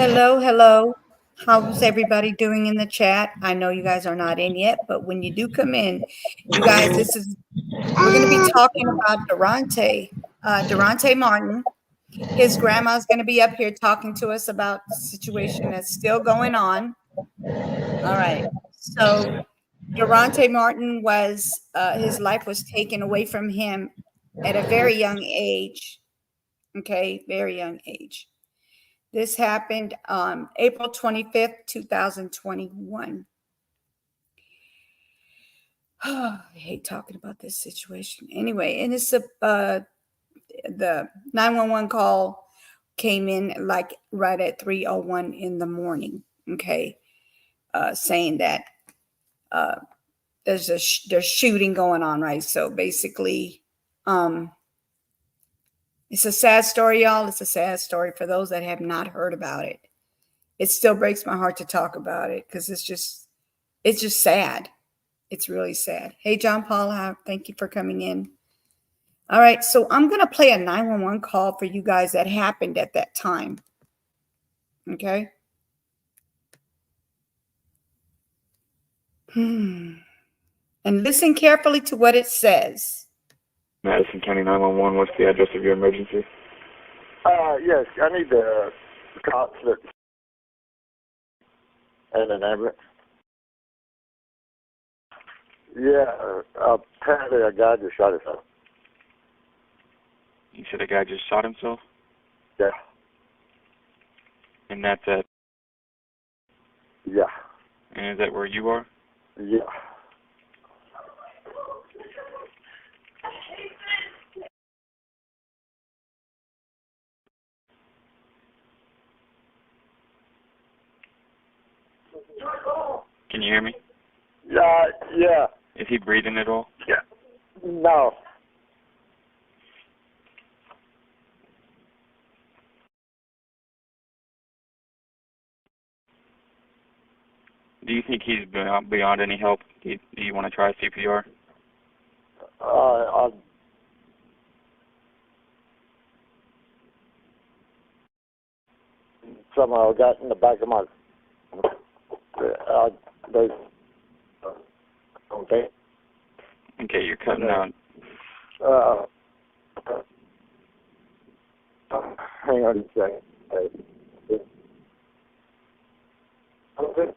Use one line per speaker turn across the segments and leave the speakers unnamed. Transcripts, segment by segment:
Hello, hello. How's everybody doing in the chat? I know you guys are not in yet, but when you do come in, you guys, we're going to be talking about Deronte Martin. His grandma's going to be up here talking to us about the situation that's still going on. All right. So Deronte Martin his life was taken away from him at a very young age. Okay, very young age. This happened on April 25th, 2021. I hate talking about this situation. Anyway, and the 911 call came in like right at 3:01 in the morning. Okay, saying that there's shooting going on, right? So basically, it's a sad story, y'all. It's a sad story for those that have not heard about it. It still breaks my heart to talk about it because it's just sad. It's really sad. Hey, John Paul, thank you for coming in. All right, so I'm going to play a 911 call for you guys that happened at that time. Okay? And listen carefully to what it says.
Madison County 911, what's the address of your emergency?
Yes, I need the cops and an ambulance. Yeah, apparently a guy just shot himself.
You said a guy just shot himself?
Yeah.
And that's it?
Yeah.
And is that where you are?
Yeah.
Can you hear me?
Yeah.
Is he breathing at all?
Yeah. No.
Do you think he's beyond any help? Do you want to try CPR?
Somehow got in the back of my. They. Okay.
Okay, you're cutting out.
Hang on a second. Okay.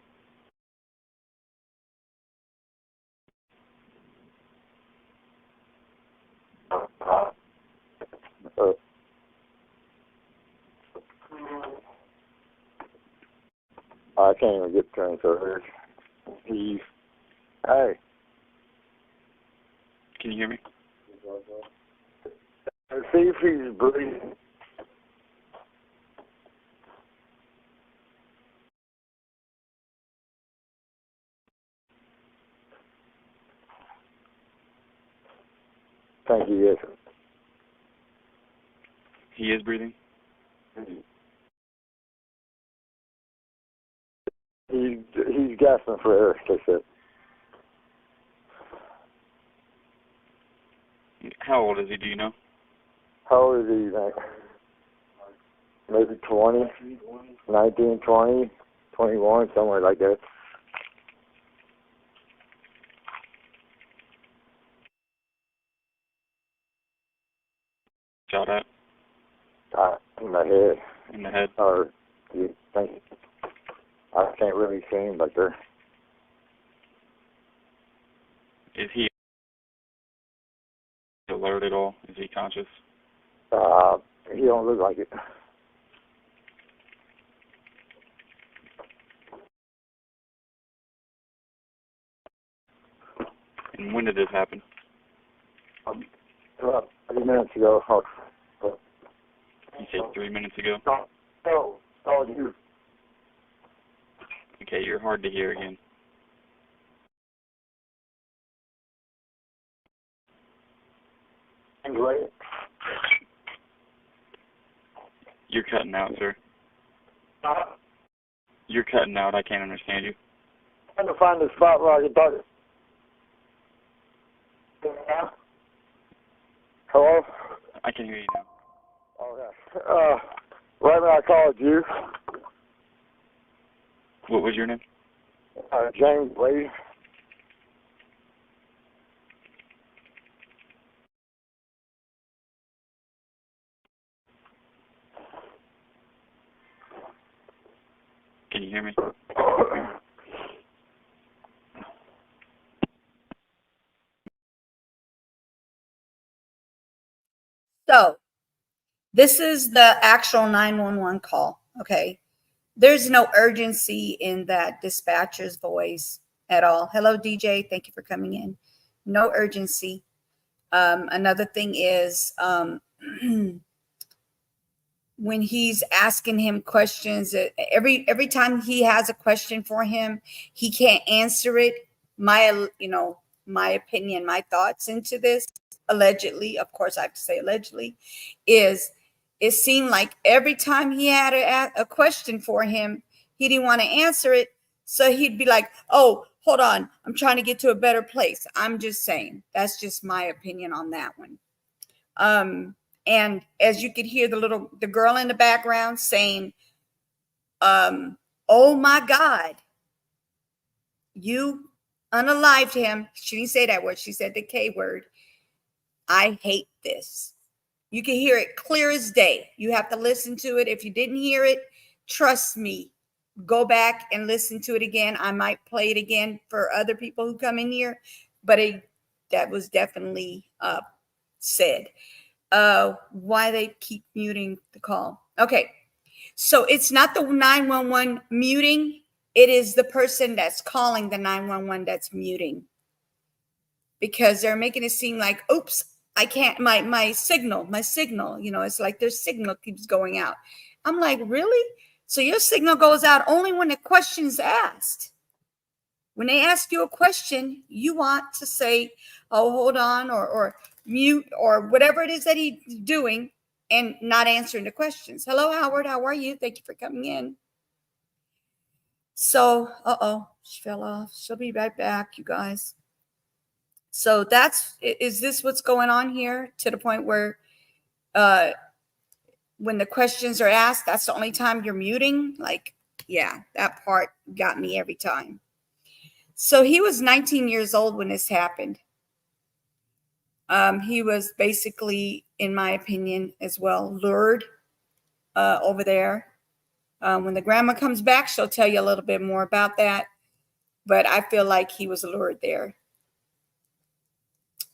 I can't even get transferred. Hey.
Can you hear me?
See if he's breathing. Thank you, yes.
He is breathing?
He's gasping for air, they said.
How old is he, do you know?
How old is he, like? Maybe 20, 19, 20, 21, somewhere like that.
Shot at?
In the head.
In the head?
Or, you think, I can't really see him back there.
Is he alert at all? Is he conscious?
He don't look like it.
And when did this happen?
3 minutes ago.
You said 3 minutes ago?
Oh, you.
Okay, you're hard to hear again.
Anyway.
You're cutting out, sir. You're cutting out. I can't understand you.
I'm trying to find the spot where I can talk. Hello?
I can hear you now.
Okay. Right when I called you,
What was your name?
James Lee.
Can you hear me?
So this is the actual 911 call. Okay. There's no urgency in that dispatcher's voice at all. Hello, DJ. Thank you for coming in. No urgency. Another thing is when he's asking him questions, every time he has a question for him, he can't answer it. My opinion, my thoughts into this, allegedly, of course I have to say allegedly, is it seemed like every time he had a question for him, he didn't want to answer it. So he'd be like, oh, hold on, I'm trying to get to a better place. I'm just saying, that's just my opinion on that one. And as you could hear the girl in the background saying, oh my God, you unalived him. She didn't say that word. She said the K word. I hate this. You can hear it clear as day. You have to listen to it. If you didn't hear it, trust me, go back and listen to it again. I might play it again for other people who come in here, but that was definitely said. Why they keep muting the call. Okay. So it's not the 911 muting. It is the person that's calling the 911 that's muting, because they're making it seem like, oops, I can't, my signal, it's like their signal keeps going out. I'm like, really? So your signal goes out only when the question's asked. When they ask you a question, you want to say, oh, hold on, or mute, or whatever it is that he's doing, and not answering the questions. Hello, Howard. How are you? Thank you for coming in. So, she fell off. She'll be right back, you guys. So is this what's going on here, to the point where when the questions are asked, that's the only time you're muting? Like, yeah, that part got me every time. So he was 19 years old when this happened. He was basically, in my opinion as well, lured over there. When the grandma comes back, she'll tell you a little bit more about that. But I feel like he was lured there.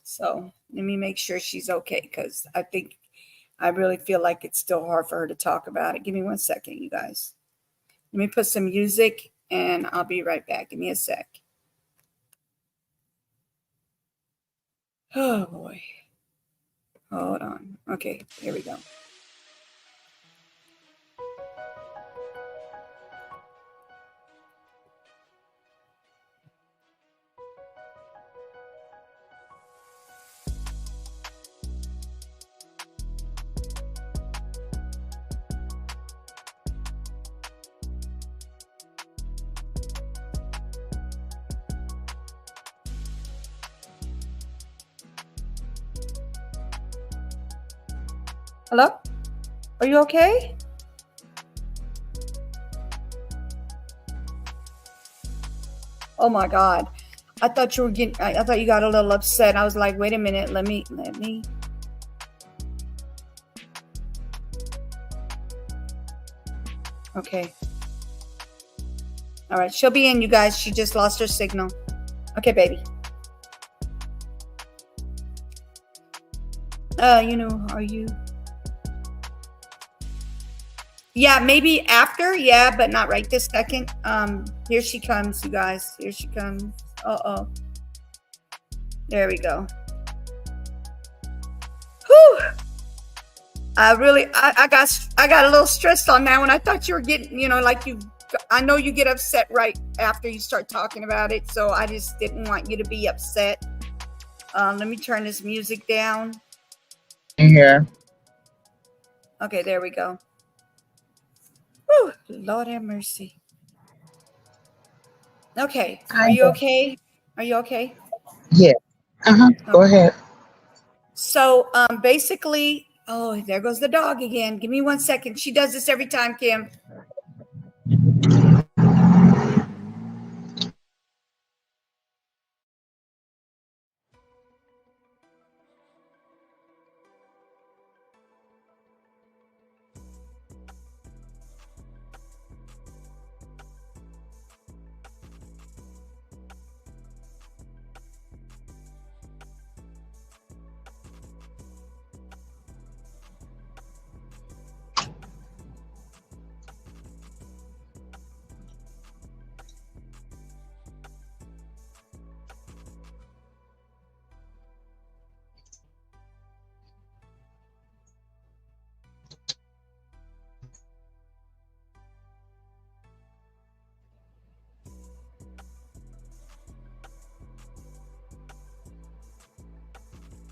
So let me make sure she's okay, because I really feel like it's still hard for her to talk about it. Give me 1 second, you guys. Let me put some music and I'll be right back. Give me a sec. Oh boy. Hold on. Okay, here we go. Hello? Are you okay? Oh my God. I thought you got a little upset. I was like, wait a minute, let me. Okay. All right, she'll be in, you guys. She just lost her signal. Okay, baby. Are you? Yeah, maybe after. Yeah, but not right this second. Here she comes, you guys. Here she comes. Uh-oh. There we go. Whew. I got a little stressed on that one. I thought you were getting, I know you get upset right after you start talking about it. So I just didn't want you to be upset. Let me turn this music down.
Yeah.
Okay, there we go. Whew, Lord have mercy. Okay. Are you okay? Are you okay?
Yeah. Go ahead.
So basically, oh, there goes the dog again. Give me 1 second. She does this every time, Kim.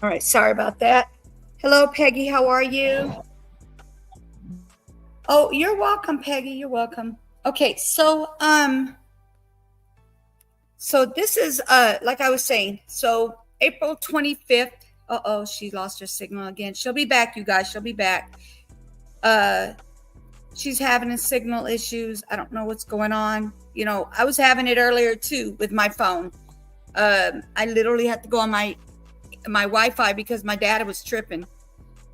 All right, sorry about that. Hello, Peggy. How are you? Oh, you're welcome, Peggy. You're welcome. Okay, so this is like I was saying. So April 25th. Uh-oh, she lost her signal again. She'll be back, you guys. She'll be back. She's having signal issues. I don't know what's going on. You know, I was having it earlier too with my phone. I literally had to go on my Wi-Fi because my data was tripping.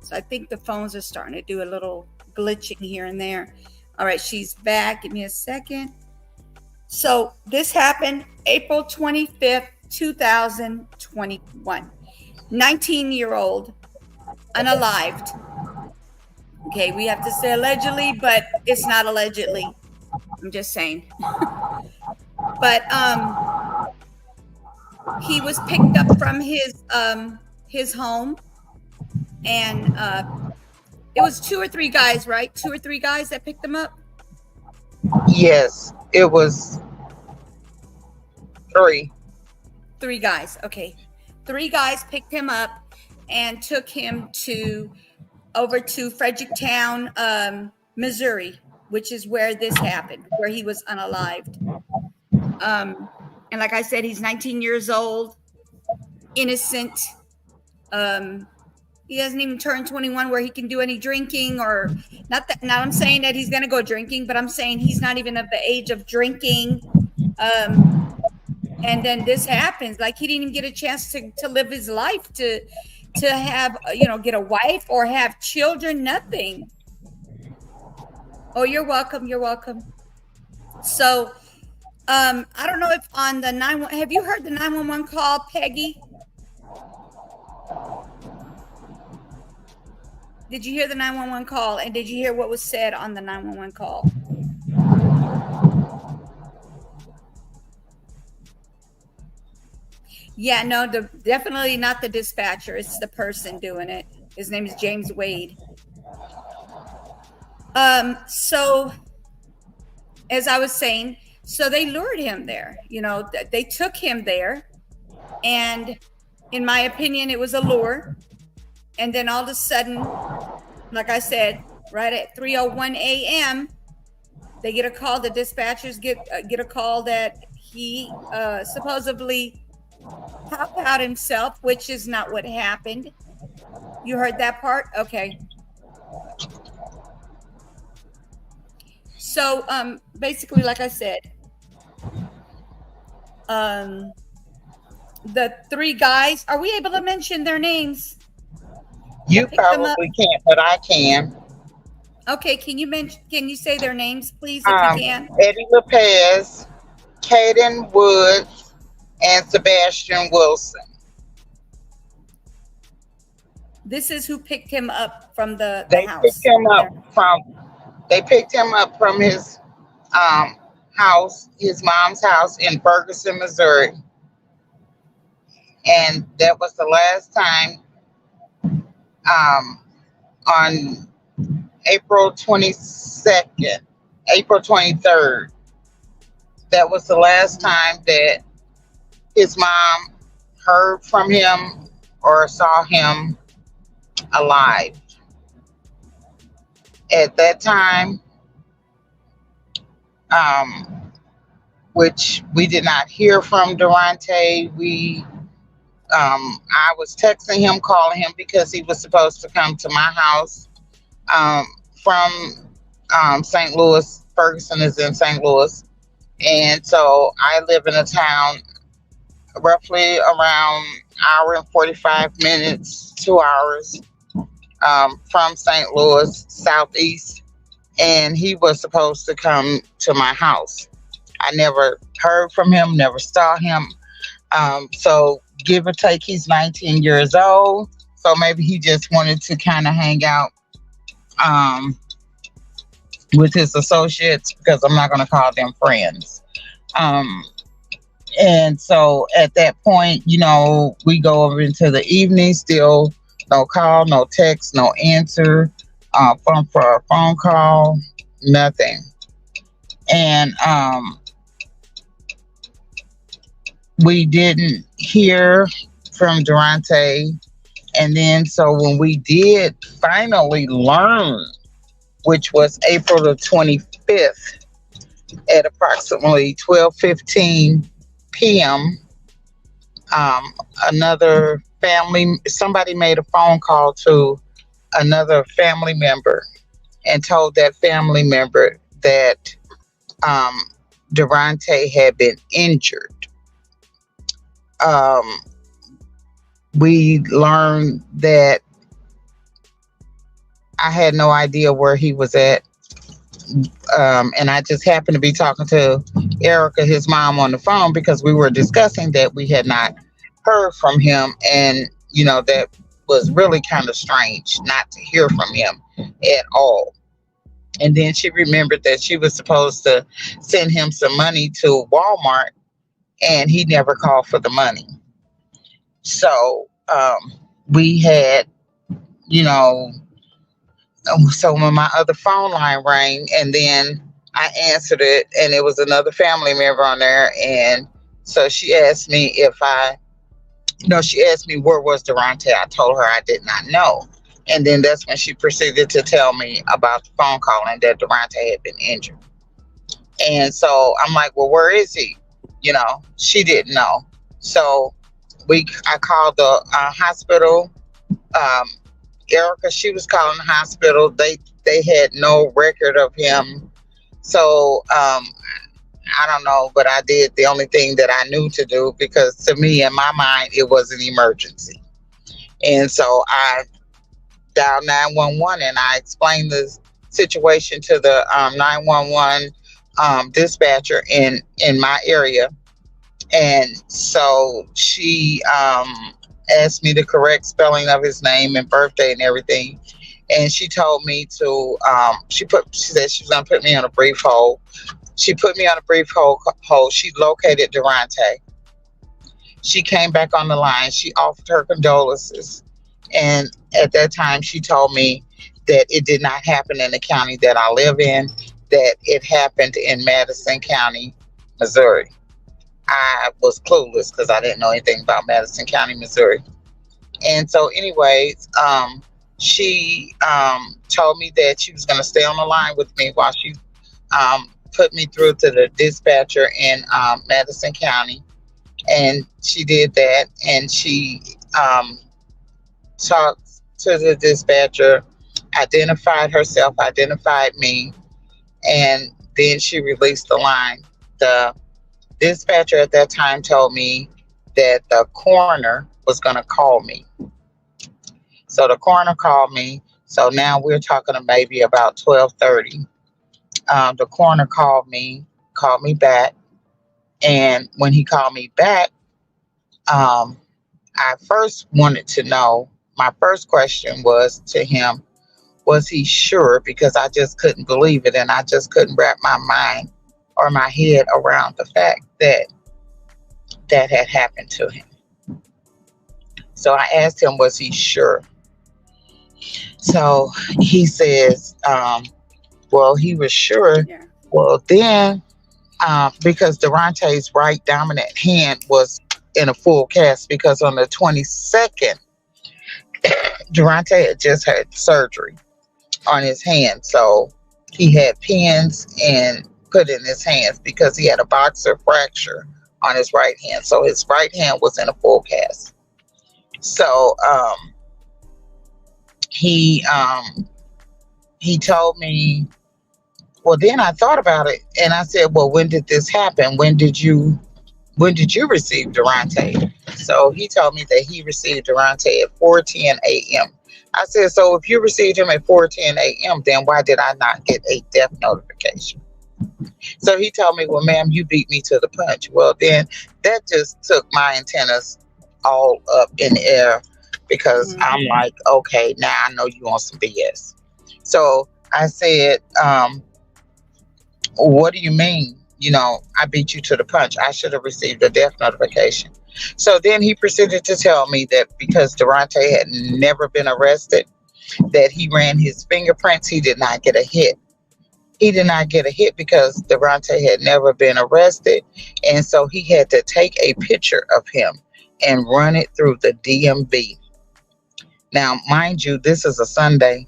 So I think the phones are starting to do a little glitching here and there. All right, she's back. Give me a second. So this happened April 25th, 2021. 19-year-old, unalived. Okay, we have to say allegedly, but it's not allegedly. I'm just saying. But he was picked up from his home, and it was 2 or 3 guys, right? 2 or 3 guys that picked him up.
Yes, it was 3.
3 guys. Okay, 3 guys picked him up and took him over to Fredericktown, Missouri, which is where this happened, where he was unalived. And like I said, he's 19 years old, innocent. He hasn't even turned 21 where he can do any drinking, or not that. Now I'm saying that he's going to go drinking, but I'm saying he's not even of the age of drinking. And then this happens. Like, he didn't even get a chance to live his life, to have, get a wife or have children, nothing. Oh, you're welcome. You're welcome. So, I don't know if on the 911, have you heard the 911 call, Peggy? Did you hear the 911 call? And did you hear what was said on the 911 call? Yeah, no, definitely not the dispatcher. It's the person doing it. His name is James Wade. So as I was saying, so they lured him there. They took him there, and in my opinion, it was a lure. And then all of a sudden, like I said, right at 3:01 a.m., they get a call. The dispatchers get a call that he supposedly popped out himself, which is not what happened. You heard that part? Okay. So basically, like I said, the 3 guys, are we able to mention their names?
You probably can't, but I can.
Okay, can you say their names, please, if you can?
Eddie Lopez, Caden Woods, and Sebastian Wilson.
This is who picked him up from the house.
They picked him up from his house, his mom's house in Ferguson, Missouri. And that was the last time, on April 22nd, April 23rd. That was the last time that his mom heard from him or saw him alive. At that time, which we did not hear from Deronte, I was texting him, calling him, because he was supposed to come to my house from St. Louis. Ferguson is in St. Louis. And so I live in a town roughly around hour and 45 minutes, 2 hours from St. Louis, southeast. And he was supposed to come to my house. I never heard from him, never saw him. So give or take, he's 19 years old. So maybe he just wanted to kind of hang out with his associates, because I'm not going to call them friends. And so at that point, we go over into the evening, still no call, no text, no answer for a phone call, nothing. And we didn't hear from Deronte And then so when we did finally learn, which was April the 25th at approximately 12:15 p.m., um, another family, somebody made a phone call to another family member and told that family member that um, Deronte had been injured. Um, we learned that I had no idea where he was at. And I just happened to be talking to Erica, his mom, on the phone because we were discussing that we had not heard from him. And, that was really kind of strange not to hear from him at all. And then she remembered that she was supposed to send him some money to Walmart, and he never called for the money. So we had, you know, so when my other phone line rang, and then I answered it, and it was another family member on there. And so she asked me she asked me where was Deronte. I told her I did not know. And then that's when she proceeded to tell me about the phone call and that Deronte had been injured. And so I'm like, well, where is he? She didn't know. So I called the hospital. Erica, she was calling the hospital. They had no record of him. So I don't know, but I did the only thing that I knew to do, because to me, in my mind, it was an emergency. And so I dialed 911 and I explained the situation to the 911 dispatcher in my area. And so she asked me the correct spelling of his name and birthday and everything. And she told me to, she said she was going to put me on a brief hold. She put me on a brief hold. She located Deronte. She came back on the line. She offered her condolences. And at that time, she told me that it did not happen in the county that I live in, that it happened in Madison County, Missouri. I was clueless because I didn't know anything about Madison County, Missouri. And so anyways, she told me that she was going to stay on the line with me while she put me through to the dispatcher in Madison County. And she did that. And she talked to the dispatcher, identified herself, identified me, and then she released the line. The dispatcher at that time told me that the coroner was going to call me. So the coroner called me. So now we're talking maybe about 12:30. The coroner called me back. And when he called me back, I first wanted to know, my first question was to him, was he sure? Because I just couldn't believe it. And I just couldn't wrap my mind or my head around the fact that that had happened to him. So I asked him, was he sure? So he says, well, he was sure.
Yeah.
Well, then, because Deronte's right dominant hand was in a full cast, because on the 22nd, Deronte had just had surgery on his hand. So he had pins and put in his hands because he had a boxer fracture on his right hand. So his right hand was in a full cast. So he told me, well, then I thought about it and I said, well, when did this happen? When did you receive Deronte? So he told me that he received Deronte at 4:10 a.m. I said, so if you received him at 4:10 a.m., then why did I not get a death notification? So he told me, well, ma'am, you beat me to the punch. Well, then that just took my antennas all up in the air, because I'm like, okay, now I know you on some BS. So I said, what do you mean? I beat you to the punch. I should have received a death notification. So then he proceeded to tell me that because Deronte had never been arrested, that he ran his fingerprints, he did not get a hit. He did not get a hit because Deronte had never been arrested. And so he had to take a picture of him and run it through the DMV. Now, mind you, this is a Sunday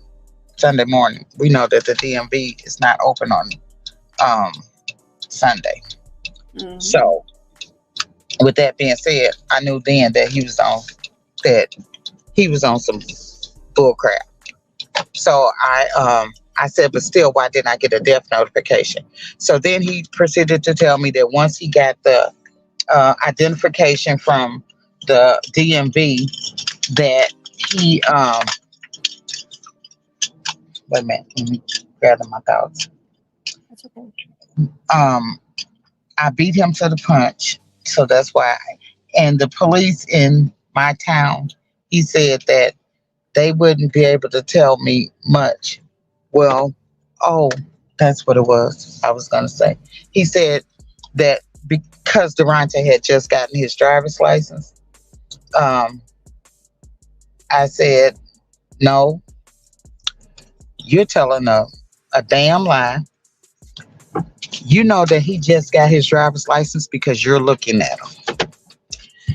morning. We know that the DMV is not open on um, Sunday.
Mm-hmm.
So, with that being said, I knew then that he was on some bull crap. So I said, but still, why didn't I get a death notification? So then he proceeded to tell me that once he got the identification from the DMV, that he wait a minute, let me gather my thoughts.
That's okay.
Um, I beat him to the punch, so that's why. And the police in my town, he said that they wouldn't be able to tell me much. Well, oh, that's what it was. I was gonna say. He said that because Deronte had just gotten his driver's license, um, I said, no, you're telling a damn lie. You know that he just got his driver's license because you're looking at him.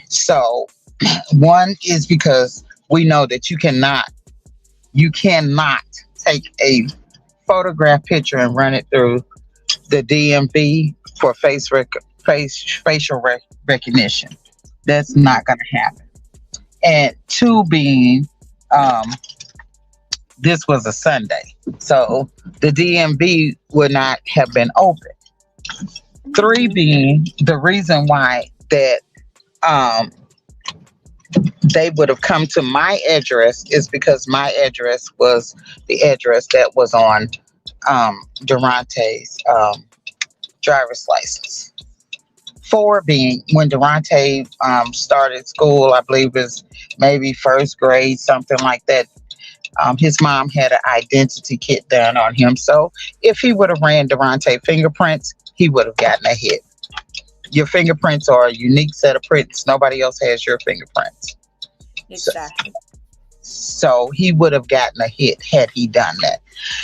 So one is because we know that you cannot take a photograph picture and run it through the DMV for facial recognition. That's not going to happen. And two being, this was a Sunday, so the DMV would not have been open. Three being the reason why that um, they would have come to my address is because my address was the address that was on Deronte's driver's license. Four being when Deronte started school, I believe it was maybe first grade, something like that. His mom had an identity kit done on him. So if he would have ran Deronte fingerprints, he would have gotten a hit. Your fingerprints are a unique set of prints. Nobody else has your fingerprints.
Exactly.
So he would have gotten a hit had he done that.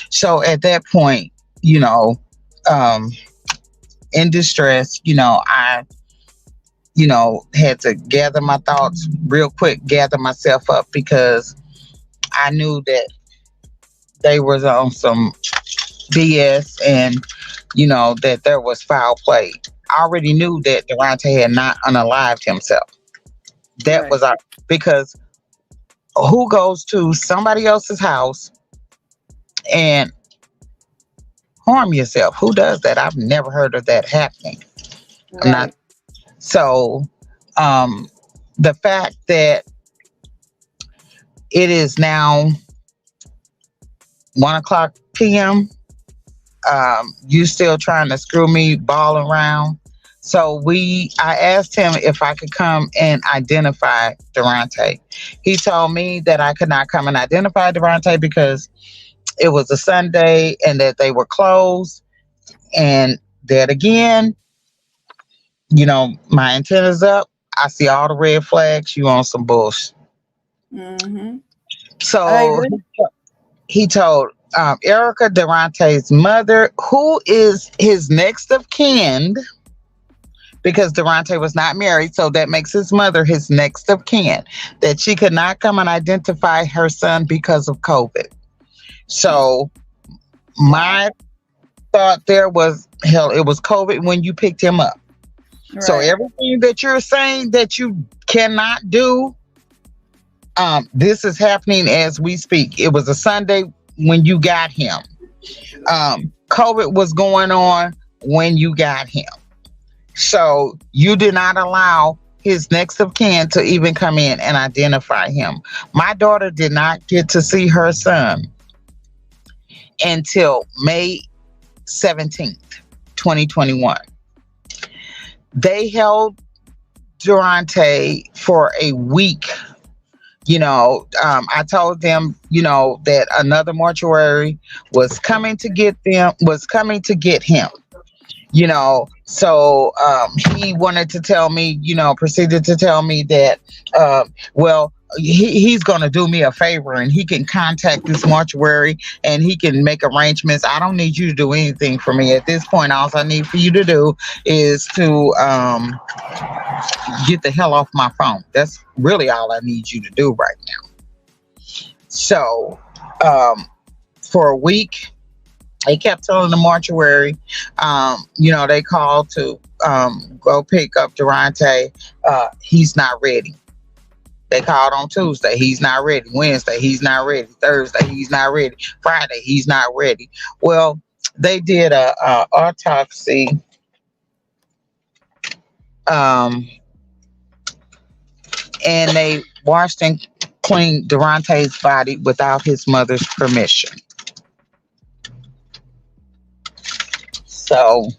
So at that point, you know, in distress, I, had to gather my thoughts real quick, gather myself up because I knew that they was on some BS and, that there was foul play. I already knew that Deronte had not unalived himself. That
Right.
was because who goes to somebody else's house and harm yourself? Who does that? I've never heard of that happening. I'm not.
Right.
So, the fact that it is now 1:00 p.m. You still trying to screw me ball around. So I asked him if I could come and identify Deronte. He told me that I could not come and identify Deronte because it was a Sunday and that they were closed. And that again, my antenna's up. I see all the red flags. You on some bullshit.
Mm-hmm. I
So
agree.
he told Erica, Deronte's mother, who is his next of kin, because Deronte was not married, so that makes his mother his next of kin, that she could not come and identify her son because of COVID. So my thought there was, hell, it was COVID when you picked him up. So
Right.
everything that you're saying that you cannot do, this is happening as we speak. It was a Sunday when you got him. COVID was going on when you got him. So you did not allow his next of kin to even come in and identify him. My daughter did not get to see her son until May 17th, 2021. They held Deronte for a week. I told them, that another mortuary was coming to get him. So he wanted to tell me, proceeded to tell me that, well, he's going to do me a favor and he can contact this mortuary and he can make arrangements. I don't need you to do anything for me at this point. All I need for you to do is to get the hell off my phone. That's really all I need you to do right now. So, for a week, they kept telling the mortuary, they called to go pick up Deronte. He's not ready. They called on Tuesday. He's not ready. Wednesday, he's not ready. Thursday, he's not ready. Friday, he's not ready. Well, they did a autopsy, um, and they washed and cleaned Deronte's body without his mother's permission. So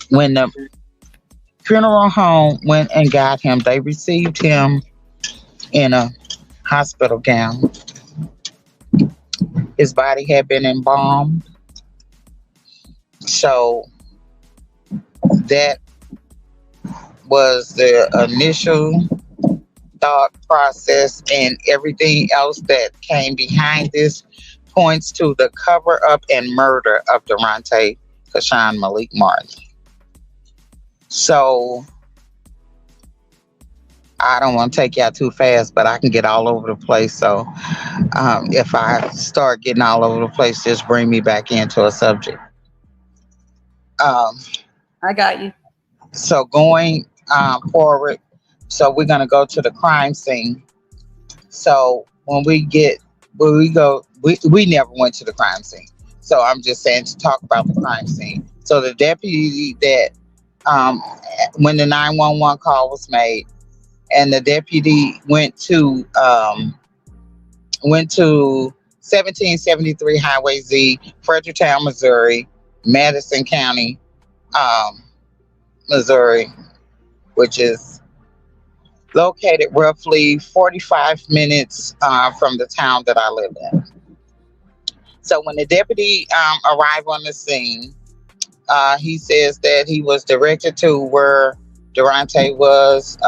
when the funeral home went and got him, they received him in a hospital gown. His body had been embalmed. So that was the initial thought process, and everything else that came behind this points to the cover up and murder of Deronte Kashawn Malik Martin. So I don't want to take y'all too fast, but I can get all over the place. So if I start getting all over the place, just bring me back into a subject. Um,
I got you.
so going forward, so we're going to go to the crime scene. So we never went to the crime scene. So I'm just saying to talk about the crime scene. So the deputy that, when the 911 call was made, and the deputy went to 1773 Highway Z, Fredericktown, Missouri, Madison County, Missouri, which is located roughly 45 minutes from the town that I live in. So when the deputy arrived on the scene, he says that he was directed to where Deronte was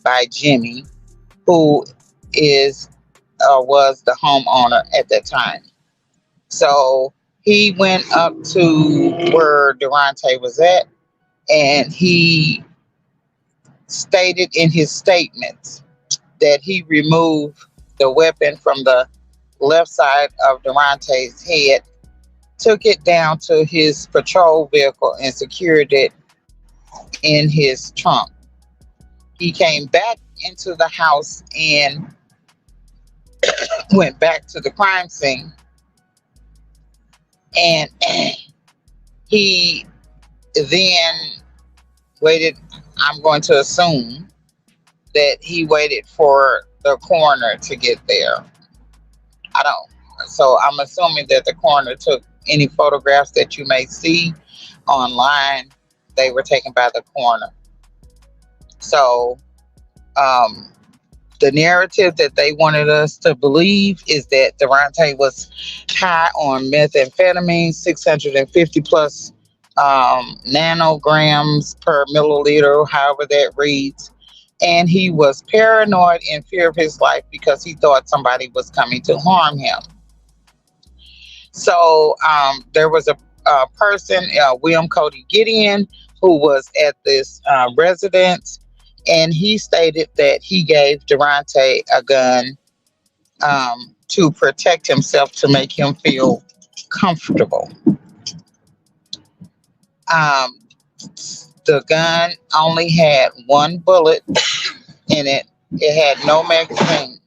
by Jimmy, who was the homeowner at that time. So he went up to where Deronte was at, and he stated in his statements that he removed the weapon from the left side of Deronte's head, took it down to his patrol vehicle, and secured it in his trunk. He came back into the house and went back to the crime scene, and he then waited. I'm going to assume that he waited for the coroner to get there. I don't. So I'm assuming that the coroner took any photographs that you may see online. They were taken by the coroner. So the narrative that they wanted us to believe is that Deronte was high on methamphetamine, 650 plus nanograms per milliliter, however that reads. And he was paranoid in fear of his life because he thought somebody was coming to harm him. So there was a person, William Cody Gideon, who was at this residence, and he stated that he gave Deronte a gun to protect himself, to make him feel comfortable. The gun only had one bullet in it. It had no magazine.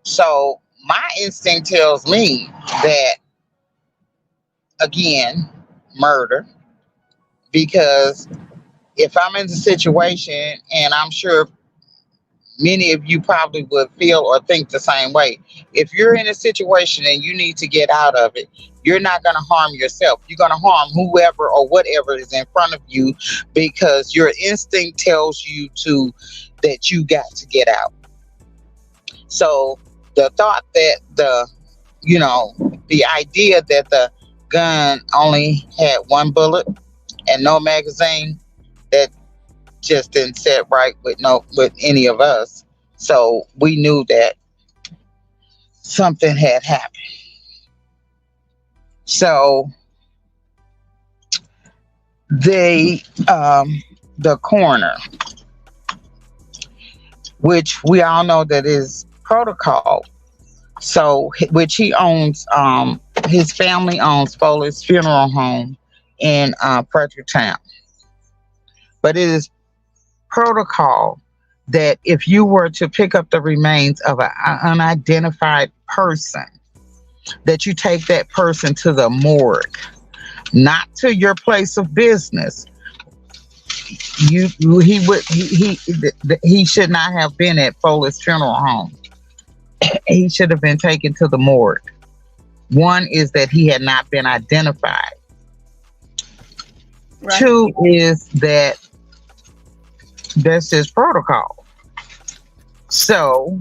So my instinct tells me that, again, murder. Because if I'm in the situation, and I'm sure many of you probably would feel or think the same way. If you're in a situation and you need to get out of it, you're not going to harm yourself. You're going to harm whoever or whatever is in front of you, because your instinct tells you that you got to get out. So the thought that the idea that the gun only had one bullet and no magazine, that just didn't sit right with any of us. So we knew that something had happened. So the coroner, which we all know that is protocol. So, which he owns, his family owns Foley's Funeral Home in Fredericktown. But it is protocol that if you were to pick up the remains of an unidentified person, that you take that person to the morgue, not to your place of business. He should not have been at Foley's Funeral Home. He should have been taken to the morgue. One is that he had not been identified. Right. Two is that that's his protocol. So,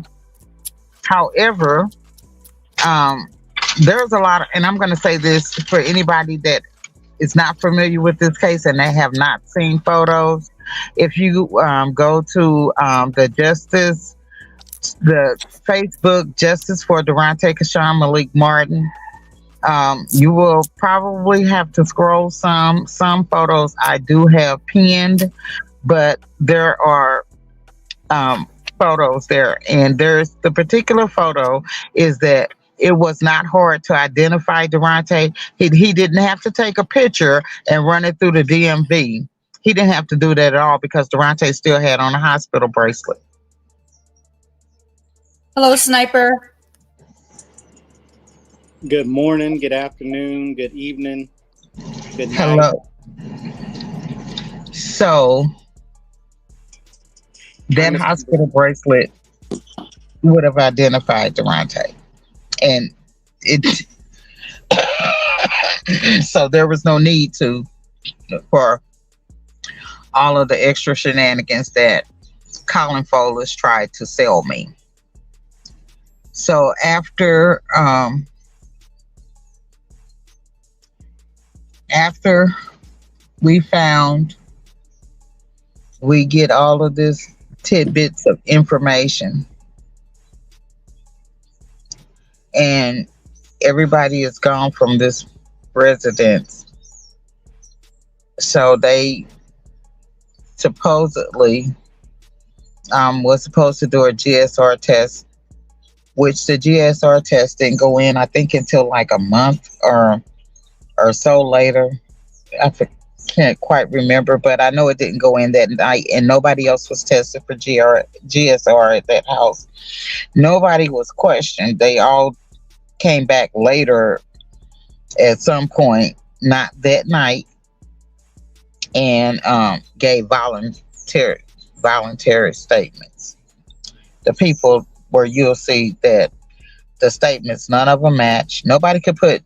however, there's a lot of, and I'm going to say this for anybody that is not familiar with this case and they have not seen photos. If you go to the Facebook Justice for Deronte Kashawn Malik Martin, you will probably have to scroll some photos I do have pinned, but there are photos there, and there's the particular photo is that it was not hard to identify Deronte. He didn't have to take a picture and run it through the DMV. He didn't have to do that at all because Deronte still had on a hospital bracelet.
Hello, Sniper.
Good morning, good afternoon, good evening, good night.
Hello. So that hospital bracelet would have identified Deronte. And it so there was no need for all of the extra shenanigans that Colin Folis tried to sell me. So after we get all of this tidbits of information, and everybody is gone from this residence. So they supposedly was supposed to do a GSR test, which the GSR test didn't go in, I think, until like a month or so later. I can't quite remember, but I know it didn't go in that night, and nobody else was tested for GSR at that house. Nobody was questioned. They all came back later at some point, not that night, and gave voluntary statements. The people where you'll see that the statements, none of them match. Nobody could put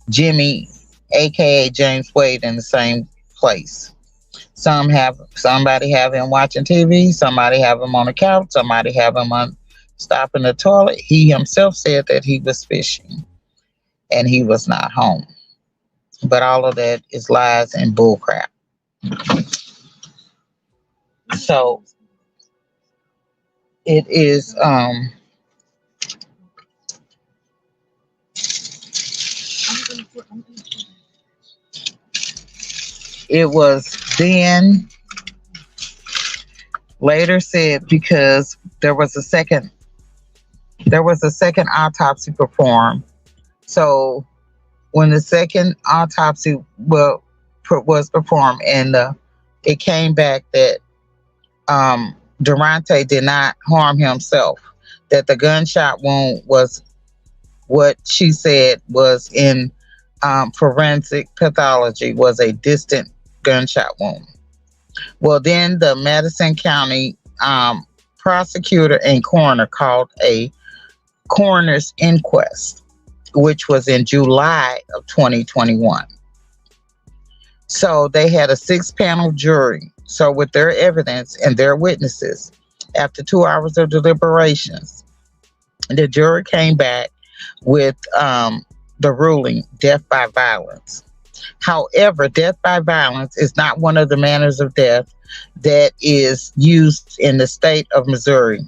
Jimmy, aka James Wade, in the same place. Somebody have him watching TV, somebody have him on the couch, somebody have him stopping the toilet. He himself said that he was fishing and he was not home. But all of that is lies and bullcrap. So it is it was then later said, because there was a second autopsy performed. So when the second autopsy was performed, and it came back that Deronte did not harm himself, that the gunshot wound was what she said was in forensic pathology was a distant gunshot wound. Well, then the Madison County prosecutor and coroner called a coroner's inquest, which was in July of 2021. So they had a 6-panel jury. So with their evidence and their witnesses, after 2 hours of deliberations, the jury came back with the ruling, death by violence. However, death by violence is not one of the manners of death that is used in the state of Missouri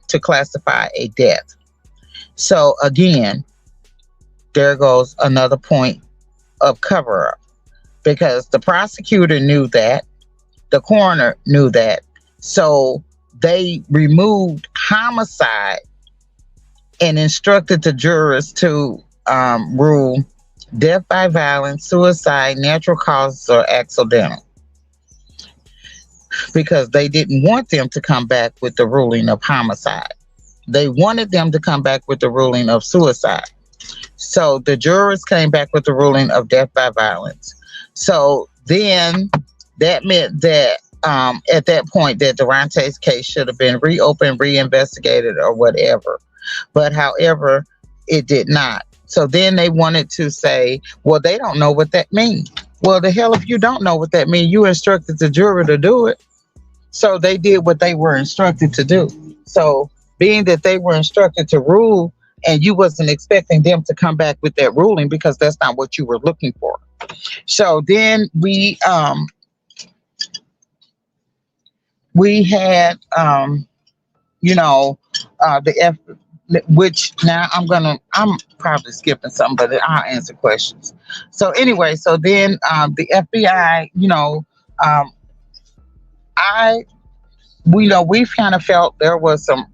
to classify a death. So again, there goes another point of cover-up, because the prosecutor knew that, the coroner knew that. So they removed homicide and instructed the jurors to rule death by violence, suicide, natural causes, or accidental, because they didn't want them to come back with the ruling of homicide. They wanted them to come back with the ruling of suicide. So the jurors came back with the ruling of death by violence. So then that meant that at that point that Deronte's case should have been reopened, reinvestigated, or whatever. But however, it did not. So then they wanted to say, well, they don't know what that means. Well, the hell if you don't know what that means, you instructed the jury to do it. So they did what they were instructed to do. So being that they were instructed to rule, and you wasn't expecting them to come back with that ruling because that's not what you were looking for. So then we had the F, which now I'm probably skipping something, but I'll answer questions. So anyway, so then the FBI, we kind of felt there was some,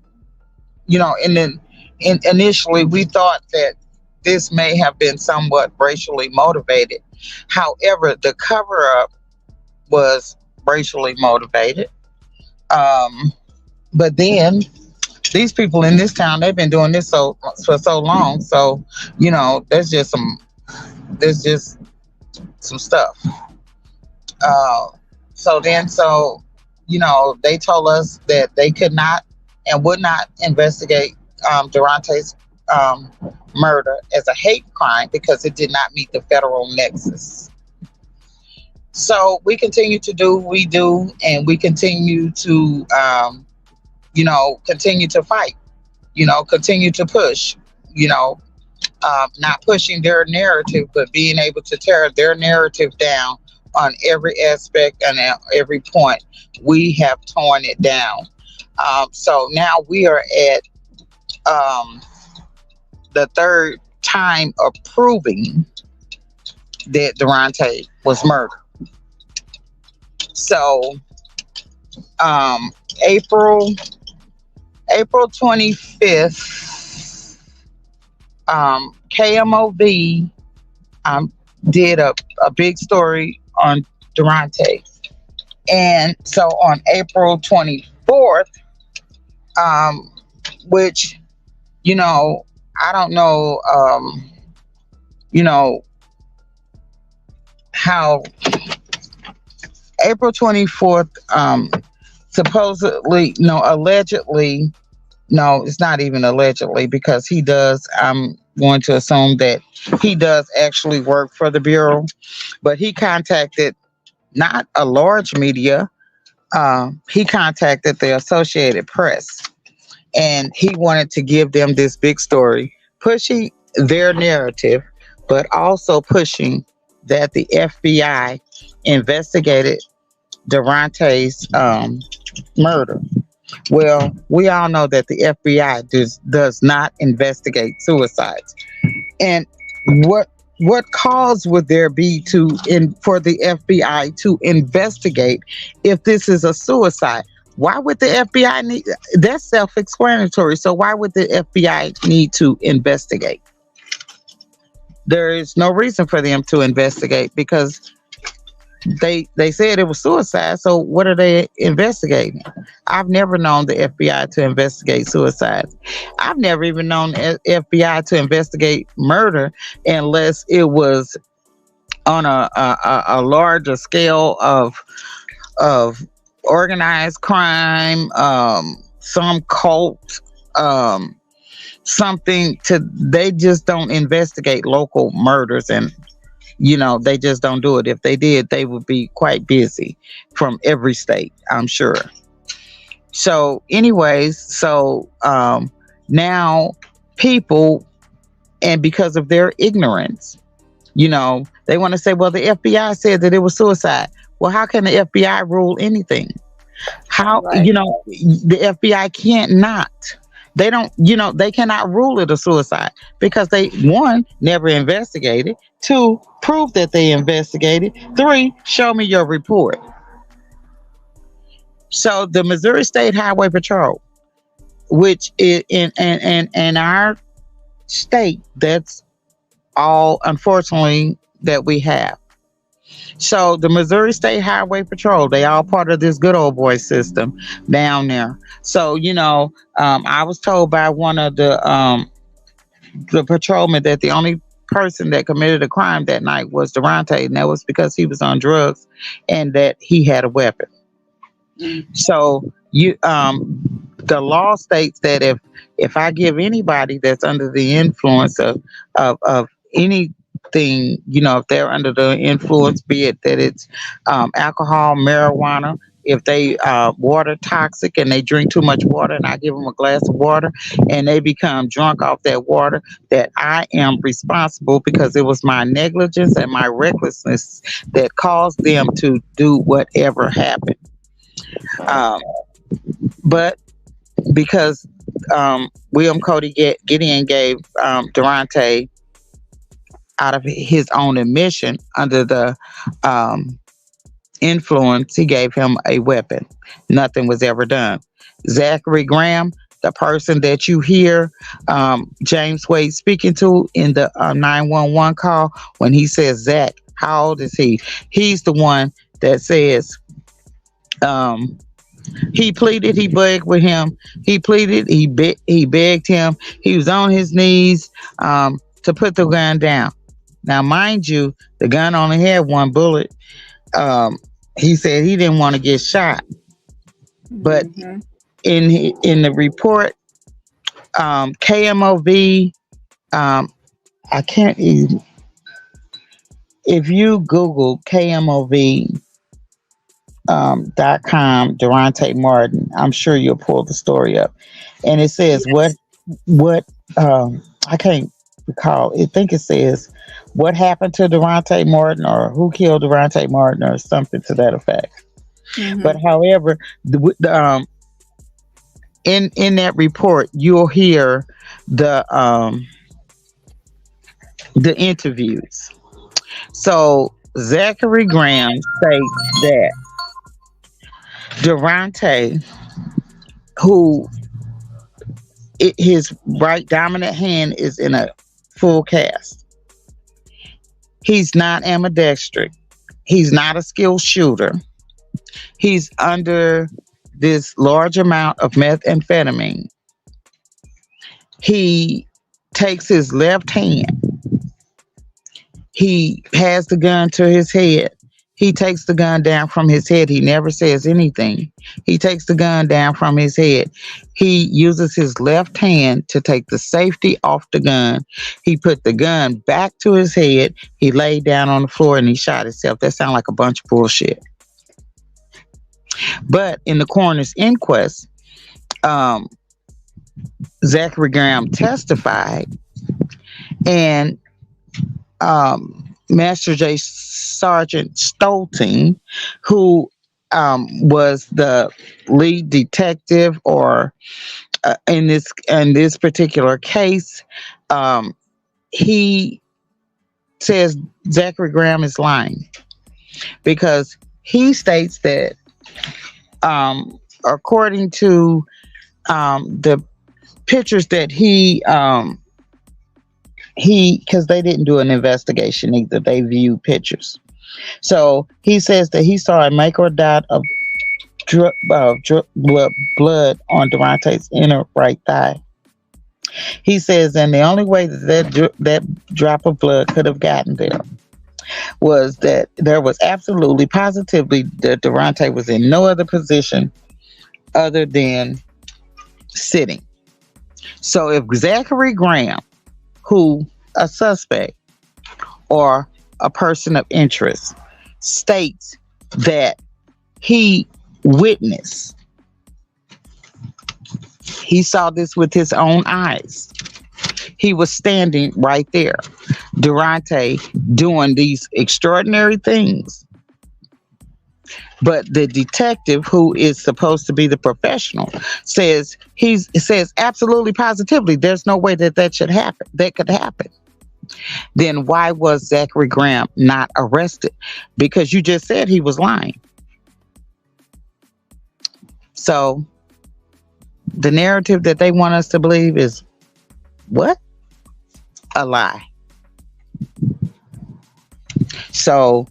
and then initially we thought that this may have been somewhat racially motivated. However, the cover up was racially motivated. But then these people in this town, they've been doing this for so long. So, there's just some stuff. They told us that they could not and would not investigate Deronte's murder as a hate crime because it did not meet the federal nexus. So we continue to do what we do, and we continue to, continue to fight, continue to push, not pushing their narrative, but being able to tear their narrative down on every aspect and at every point. We have torn it down. So now we are at the third time of proving that Deronte was murdered. So April 25th, KMOV did a big story on Deronte. And so on April 24th, which, I don't know, how April 24th, supposedly, allegedly, no, it's not even allegedly, because he does, I'm going to assume that he does actually work for the Bureau, but he contacted not a large media, he contacted the Associated Press, and he wanted to give them this big story, pushing their narrative, but also pushing that the FBI investigated Deronte's murder. Well, we all know that the FBI does not investigate suicides. And what cause would there be for the FBI to investigate if this is a suicide? Why would the FBI need? That's self-explanatory. So why would the FBI need to investigate? There is no reason for them to investigate because they said it was suicide. So what are they investigating? I've never known the FBI to investigate suicides. I've never even known the FBI to investigate murder unless it was on a larger scale of organized crime, some cult, something they just don't investigate local murders, and they just don't do it. If they did, they would be quite busy from every state, I'm sure. So anyways, now people, and because of their ignorance, they want to say, well, the FBI said that it was suicide. Well, how can the FBI rule anything? How,
right.
The FBI can't not. They don't, they cannot rule it a suicide because they, 1, never investigated, 2, prove that they investigated, 3, show me your report. So the Missouri State Highway Patrol, which is in our state, that's all, unfortunately, that we have. So the Missouri State Highway Patrol, they all part of this good old boy system down there. So I was told by one of the patrolmen that the only person that committed a crime that night was Deronte, and that was because he was on drugs and that he had a weapon. So the law states that if I give anybody that's under the influence of anything, if they're under the influence, be it that it's alcohol, marijuana, if they water toxic and they drink too much water, and I give them a glass of water and they become drunk off that water, that I am responsible because it was my negligence and my recklessness that caused them to do whatever happened. But because William Cody Gideon gave Deronte, out of his own admission, under the influence, he gave him a weapon. Nothing was ever done. Zachary Graham, the person that you hear James Wade speaking to in the 911 call, when he says, Zach, how old is he? He's the one that says, he pleaded, he begged with him. He pleaded, he begged him. He was on his knees to put the gun down. Now, mind you, the gun only had one bullet. He said he didn't want to get shot. But in the report, KMOV, I can't even, if you Google KMOV, .com Deronte Martin, I'm sure you'll pull the story up, and it says what I can't recall. I think it says what happened to Deronte Martin, or who killed Deronte Martin, or something to that effect. But however, in that report, you'll hear the interviews. So Zachary Graham states that Deronte, who his right dominant hand is in a full cast. He's not ambidextric. He's not a skilled shooter. He's under this large amount of methamphetamine. He takes his left hand. He has the gun to his head. He takes the gun down from his head. He never says anything. He takes the gun down from his head. He uses his left hand to take the safety off the gun. He put the gun back to his head. He laid down on the floor and he shot himself. That sounds like a bunch of bullshit. But in the coroner's inquest, Zachary Graham testified, and Master J. Sergeant Stolting, who was the lead detective, or in this particular case, he says Zachary Graham is lying, because he states that according to the pictures that he because they didn't do an investigation either, they viewed pictures. So he says that he saw a micro dot of blood on Deronte's inner right thigh. He says, and the only way that drop of blood could have gotten there was that there was absolutely, positively, that Deronte was in no other position other than sitting. So if Zachary Graham, who a suspect or a person of interest, states that he witnessed, he saw this with his own eyes. He was standing right there, Deronte doing these extraordinary things. But the detective, who is supposed to be the professional, says absolutely positively there's no way that should happen. That could happen. Then why was Zachary Graham not arrested? Because you just said he was lying. So the narrative that they want us to believe is what? A lie. So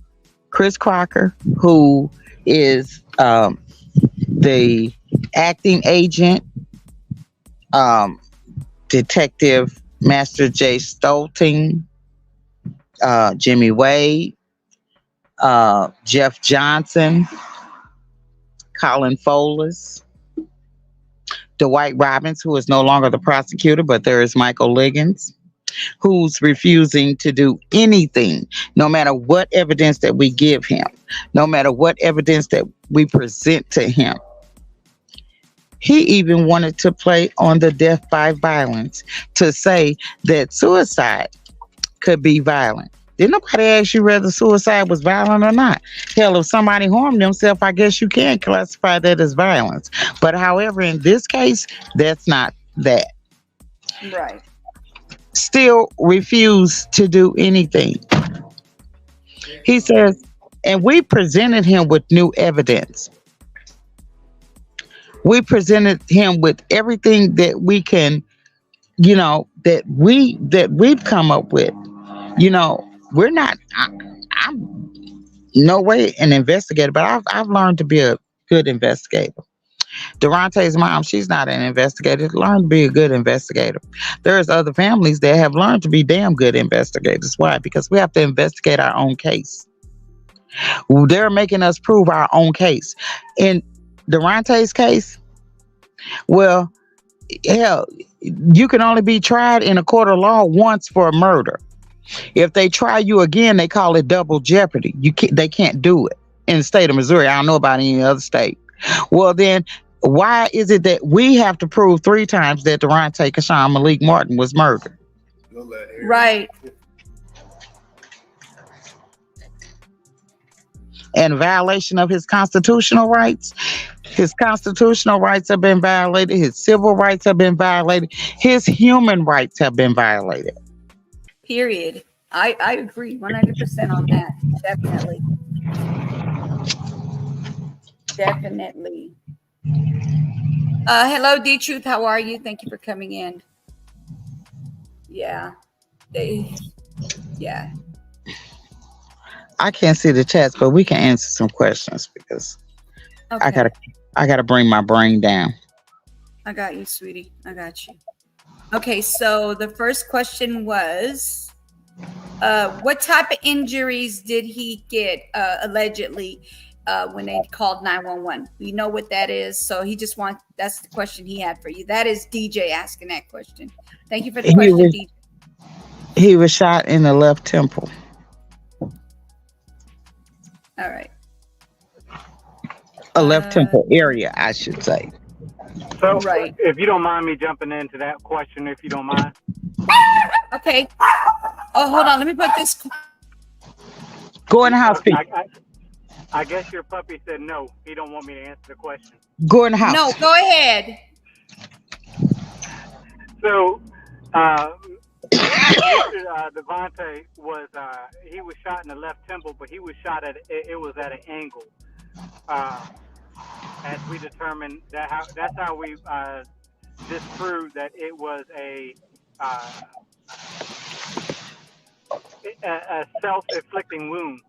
Chris Crocker, who is the acting agent, Detective Master J. Stolting, Jimmy Wade, Jeff Johnson, Colin Folis, Dwight Robbins, who is no longer the prosecutor, but there is Michael Liggins, who's refusing to do anything, no matter what evidence that we give him, no matter what evidence that we present to him. He even wanted to play on the death by violence to say that suicide could be violent. Did nobody ask you whether suicide was violent or not? Hell, if somebody harmed themselves, I guess you can classify that as violence. But however, in this case, that's not that.
Right.
Still refused to do anything. He says, and we presented him with new evidence. We presented him with everything that we can, that we've come up with. We're not. I'm no way an investigator, but I've learned to be a good investigator. Deronte's mom, she's not an investigator. Learn to be a good investigator. There's other families that have learned to be damn good investigators. Why? Because we have to investigate our own case. They're making us prove our own case. In Deronte's case, well, hell, you can only be tried in a court of law once for a murder. If they try you again, they call it double jeopardy. They can't do it in the state of Missouri. I don't know about any other state. Well, then why is it that we have to prove 3 times that Deronte Kashawn Malik Martin was murdered?
Right.
And violation of his constitutional rights. His constitutional rights have been violated. His civil rights have been violated. His human rights have been violated.
Period. I agree 100% on that. Definitely. Definitely. Hello, D Truth. How are you? Thank you for coming in. Yeah. Yeah.
I can't see the chats, but we can answer some questions because
Okay.
I gotta bring my brain down.
I got you, sweetie. I got you. Okay, so the first question was, what type of injuries did he get allegedly when they called 911? We know what that is, so that's the question he had for you. That is DJ asking that question. Thank you for the question, DJ.
He was shot in the left temple.
All right.
A left temple area, I should say.
So,
right.
If you don't mind me jumping into that question, if you don't mind.
Okay. Oh, hold on. Let me put this.
Go in the house, Pete.
I guess your puppy said no. He don't want me to answer the question.
Go in the house.
No, go ahead.
So, Mr. Deronte was he was shot in the left temple, but he was shot it was at an angle. As we determined that's how we disproved that it was a self-inflicting wound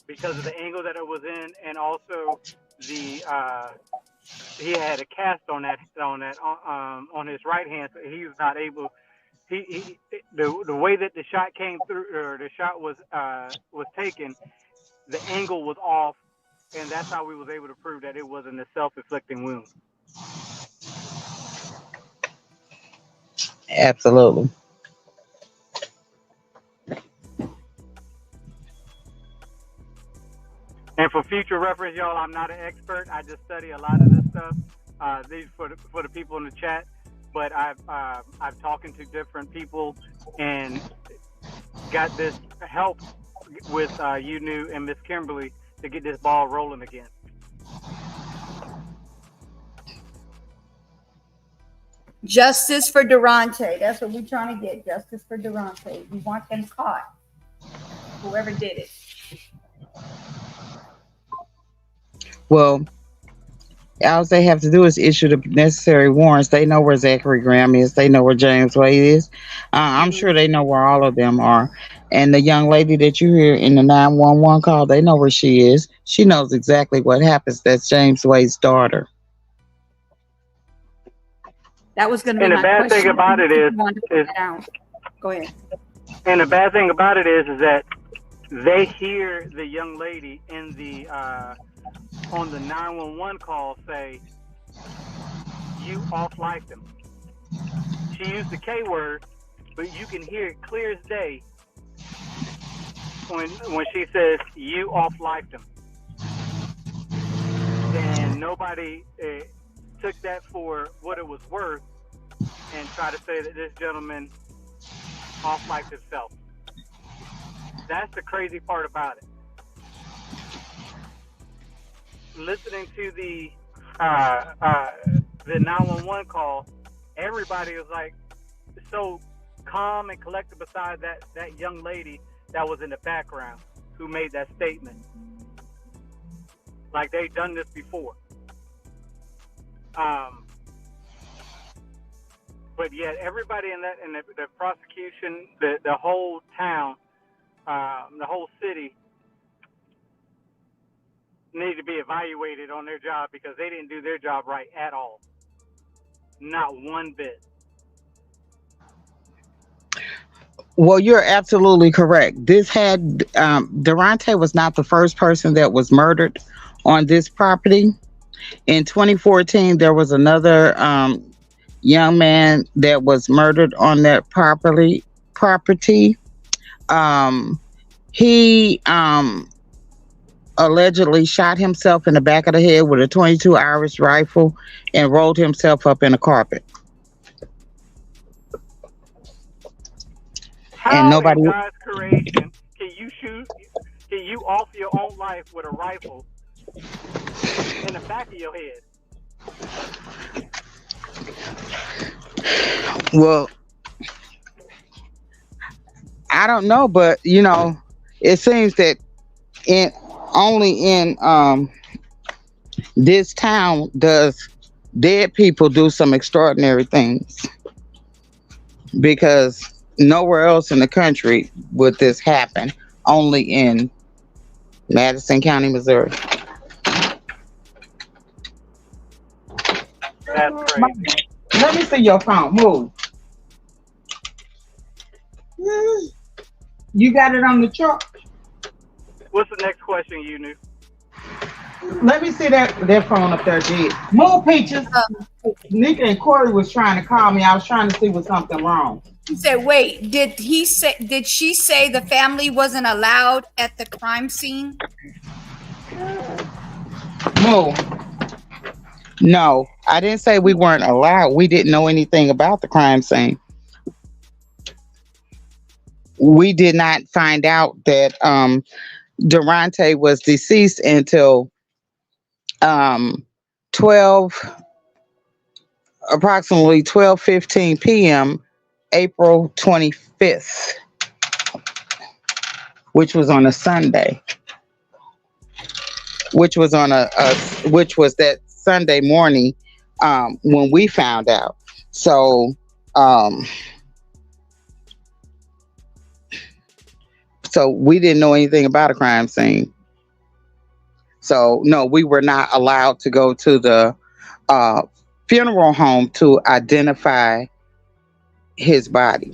because of the angle that it was in, and also the he had a cast on his right hand, so he was not able. The way that the shot came through, or the shot was taken, the angle was off, and that's how we was able to prove that it wasn't a self-inflicting wound.
Absolutely.
And for future reference, y'all, I'm not an expert. I just study a lot of this stuff. These for the people in the chat. But I've talking to different people and got this help with you and Miss Kimberly to get this ball rolling again.
Justice for Deronte. That's what we're trying to get. Justice for Deronte. We want them caught. Whoever did it.
Well, All they have to do is issue the necessary warrants. They know where Zachary Graham is. They know where James Wade is. I'm
Mhm.
sure they know where all of them are. And the young lady that you hear in the 911 call, they know where she is. She knows exactly what happens. That's James Wade's daughter.
That was going to be
And the
my
bad thing
question.
about it
If you wanted to put
is,
that out. Go ahead.
and the bad thing about it is that they hear the young lady in the on the 911 call say, "You off-liked him." She used the K word, but you can hear it clear as day when she says, "You off-liked him," and nobody took that for what it was worth and tried to say that this gentleman off-liked himself. That's the crazy part about it. Listening to the 911 call, everybody was like so calm and collected beside that young lady that was in the background who made that statement. Like they've done this before. But yet everybody in the prosecution, the whole town, the whole city need to be evaluated on their job because they didn't do their job right at all. Not one bit.
Well, you're absolutely correct. This had Deronte was not the first person that was murdered on this property. In 2014, there was another young man that was murdered on that property. He allegedly shot himself in the back of the head with a 22 Irish rifle and rolled himself up in a carpet. And
How
nobody.
in God's creation can you offer your own life with a rifle in the back of your head?
Well, I don't know, but it seems that in only in this town does dead people do some extraordinary things, because nowhere else in the country would this happen. Only in Madison County, Missouri.
That's crazy.
Let me see your phone. Move. You got it on the chart.
What's the next question you knew?
Let me see that phone up there, G. Move, Peaches. Nika and Corey was trying to call me. I was trying to see was something wrong.
He said, wait, did she say the family wasn't allowed at the crime scene?
Move. No, I didn't say we weren't allowed. We didn't know anything about the crime scene. We did not find out that Deronte was deceased until 12, approximately 12:15 p.m. April 25th, which was on a Sunday, which was that Sunday morning when we found out. So we didn't know anything about a crime scene. So no, we were not allowed to go to the funeral home to identify his body.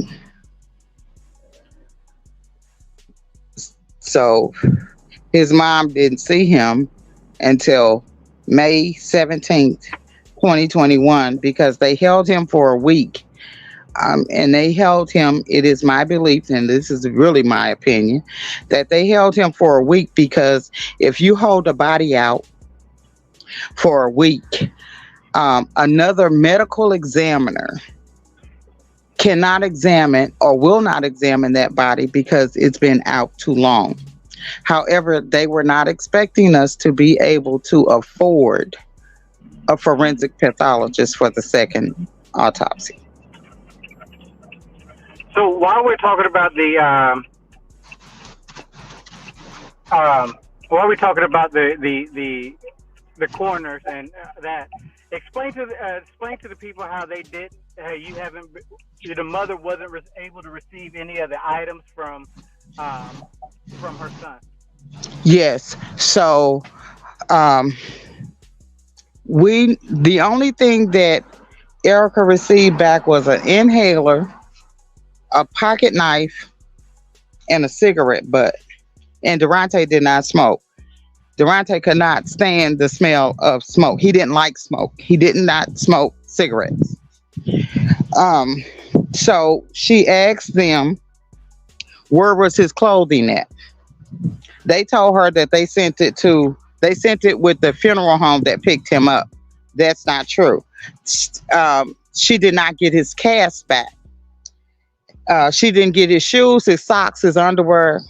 So his mom didn't see him until May 17th, 2021, because they held him for a week. And they held him, it is my belief, and this is really my opinion, that they held him for a week because if you hold a body out for a week, another medical examiner cannot examine or will not examine that body because it's been out too long. However, they were not expecting us to be able to afford a forensic pathologist for the second autopsy.
So while we're talking about the the coroners and that. Explain to the people how they did. You haven't. The mother wasn't able to receive any of the items from her son.
Yes. So um, the only thing that Erica received back was an inhaler, a pocket knife, and a cigarette butt. And Deronte did not smoke. Deronte could not stand the smell of smoke. He didn't like smoke. He did not smoke cigarettes. Um, so she asked them where was his clothing at. They told her that they sent it with the funeral home that picked him up. That's not true. She did not get his cast back. She didn't get his shoes, his socks, his underwear.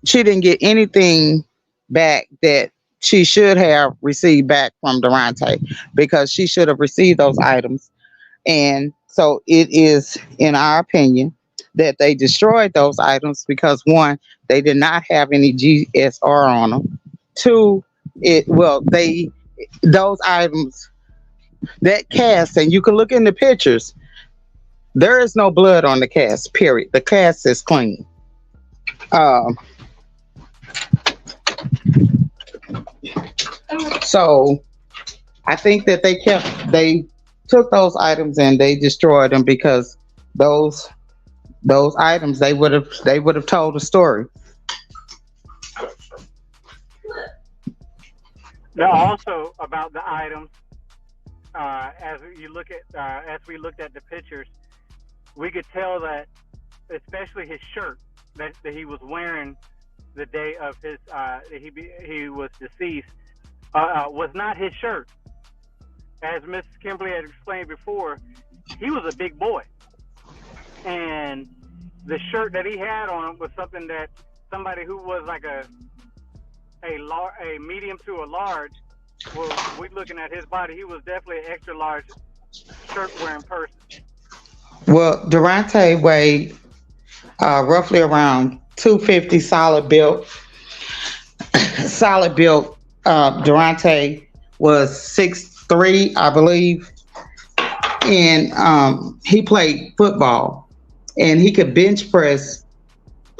She didn't get anything back that she should have received back from Deronte, because she should have received those items. And so it is, in our opinion, that they destroyed those items because, one, they did not have any GSR on them. Two, those items, that cast, and you can look in the pictures, there is no blood on the cast, period. The cast is clean. Um, so I think that they took those items and they destroyed them, because those items, they would have told a story.
Now, also about the items, as we looked at the pictures, we could tell that, especially his shirt that he was wearing the day of his he was deceased, was not his shirt. As Miss Kimberly had explained before, he was a big boy, and the shirt that he had on him was something that somebody who was like a medium to a large. Well, we looking at his body, he was definitely an extra large shirt wearing person.
Well, Deronte weighed roughly around 250, solid built. Solid built. Deronte was 6'3", I believe, and he played football, and he could bench press.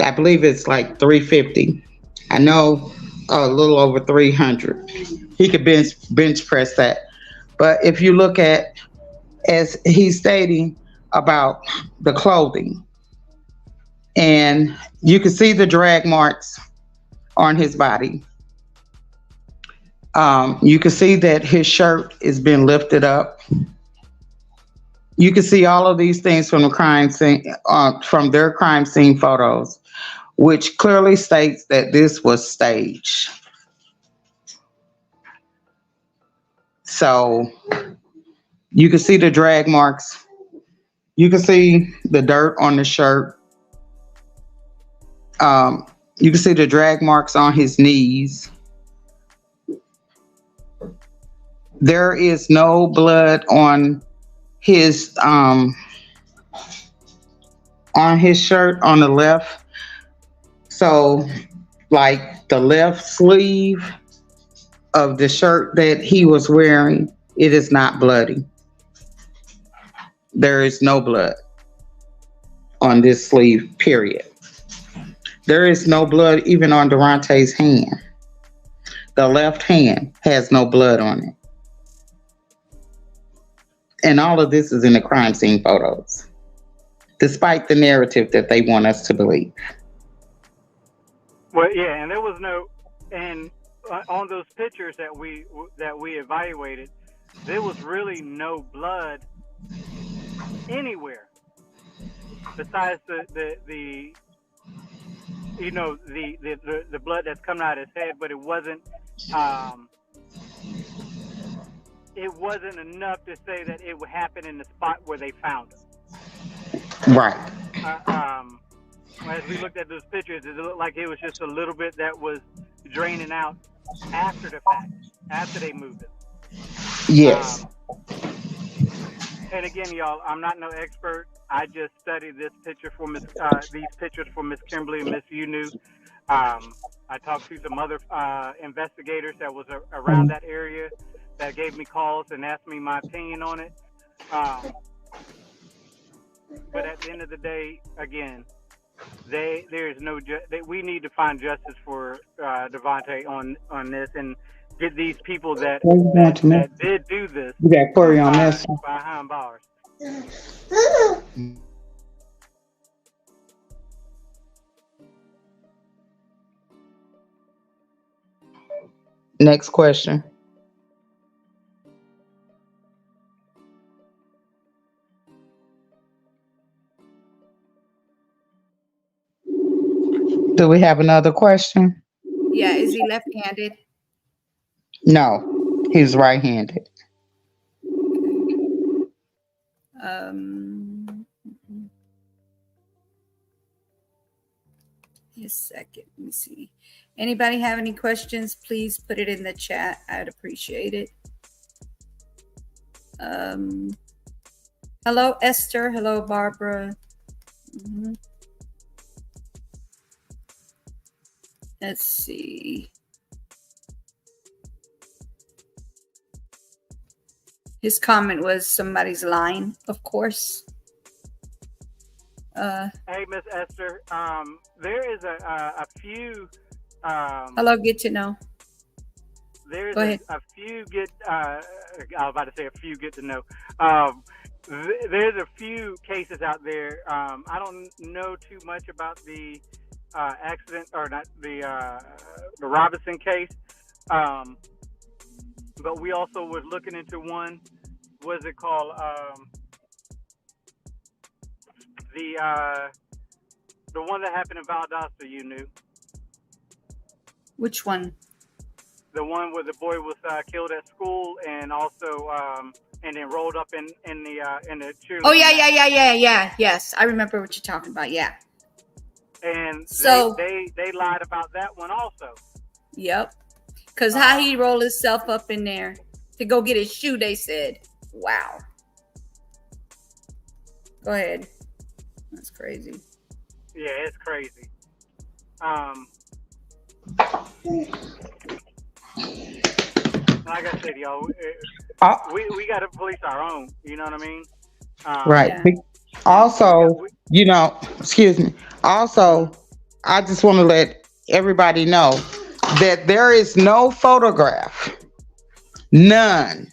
I believe it's like 350. I know a little over 300. He could bench press that. But if you look at, as he's stating about the clothing, and you can see the drag marks on his body. You can see that his shirt has been lifted up. You can see all of these things from the crime scene, from their crime scene photos, which clearly states that this was staged. So you can see the drag marks. You can see the dirt on the shirt. You can see the drag marks on his knees. There is no blood on his shirt on the left. So, like the left sleeve of the shirt that he was wearing, it is not bloody. There is no blood on this sleeve, period. There is no blood even on Deronte's hand. The left hand has no blood on it. And all of this is in the crime scene photos, despite the narrative that they want us to believe.
Well, yeah, and there was no, and on those pictures that we evaluated, there was really no blood anywhere besides the blood that's coming out of his head, but it wasn't enough to say that it would happen in the spot where they found him.
Right.
As we looked at those pictures, it looked like it was just a little bit that was draining out after the fact, after they moved it.
Yes.
And again, y'all, I'm not no expert. I just studied these pictures for Miss Kimberly and Miss Unu. I talked to some other investigators that was around that area that gave me calls and asked me my opinion on it. But at the end of the day, again, there is no we need to find justice for Deronte on this and get these people that did do this
You got query on this.
behind bars.
Next question. Do we have another question?
Yeah, is he left-handed?
No, he's right-handed.
Just a second. Let me see. Anybody have any questions? Please put it in the chat. I'd appreciate it. Hello, Esther. Hello, Barbara. Let's see. His comment was somebody's lying, of course.
Hey, Miss Esther. There is a few.
Hello, get to know.
There's
Go ahead.
a few get. I was about to say a few get to know. There's a few cases out there. I don't know too much about the accident or not the Robinson case. But we also was looking into one. What's it called? The one that happened in Valdosta, you knew.
Which one?
The one where the boy was killed at school, and also and then rolled up in the cheerleading.
Oh yeah. Yes, I remember what you're talking about. Yeah.
And
so
they lied about that one also.
Yep. Because how he rolled himself up in there to go get his shoe, they said. Wow. Go ahead. That's crazy.
Yeah, it's crazy. Like I said, y'all, we got to police our own. You know what I mean?
Right.
Yeah.
Also, excuse me. Also, I just want to let everybody know that there is no photograph. None.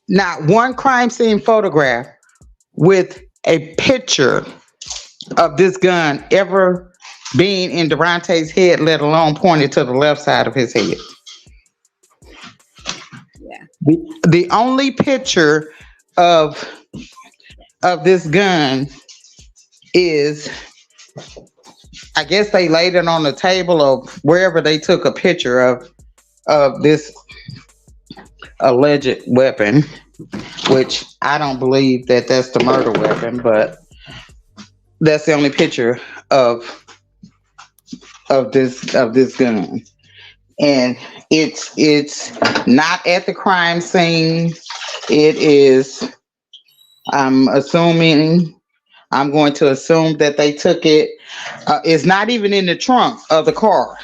Not one crime scene photograph with a picture of this gun ever being in Deronte's head, let alone pointed to the left side of his head.
Yeah.
The only picture of this gun is, I guess they laid it on the table of wherever they took a picture of this alleged weapon, which I don't believe that that's the murder weapon, but that's the only picture of this gun. And it's not at the crime scene. It is, I'm going to assume that they took it. It's not even in the trunk of the car.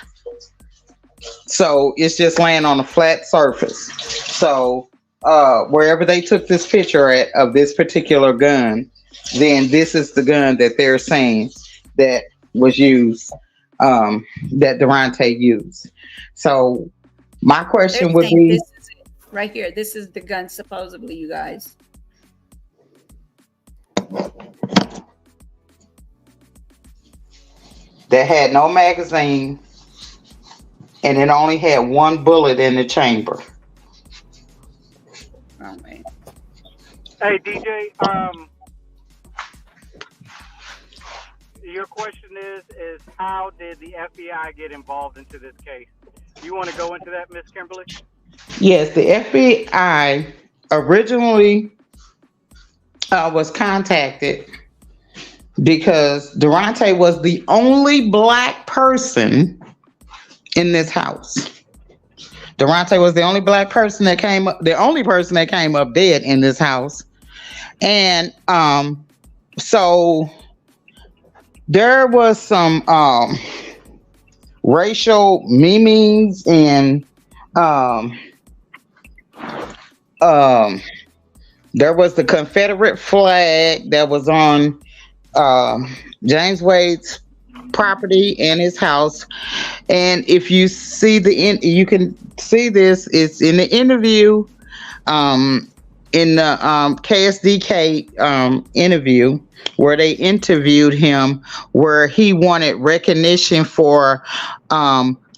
So it's just laying on a flat surface. So wherever they took this picture of this particular gun, then this is the gun that they're saying that was used, that Deronte used. So my question would be,
this is it right here. This is the gun, supposedly, you guys.
that had no magazine and it only had one bullet in the chamber.
Oh, man.
Hey, DJ, your question is how did the FBI get involved into this case? You want to go into that, Miss Kimberly?
Yes, the FBI originally was contacted because Deronte was the only black person in this house. Deronte was the only black person that came up, the only person that came up dead in this house. And so there was some racial memes and um, um, there was the Confederate flag that was on James Wade's property and his house. And if you see you can see this. It's in the interview, um, in the KSDK interview where they interviewed him, where he wanted recognition for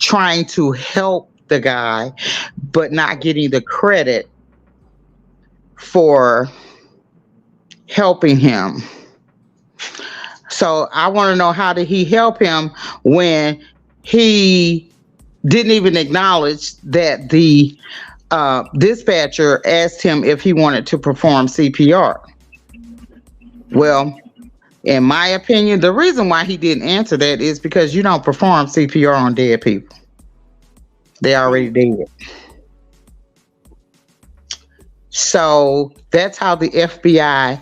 trying to help the guy, but not getting the credit for helping him. So I want to know, how did he help him when he didn't even acknowledge that the dispatcher asked him if he wanted to perform CPR? Well, in my opinion, the reason why he didn't answer that is because you don't perform CPR on dead people. They already dead. So that's how the FBI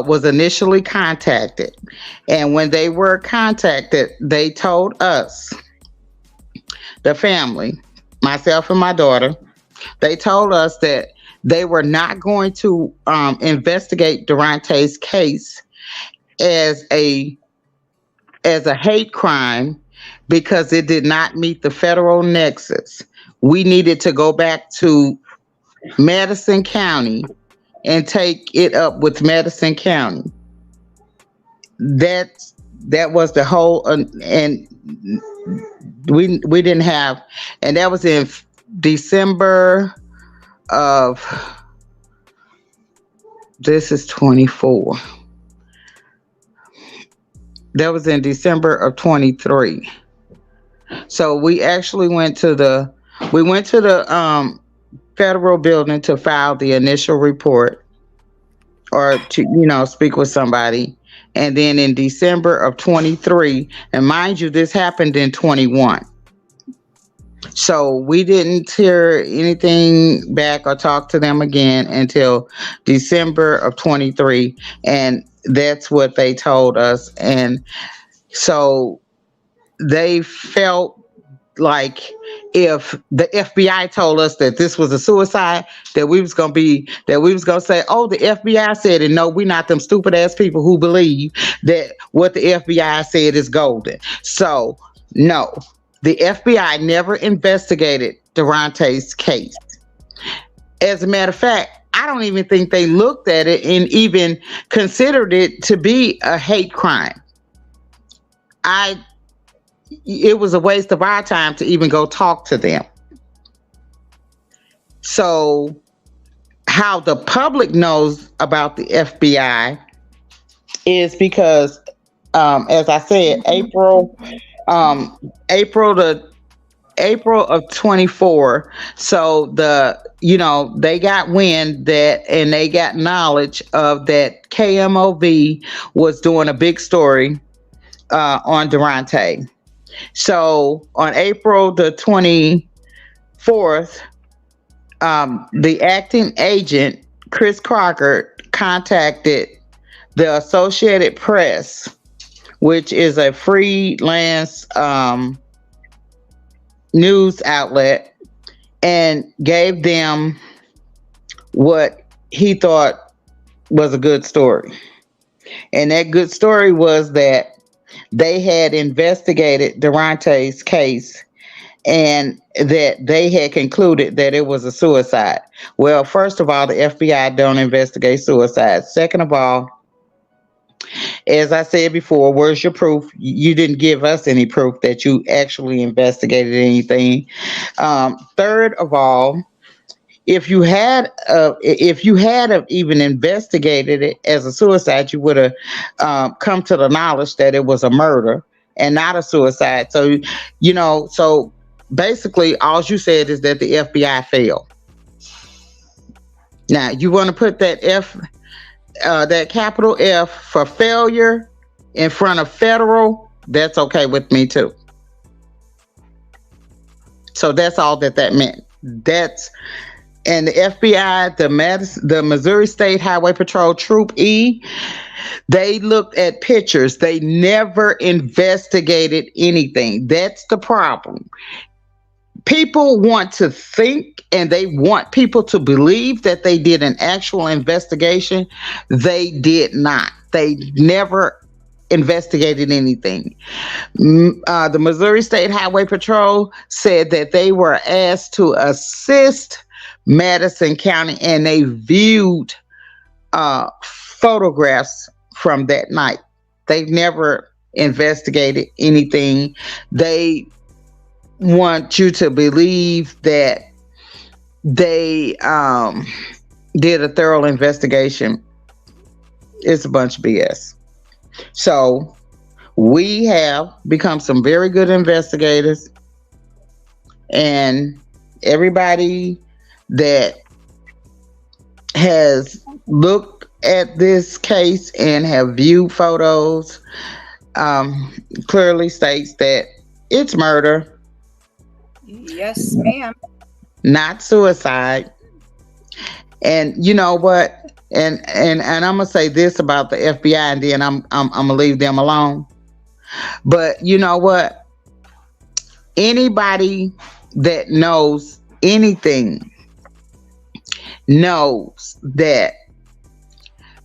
was initially contacted. And when they were contacted, they told us, the family, myself and my daughter, they told us that they were not going to investigate Deronte's case as a hate crime because it did not meet the federal nexus. We needed to go back to Madison County and take it up with Madison County. That was the whole, and we didn't have, and that was in December of, this is 24. That was in December of 23. So we actually went to the federal building to file the initial report, or to speak with somebody. And then in December of 23, and mind you, this happened in 21. So we didn't hear anything back or talk to them again until December of 23. And that's what they told us. And so they felt like if the FBI told us that this was a suicide, that we was gonna say, oh, the FBI said it. No, we're not them stupid ass people who believe that what the FBI said is golden. So no, the FBI never investigated Deronte's case. As a matter of fact, I don't even think they looked at it and even considered it to be a hate crime. It was a waste of our time to even go talk to them. So how the public knows about the FBI is because, as I said, April of 24. So they got wind that, and they got knowledge of that KMOV was doing a big story on Deronte. So on April the 24th, the acting agent, Chris Crocker, contacted the Associated Press, which is a freelance news outlet, and gave them what he thought was a good story. And that good story was that they had investigated Deronte's case and that they had concluded that it was a suicide. Well, first of all, the FBI don't investigate suicides. Second of all, as I said before, where's your proof? You didn't give us any proof that you actually investigated anything. Third of all, if you had even investigated it as a suicide, you would have come to the knowledge that it was a murder and not a suicide. So, so basically all you said is that the FBI failed. Now, you want to put that that capital F for failure in front of federal, that's okay with me too. So that's all that meant. and the FBI, the Missouri State Highway Patrol Troop E, they looked at pictures. They never investigated anything. That's the problem. People want to think and they want people to believe that they did an actual investigation. They did not. They never investigated anything. The Missouri State Highway Patrol said that they were asked to assist Madison County and they viewed photographs from that night. They've never investigated anything. They want you to believe that they did a thorough investigation. It's a bunch of BS. So we have become some very good investigators, and everybody that has looked at this case and have viewed photos clearly states that it's murder.
Yes, ma'am.
Not suicide. And you know what? And I'm gonna say this about the FBI, and then I'm gonna leave them alone. But you know what? Anybody that knows anything knows that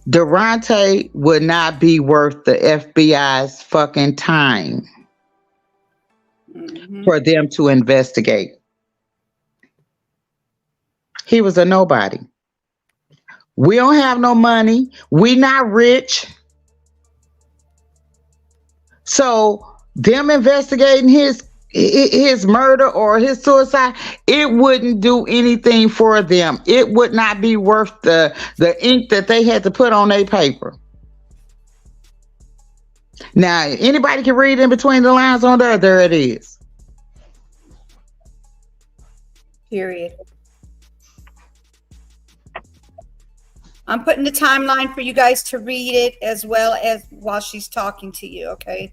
Deronte would not be worth the FBI's fucking time for them to investigate. He was a nobody. We don't have no money. We not rich. So them investigating his murder or his suicide, it wouldn't do anything for them. It would not be worth the ink that they had to put on their paper. Now, anybody can read in between the lines on there. There it is.
Period. I'm putting the timeline for you guys to read it as well as while she's talking to you, okay?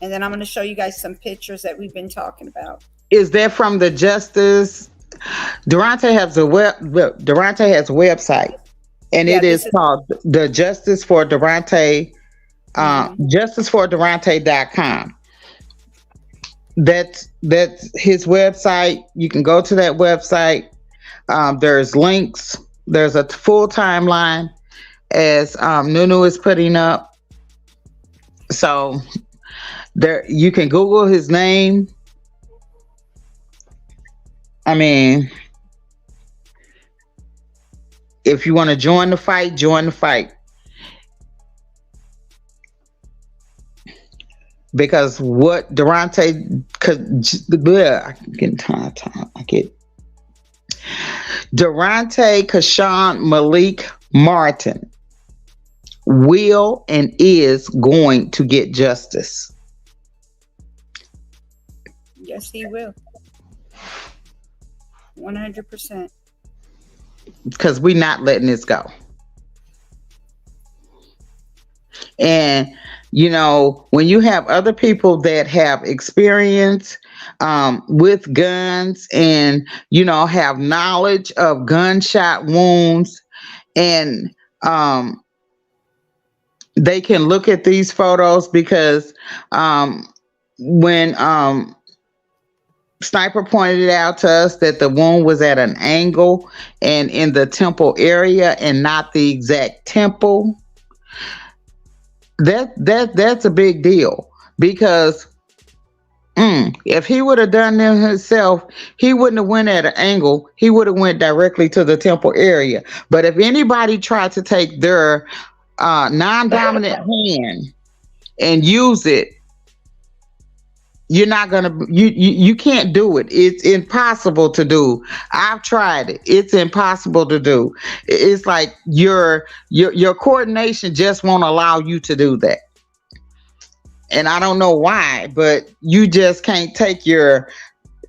And then I'm going to show you guys some pictures that we've been talking about.
Is that from the Justice? Deronte has a website, and it is called the Justice for Deronte, justiceforderonte.com. That's his website. You can go to that website. There's links. There's a full timeline as Nunu is putting up. So there, you can Google his name. I mean, if you want to join the fight, join the fight. Because what Deronte, Deronte Kashawn Malik Martin will and is going to get justice.
Yes, he will. 100%.
Because we're not letting this go. And, you know, when you have other people that have experience with guns and, you know, have knowledge of gunshot wounds, and they can look at these photos, because when Sniper pointed out to us that the wound was at an angle and in the temple area and not the exact temple, that's a big deal, because if he would have done them himself, he wouldn't have went at an angle. He would have went directly to the temple area. But if anybody tried to take their non-dominant hand and use it, you're not gonna. You can't do it. It's impossible to do. I've tried it. It's impossible to do. It's like your coordination just won't allow you to do that. And I don't know why, but you just can't take your,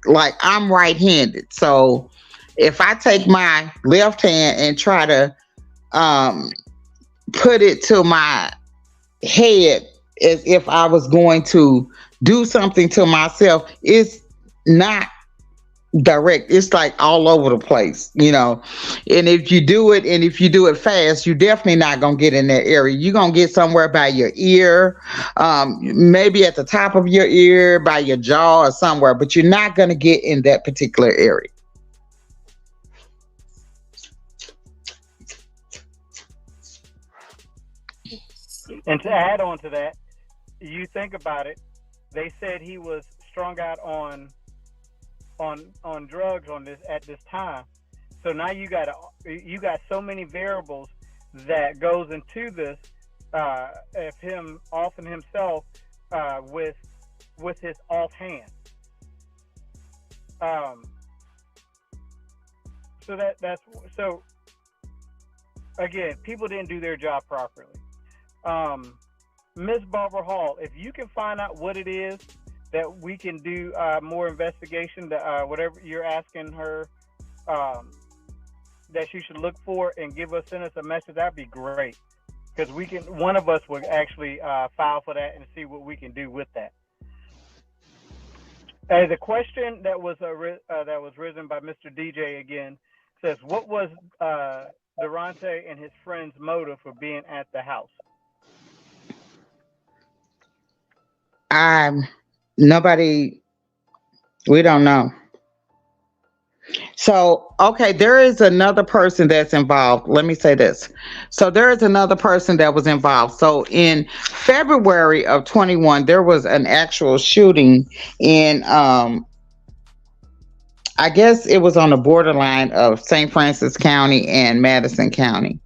like, I'm right-handed. So if I take my left hand and try to put it to my head as if I was going to do something to myself, it's not direct. It's like all over the place, you know. And if you do it, and if you do it fast, you're definitely not gonna get in that area. You're gonna get somewhere by your ear, maybe at the top of your ear, by your jaw, or somewhere. But you're not gonna get in that particular area.
And to add on to that, you think about it. They said he was strung out on drugs on this at this time. So now you got so many variables that goes into this. Of him offing himself with his offhand. So again, people didn't do their job properly. Miss Barbara Hall, if you can find out what it is that we can do more investigation, whatever you're asking her that she should look for, and send us a message, that'd be great. Because one of us would actually file for that and see what we can do with that. The question that was risen by Mr. DJ again says, what was Deronte and his friend's motive for being at the house?
Nobody, we don't know. So, okay, there is another person that's involved. Let me say this. So, there is another person that was involved. So, in February of 21, there was an actual shooting in, I guess it was on the borderline of St. Francis County and Madison County,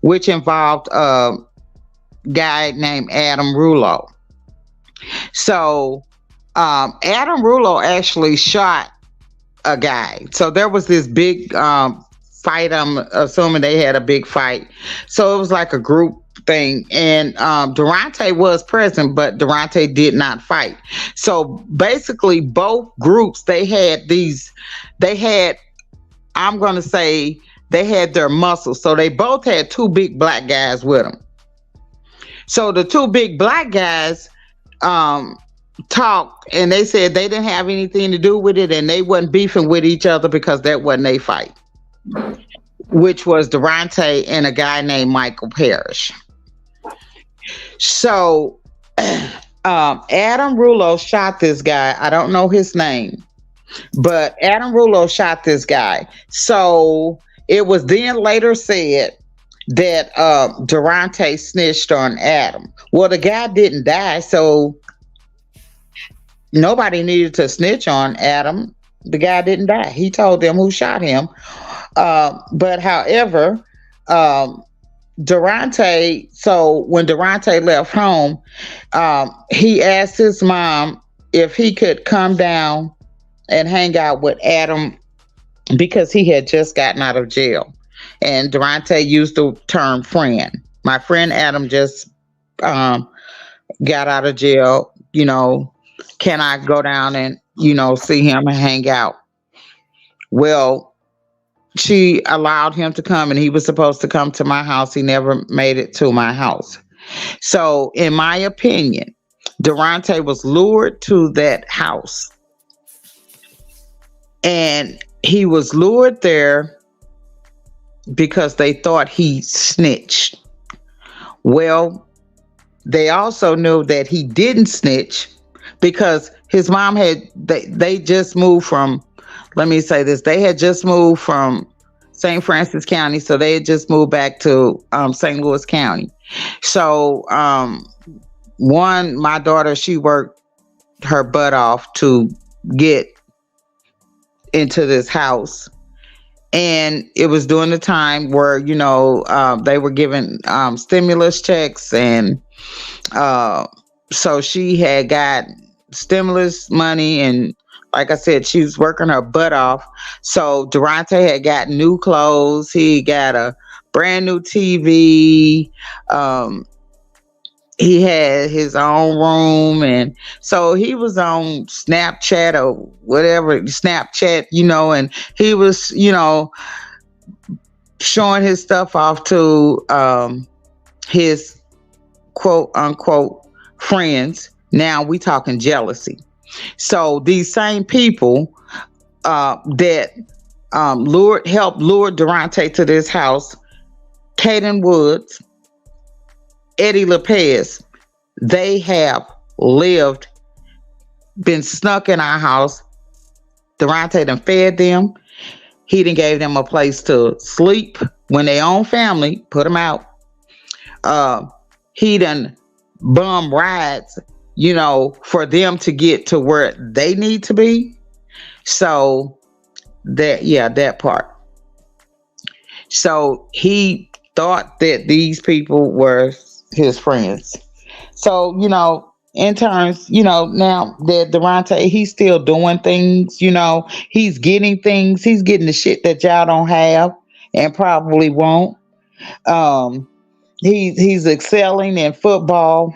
which involved a guy named Adam Rulo. So, Adam Rulo actually shot a guy. So there was this big fight. I'm assuming they had a big fight. So it was like a group thing. And Deronte was present, but Deronte did not fight. So basically both groups, I'm going to say they had their muscles. So they both had two big black guys with them. So the two big black guys talked, and they said they didn't have anything to do with it, and they wasn't beefing with each other because that wasn't their fight, which was Deronte and a guy named Michael Parrish. So Adam Rulo shot this guy. I don't know his name, but Adam Rulo shot this guy. So it was then later said that Deronte snitched on Adam. Well, the guy didn't die, so nobody needed to snitch on Adam. The guy didn't die. He told them who shot him. But however, Deronte, so when Deronte left home, he asked his mom if he could come down and hang out with Adam because he had just gotten out of jail. And Deronte used the term friend. My friend Adam just got out of jail. You know, can I go down and, see him and hang out? Well, she allowed him to come, and he was supposed to come to my house. He never made it to my house. So in my opinion, Deronte was lured to that house, and he was lured there because they thought he snitched. Well, they also knew that he didn't snitch because his mom they just moved from, let me say this, they had just moved from St. Francis County, so they had just moved back to St. Louis County. So my daughter, she worked her butt off to get into this house. And it was during the time where, they were giving stimulus checks. And so she had got stimulus money. And like I said, she was working her butt off. So Deronte had got new clothes. He got a brand new TV. He had his own room. And so he was on Snapchat or whatever, Snapchat, and he was, showing his stuff off to his quote unquote friends. Now we talking jealousy. So these same people that helped lure Deronte to this house, Caden Woods, Eddie Lopez, they have lived, been snuck in our house. Deronte done fed them. He done gave them a place to sleep when their own family put them out. He done bum rides, for them to get to where they need to be. So that part. So he thought that these people were his friends. So, in terms, now that Deronte, he's still doing things, he's getting things, he's getting the shit that y'all don't have and probably won't. He's excelling in football.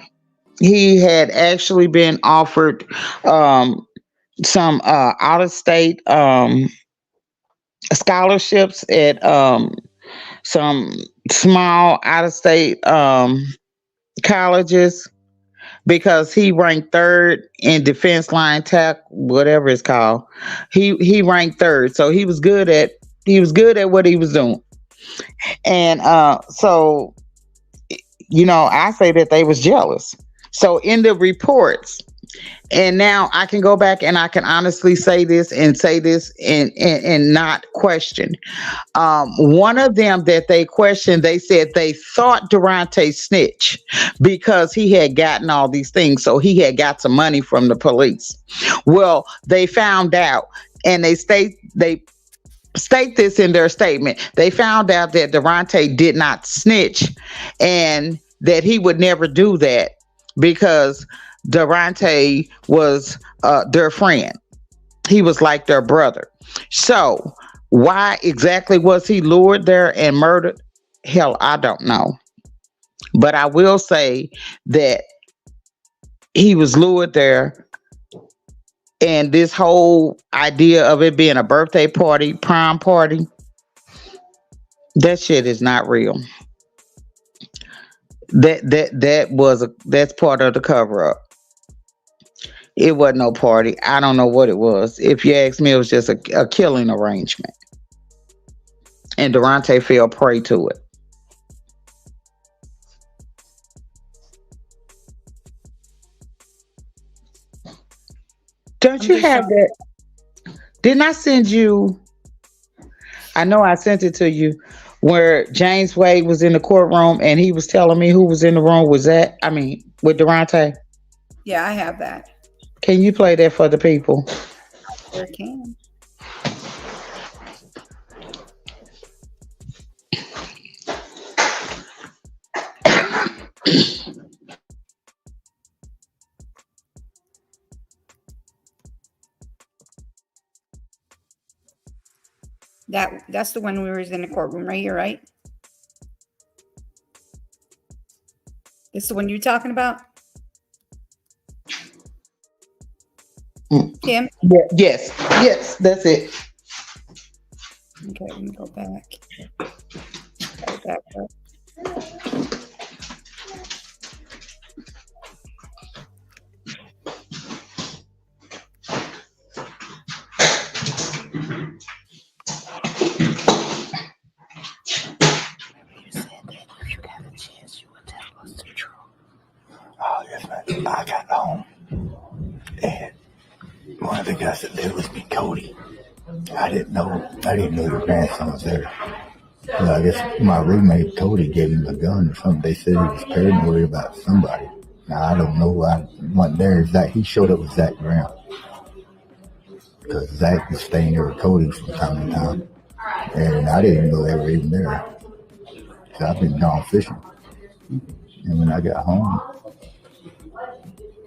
He had actually been offered some out of state scholarships at some small out of state colleges because he ranked third in defense line tackle, whatever it's called. He ranked third, so he was good at what he was doing. And so I say that they was jealous. So in the reports, and now I can go back and I can honestly say this and not question. One of them that they questioned, they said they thought Deronte snitch because he had gotten all these things. So he had got some money from the police. Well, they found out, and they state this in their statement. They found out that Deronte did not snitch and that he would never do that because Deronte was their friend. He was like their brother. So why exactly was he lured there and murdered? Hell, I don't know. But I will say that he was lured there, and this whole idea of it being a birthday party, prom party, that shit is not real. That's part of the cover up. It wasn't no party. I don't know what it was. If you ask me, it was just a killing arrangement. And Deronte fell prey to it. Don't you have that? Didn't I send you? I know I sent it to you where James Wade was in the courtroom and he was telling me who was in the room with Deronte.
Yeah, I have that.
Can you play that for the people?
Sure can. That's the one we was in the courtroom right here, right? This is the one you're talking about? Tim?
Yeah, yes, that's it.
Okay, let me go back. Go back up.
Oh, yes, man. I got home, and one of the guys that lived with me, Cody, I didn't know your grandson was there. Well, I guess my roommate Cody gave him a gun or something. They said he was paranoid about somebody. Now I don't know. I wasn't there. He showed up with Zach Brown because Zach was staying there with Cody from time to time, and I didn't even know they were even there. So I've been gone fishing, and when I got home,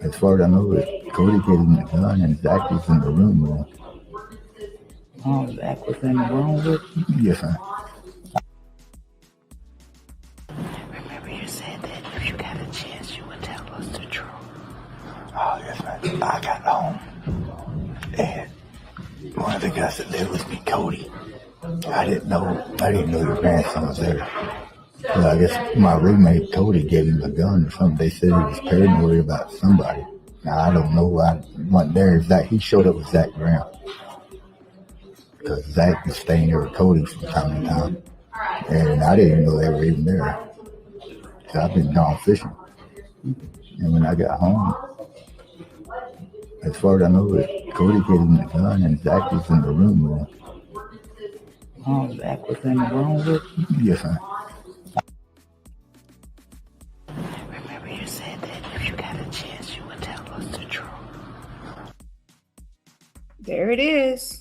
as far as I know, Cody gave him the gun, and Zach was in the room with him.
Oh, Zach was in the room with him?
Yes, sir.
Remember you said that if you got a chance, you would tell us the truth.
Oh, yes, man. I got home, and one of the guys that lived with me, Cody, I didn't know your grandson was there. Well, I guess my roommate Cody gave him a gun or something. They said he was paranoid about somebody. Now I don't know. I wasn't there. He showed up with Zach Brown because Zach was staying there with Cody from time to time, and I didn't even know they were even there. So I've been gone fishing, and when I got home, as far as I know, Cody gave him the gun, and Zach was in the room with him.
Oh, Zach was in the room with him?
Yes, sir.
Remember you said that if you got a chance, you would tell us the truth.
There it is.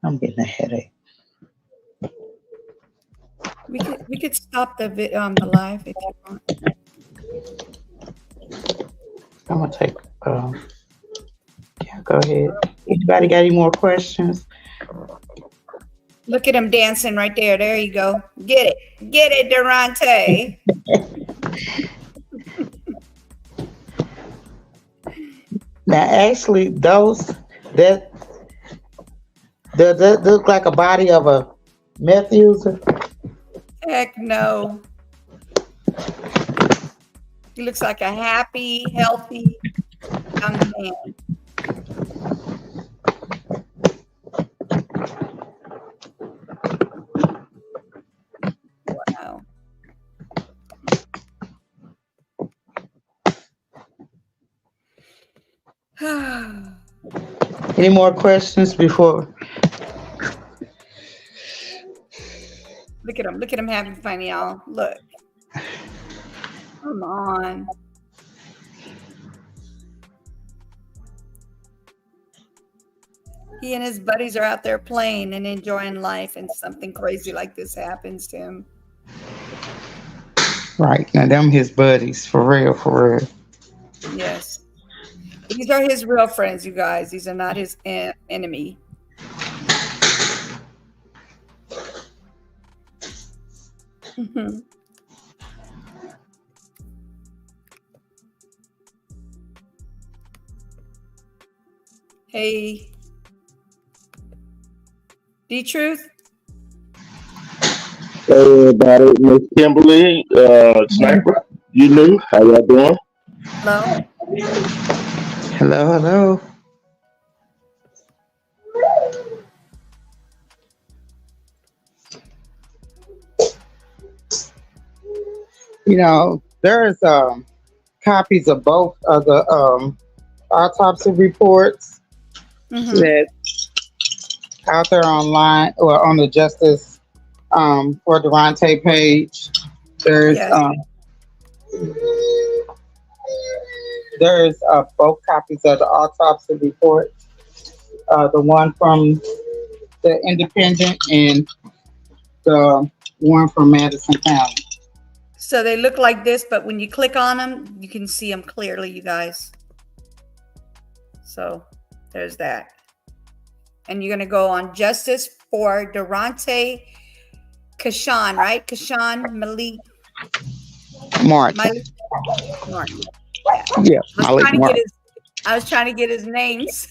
I'm getting a headache.
We could stop the live if you want.
I'm gonna take. Yeah, go ahead. Anybody got any more questions?
Look at him dancing right there. There you go. Get it, Deronte.
Now, actually, those that look like a body of a meth user.
Heck no. He looks like a happy, healthy young man. Wow.
Any more questions before?
Look at him having fun, y'all. Look. Come on. He and his buddies are out there playing and enjoying life, and something crazy like this happens to him.
Right. Now, them his buddies. For real, for real.
Yes. These are his real friends, you guys. These are not his enemy. Hey. D-Truth?
Hey everybody, Miss Kimberly, Sniper, you knew, how y'all doing?
Hello?
Hello, hello. You know, there's copies of both of the autopsy reports that out there online or on the Justice for Deronte page. There's both copies of the autopsy report. The one from the Independent and the one from Madison County.
So they look like this, but when you click on them, you can see them clearly, you guys. So there's that. And you're going to go on Justice for Deronte Kashan, right? Kashan Malik
Martin.
Martin.
Yeah, Malik Martin.
I was trying to get his names.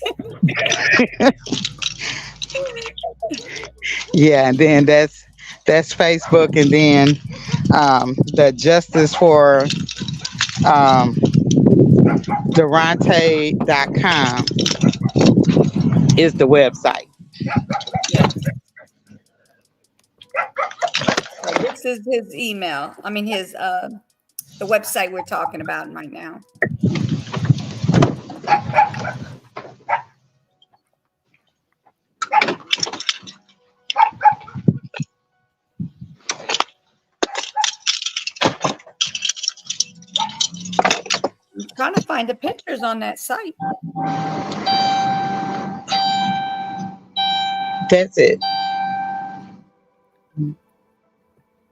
Yeah, and then that's Facebook, and then the Justice for Deronte.com is the website.
Yes. So this is his email. I mean his the website we're talking about right now. I'm trying to find the pictures on that site.
That's it.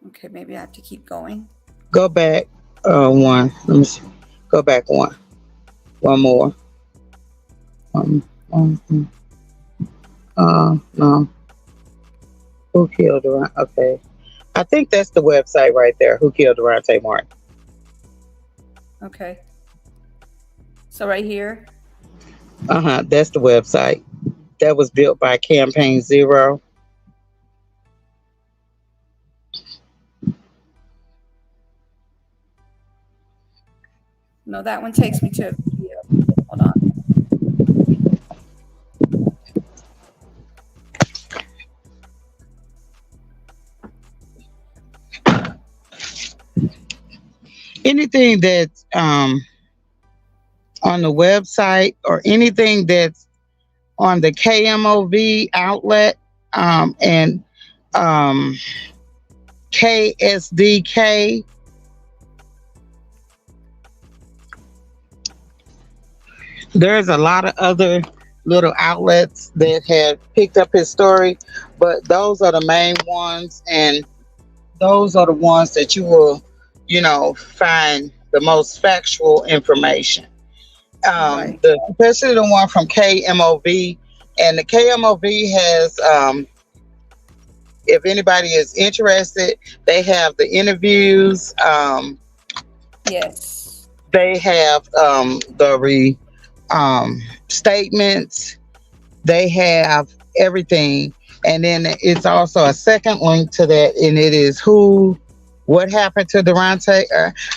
Okay, maybe I have to keep going.
Go back one. Let me see. Go back one. One more. No. Who killed Deronte? Okay. I think that's the website right there. Who killed Deronte Martin?
Okay. So right here.
That's the website that was built by Campaign Zero.
No, that one takes me to a video. Hold on.
Anything that's on the website or anything that's on the KMOV outlet and KSDK. There's a lot of other little outlets that have picked up his story, but those are the main ones, and those are the ones that you will, find the most factual information.
Right.
Especially the one from KMOV, and the KMOV has, if anybody is interested, they have the interviews.
Yes.
They have statements. They have everything, and then it's also a second link to that, and it is what happened to Deronte.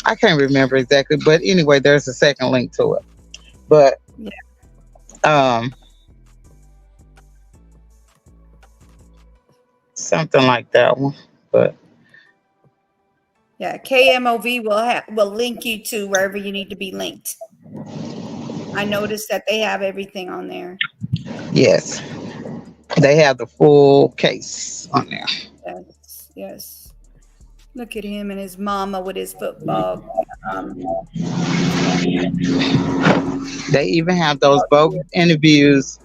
I can't remember exactly, but anyway, there's a second link to it. But something like that one. But
yeah, KMOV will link you to wherever you need to be linked. I noticed that they have everything on there.
yes, they have the full case on there.
Yes. Look at him and his mama with his football.
They even have those bogus interviews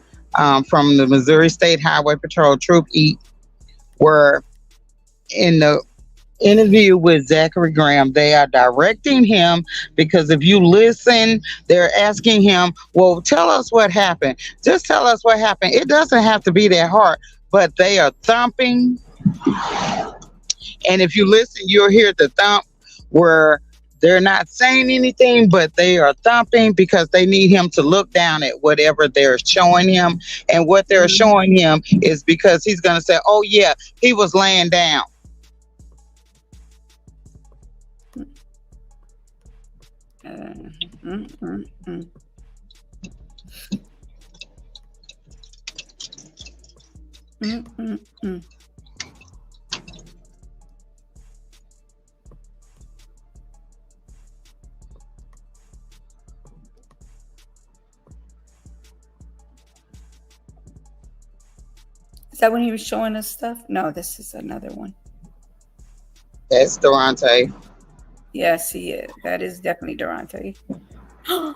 from the Missouri State Highway Patrol Troop E, where in the interview with Zachary Graham, they are directing him, because if you listen, they're asking him, well, tell us what happened. Just tell us what happened. It doesn't have to be that hard, but they are thumping. And if you listen, you'll hear the thump where they're not saying anything, but they are thumping because they need him to look down at whatever they're showing him. And what they're showing him is because he's going to say, oh, yeah, he was laying down.
Is that when he was showing us stuff? No, this is another one.
That's Deronte.
Yes, he is. That is definitely Deronte. Oh,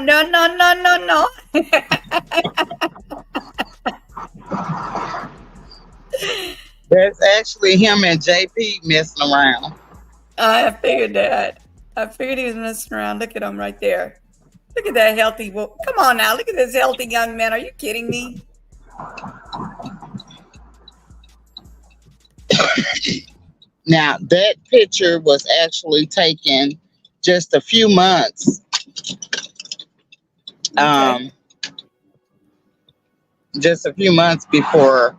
no.
That's actually him and JP messing around.
I figured that. I figured he was messing around. Look at him right there. Look at that healthy. Come on now. Look at this healthy young man. Are you kidding me?
Now, that picture was actually taken just a few months.
Okay.
Just a few months before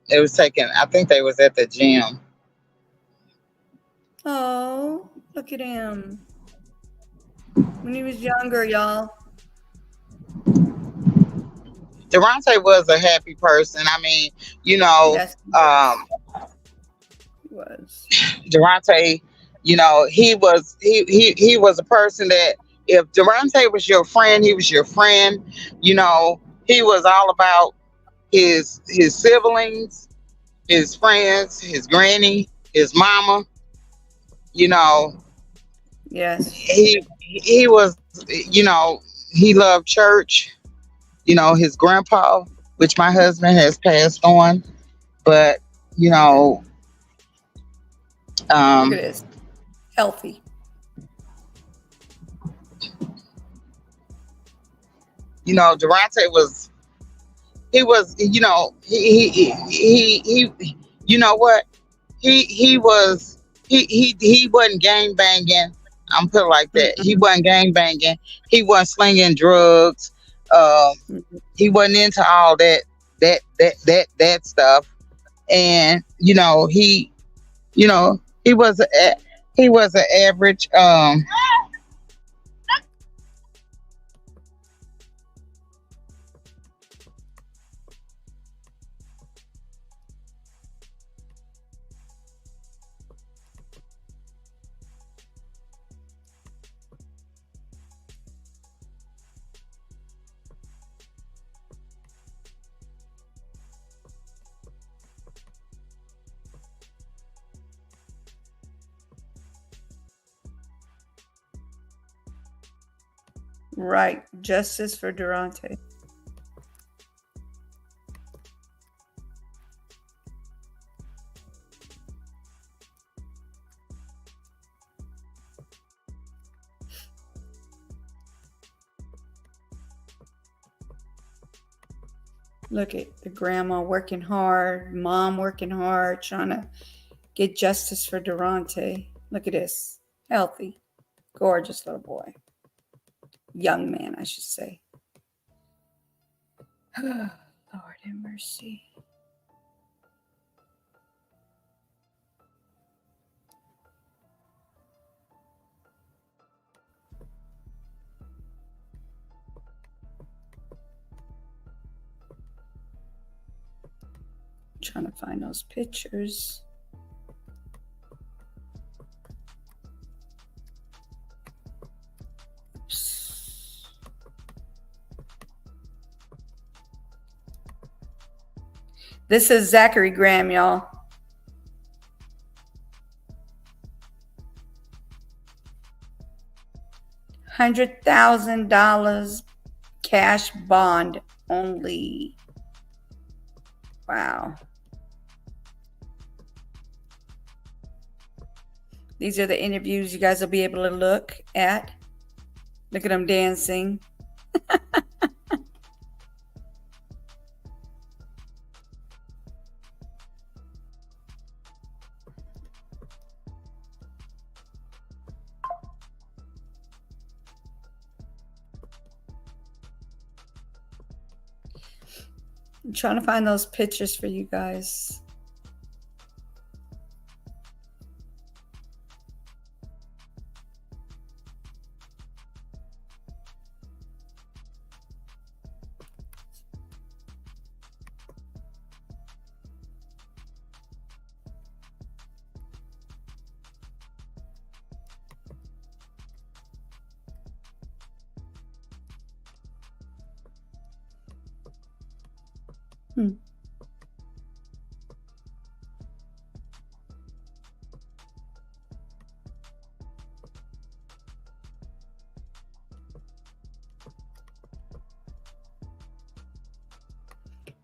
it was taken. I think they was at the gym.
Oh, look at him. When he was younger, y'all.
Deronte was a happy person. I mean,
Yes, he was.
Deronte, he was a person that if Deronte was your friend, he was your friend. He was all about his siblings, his friends, his granny, his mama.
Yes.
He was, he loved church. His grandpa, which my husband has passed on, but
Look at this. Healthy.
Deronte was, he you know what, he wasn't gang banging, I'm put it like that. He wasn't gang banging. He wasn't slinging drugs. Um, he wasn't into all that stuff. And he was an average.
Right. Justice for Deronte. Look at the grandma working hard, mom working hard, trying to get justice for Deronte. Look at this. Healthy, gorgeous little boy. Young man, I should say. Lord have mercy. I'm trying to find those pictures. This is Zachary Graham, y'all. $100,000 cash bond only. Wow. These are the interviews you guys will be able to look at. Look at them dancing. I'm trying to find those pictures for you guys.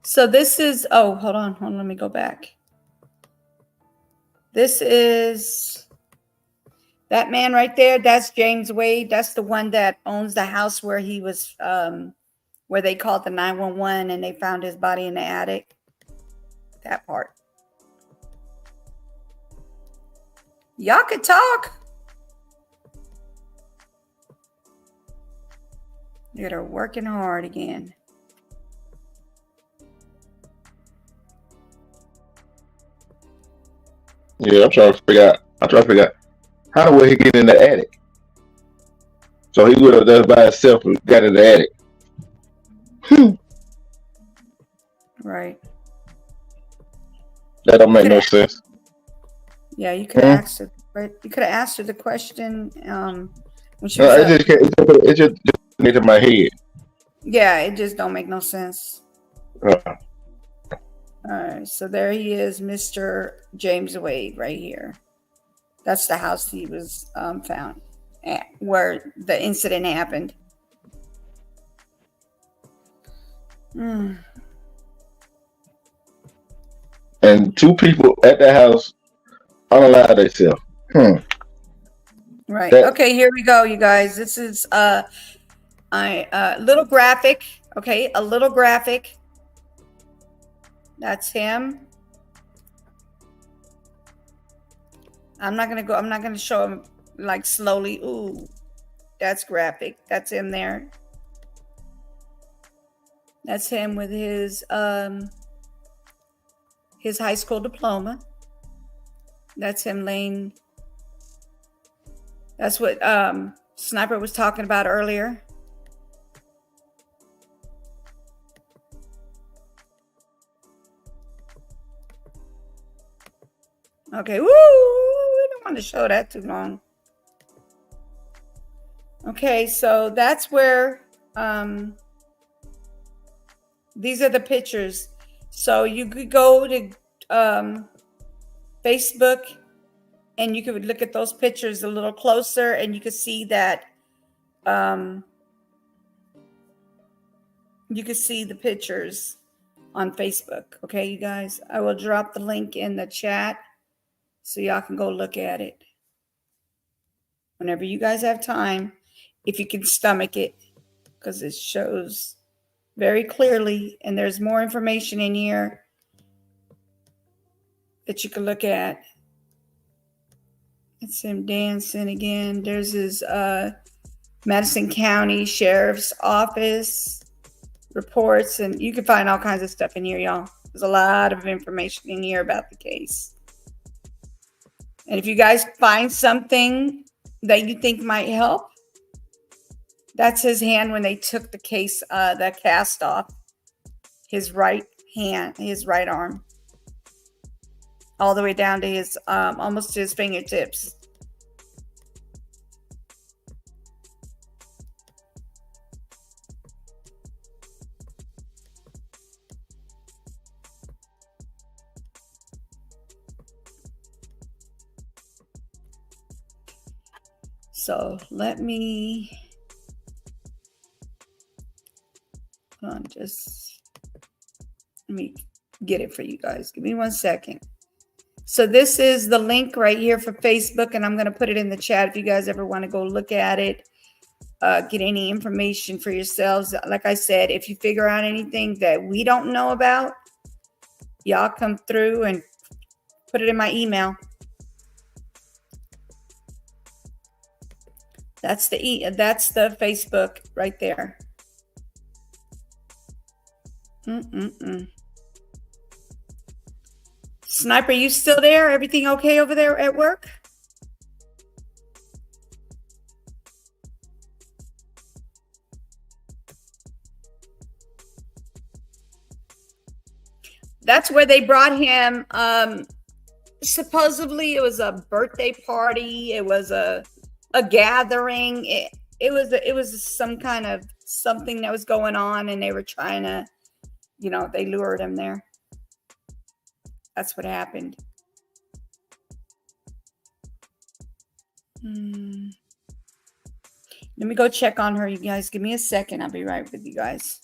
So this is, oh, hold on, let me go back. This is that man right there. That's James Wade. That's the one that owns the house where he was, where they called the 911 and they found his body in the attic. That part. Y'all could talk. They're working hard again.
Yeah, I'm trying to figure out how would he get in the attic? So he would have done it by himself and got in the attic.
Right.
That don't make no sense.
Yeah, you could have asked her. Right? You could have asked her the question when she
No,
was
it just into my head.
Yeah, it just don't make no sense.
Uh,
All right, so there he is, Mr. James Wade, right here. That's the house he was found at, where the incident happened.
And two people at the house unalive themselves.
Right. Okay, here we go, you guys. This is a little graphic. Okay, a little graphic. That's him. I'm not gonna show him like slowly. Ooh, that's graphic. That's him there. That's him with his high school diploma. That's him laying. That's what Sniper was talking about earlier. Okay, woo! We don't want to show that too long. Okay, so that's where these are the pictures. So you could go to Facebook and you could look at those pictures a little closer, and you could see that you could see the pictures on Facebook. Okay, you guys, I will drop the link in the chat so y'all can go look at it whenever you guys have time, if you can stomach it, because it shows very clearly, and there's more information in here that you can look at. It's him dancing again. There's his Madison County Sheriff's Office reports, and you can find all kinds of stuff in here, y'all. There's a lot of information in here about the case. And if you guys find something that you think might help, that's his hand when they took the case, the cast off his right hand, his right arm, all the way down to his almost to his fingertips. So let me let me get it for you guys. Give me 1 second. So this is the link right here for Facebook, and I'm going to put it in the chat if you guys ever want to go look at it, get any information for yourselves. Like I said, if you figure out anything that we don't know about, y'all come through and put it in my email. That's the Facebook right there. Sniper, you still there? Everything okay over there at work? That's where they brought him. Supposedly it was a birthday party. It was a gathering. It was some kind of something that was going on, and they were trying to, they lured him there. That's what happened. Let me go check on her, you guys. Give me a second. I'll be right with you guys.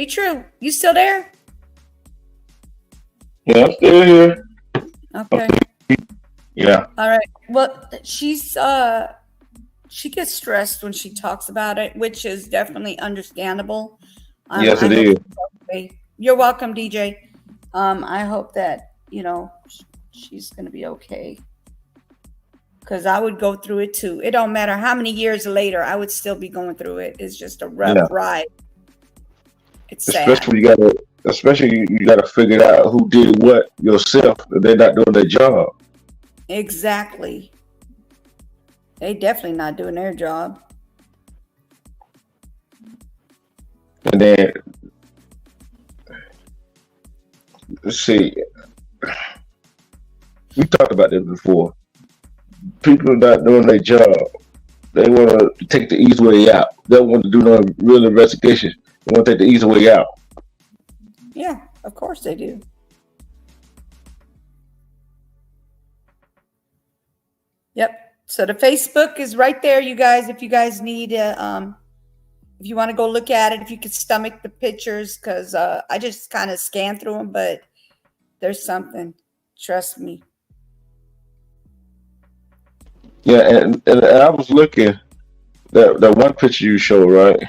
True, you still there?
Yeah, I'm still here.
Okay.
Yeah.
All right. Well, she gets stressed when she talks about it, which is definitely understandable.
Yes, it is.
Okay. You're welcome, DJ. I hope that she's going to be okay. because I would go through it too. It don't matter how many years later, I would still be going through it. It's just a rough
Yeah.
ride. It's sad.
Especially you gotta figure out who did what yourself, if they're not doing their job.
Exactly. They definitely not doing their job.
And then, let's see, we talked about this before. People not doing their job. They want to take the easy way out. They don't want to do no real investigation. They want to take the easy way out.
Yeah, of course they do. Yep. So the Facebook is right there, you guys. If you guys need, if you want to go look at it, if you could stomach the pictures, because I just kind of scanned through them, but there's something. Trust me.
Yeah, and I was looking that one picture you showed, right?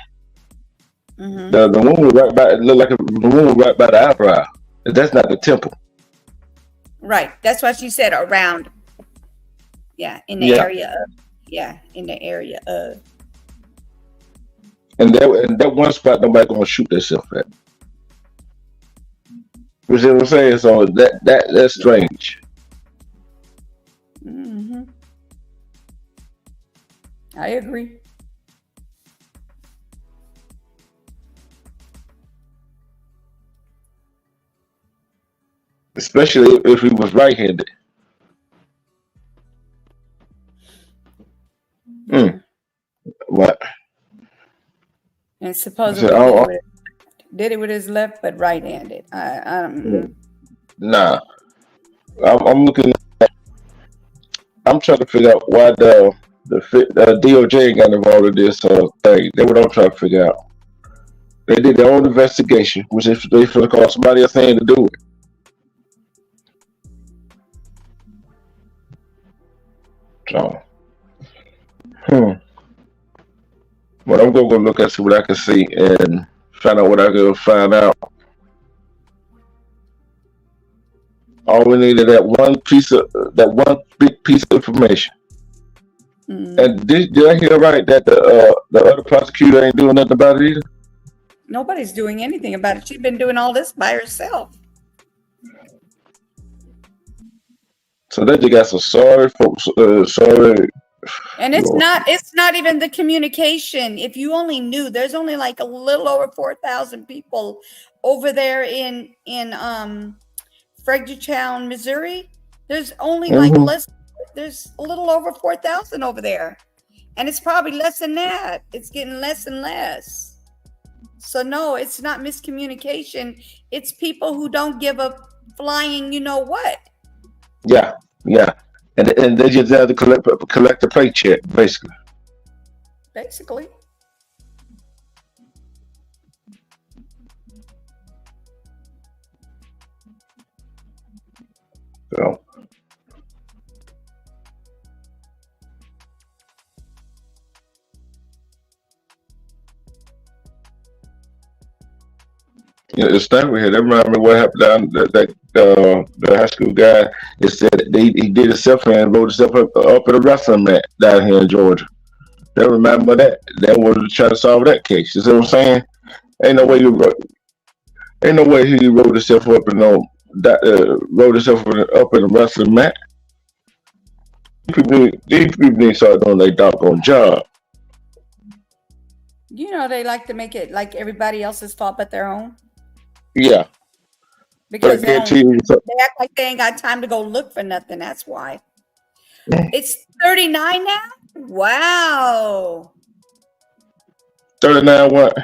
Mm-hmm.
The one was right by, it looked like the one was right by the eyebrow. That's not the temple.
Right. That's what she said, around. Yeah, in the area of. Yeah, in the area of.
And that one spot nobody gonna shoot themselves at. You see what I'm saying? So that's strange.
Mm-hmm. I agree.
Especially if he was right-handed. What?
And supposedly did it with his left, but right-handed. I don't.
Nah. I'm looking. I'm trying to figure out why the DOJ ain't got involved in this thing. That's what I'm trying to figure out. They did their own investigation, which they should have called somebody else in to do it. So, but I'm gonna go look and see what I can see and find out what I can find out. All we need is that one big piece of information. And did I hear right that the other prosecutor ain't doing nothing about it either?
Nobody's doing anything about it. She's been doing all this by herself.
So they just got some sorry folks. Sorry.
And it's not even the communication. If you only knew, there's only like a little over 4,000 people over there in Fredericktown, Missouri. There's only there's a little over 4,000 over there. And it's probably less than that. It's getting less and less. So no, it's not miscommunication. It's people who don't give a flying, you know what?
Yeah. And they just have to collect a paycheck, basically.
Basically.
So. Yeah, it's thing we had. That reminded me what happened down the high school guy. It said that he did himself and wrote himself up in a wrestling match down here in Georgia. That reminded me of that. That was trying to solve that case. You see what I'm saying? Ain't no way he wrote himself up in up in a wrestling match. These people need to start doing their doggone job.
You know, they like to make it like everybody else's fault but their own.
Yeah.
Because they act like they ain't got time to go look for nothing. That's why. It's 39 now? Wow.
39 what?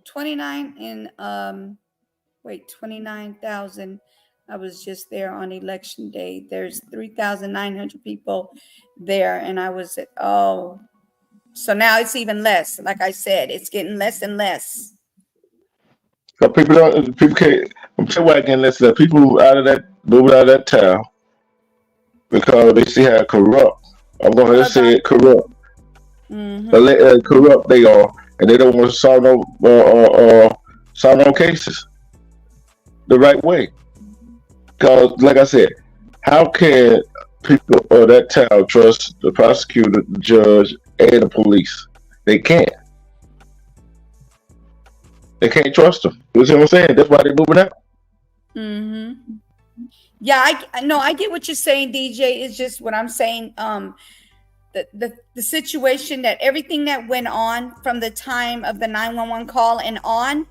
29 in 29,000. I was just there on election day. There's 3,900 people there, and I was at so now it's even less. Like I said, it's getting less and less.
So people can't. I'm telling you why getting less and less. People moving out of that town because they see how corrupt. I'm going to say it corrupt. Corrupt they are, and they don't want to solve no cases the right way. Because, like I said, how can people or that town trust the prosecutor, the judge, and the police. They can't. They can't trust them. You see what I'm saying? That's why they're moving out.
Mm-hmm. Yeah, I no, I get what you're saying, DJ. It's just what I'm saying. The situation that everything that went on from the time of the 911 call and on,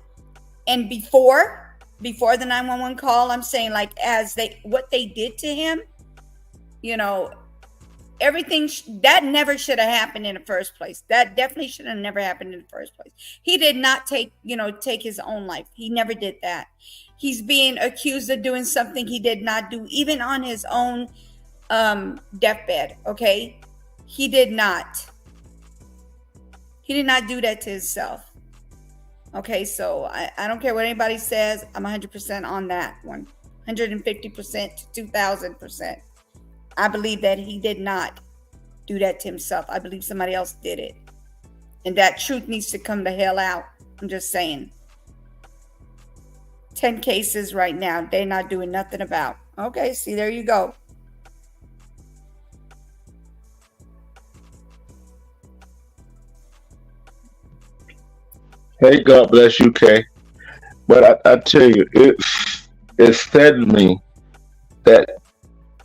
and before the 911 call, I'm saying, like, as what they did to him, you know, everything that never should have happened in the first place. That definitely should have never happened in the first place. He did not take his own life. He never did that. He's being accused of doing something he did not do, even on his own deathbed. Okay, he did not do that to himself. Okay, so I don't care what anybody says. I'm 100% on that one. 150% to 2,000%. I believe that he did not do that to himself. I believe somebody else did it. And that truth needs to come the hell out. I'm just saying. 10 cases right now, they're not doing nothing about. Okay, see, there you go.
Hey, God bless you, Kay. But I tell you, it saddened me that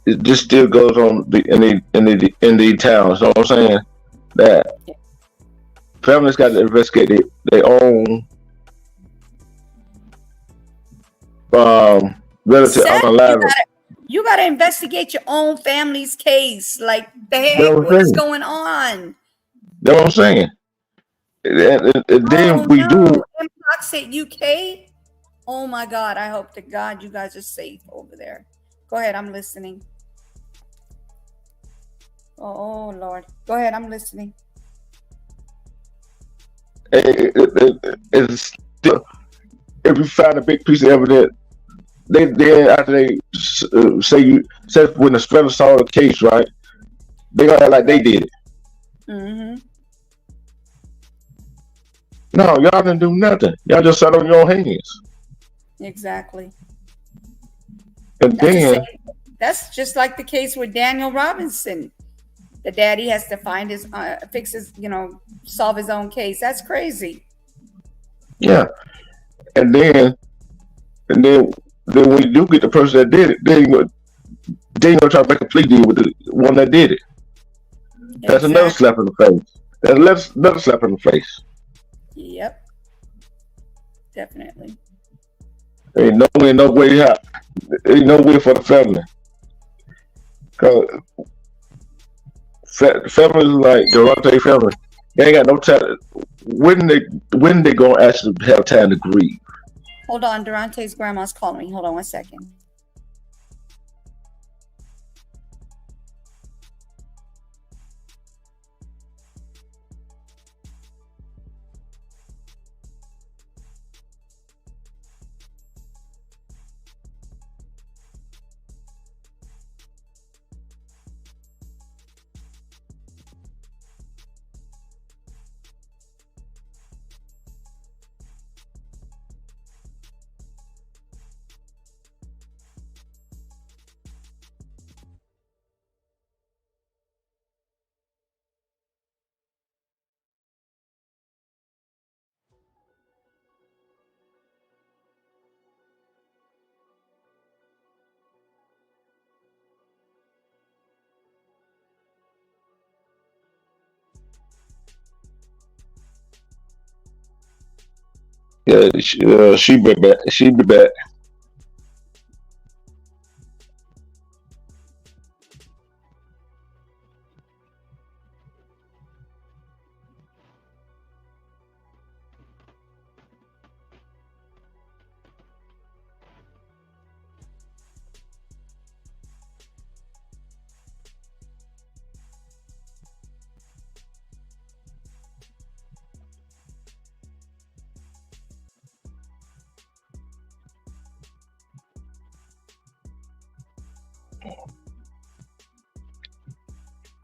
it just still goes on in the towns. You know what I'm saying? That families got to investigate their own relative
Seth,
unalive.
you gotta investigate your own family's case. Like, the heck, what is going on?
You know what I'm saying? And then we do.
Toxic UK. Oh my God! I hope to God you guys are safe over there. Go ahead, I'm listening. Oh Lord, go ahead, I'm listening.
It's still, if you find a big piece of evidence, then after they say when the federal saw the case, right? They gonna act like they did it.
Mm-hmm.
No, y'all didn't do nothing. Y'all just sat on your own hands.
Exactly.
And then
that's just like the case with Daniel Robinson. The daddy has to find his, fix his, solve his own case. That's crazy.
Yeah. And then when you do get the person that did it, then you gonna try to make a plea deal with the one that did it. That's another slap in the face. That's another slap in the face.
Yep. Definitely.
Ain't no way for the family. Cause families like Deronte family, they ain't got no time. When they gonna actually have time to grieve?
Hold on, Deronte's grandma's calling me. Hold on 1 second.
Yeah, she be back. She be back.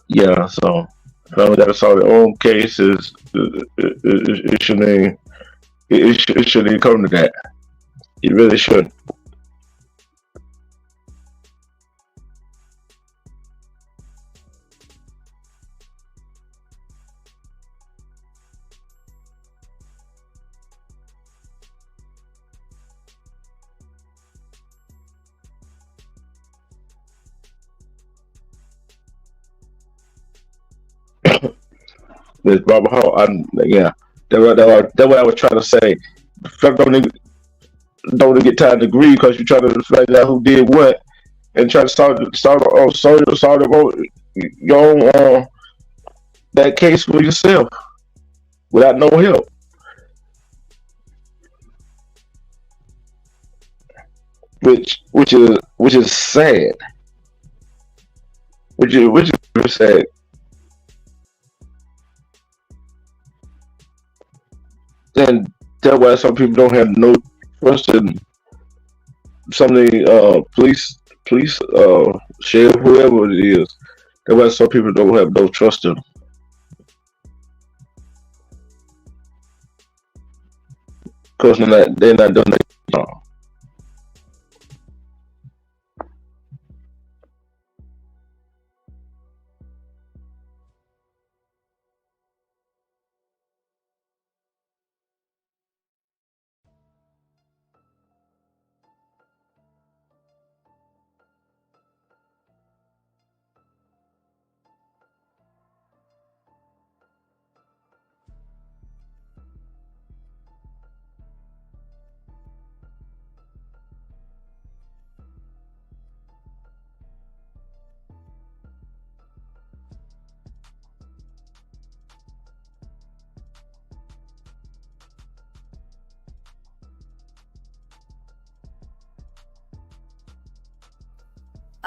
Yeah, so family that saw their own cases, it shouldn't. It shouldn't come to that. It really shouldn't. Miss Barbara Hall. Yeah, that's what I was trying to say. Folk don't get tired to agree because you're trying to find out who did what and try to start your own that case for yourself without no help, which is sad, which is very sad. And that's why some people don't have no trust in some of the police sheriff, whoever it is. That's why some people don't have no trust in them because they're not doing their job.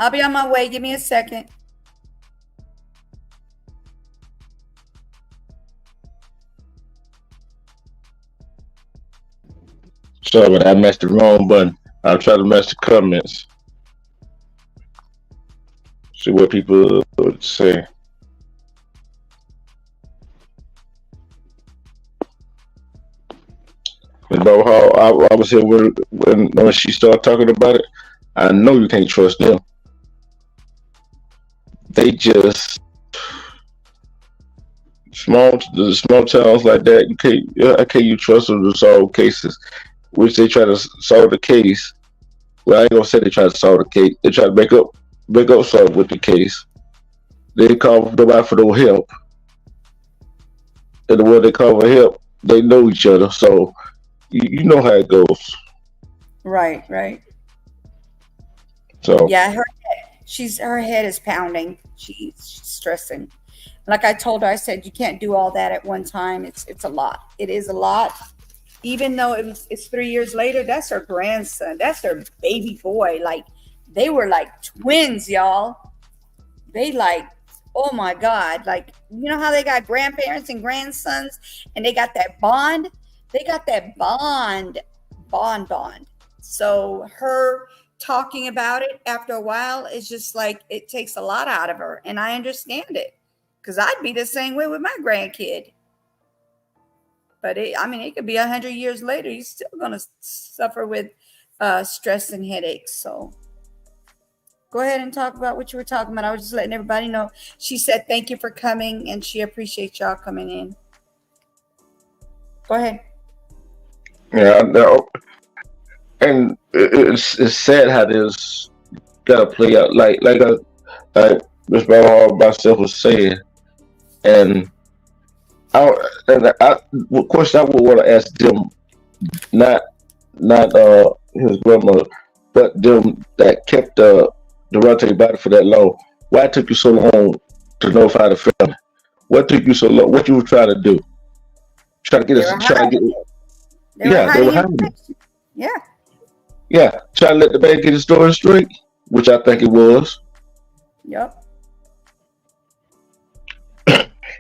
I'll be on my way. Give me a second.
Sorry, but I messed the wrong button. I'll try to match the comments. See what people would say. About how I was here when she started talking about it. I know you can't trust them. They just small towns like that. How can you trust them to solve cases? Which they try to solve the case. Well, I ain't gonna say they try to solve the case. They try to make up something with the case. They call nobody for no help. And the one they call for help, they know each other. So you know how it goes.
Right.
So
Yeah, her head is pounding. She's stressing. Like I told her, I said you can't do all that at one time. It's a lot. It is a lot. Even though it's 3 years later, that's her grandson. That's her baby boy. Like they were like twins, y'all. They like, oh my God. Like, you know how they got grandparents and grandsons and they got that bond? They got that bond. So her talking about it after a while is just like, it takes a lot out of her. And I understand it because I'd be the same way with my grandkid. But it could be 100 years later. You're still going to suffer with stress and headaches. So go ahead and talk about what you were talking about. I was just letting everybody know. She said, thank you for coming and she appreciates y'all coming in. Go ahead.
yeah, no. And it's sad how this gotta play out. Like Miss Ball myself was saying, and of course I would want to ask them, not his grandmother, but them that kept Deronte body for that long. Why it took you so long to notify the family? What took you so long? What you were trying to do? Try to get us. Try to get. They were hiding it.
Yeah.
Yeah, try to let the man get his story straight, which I think it was.
Yep.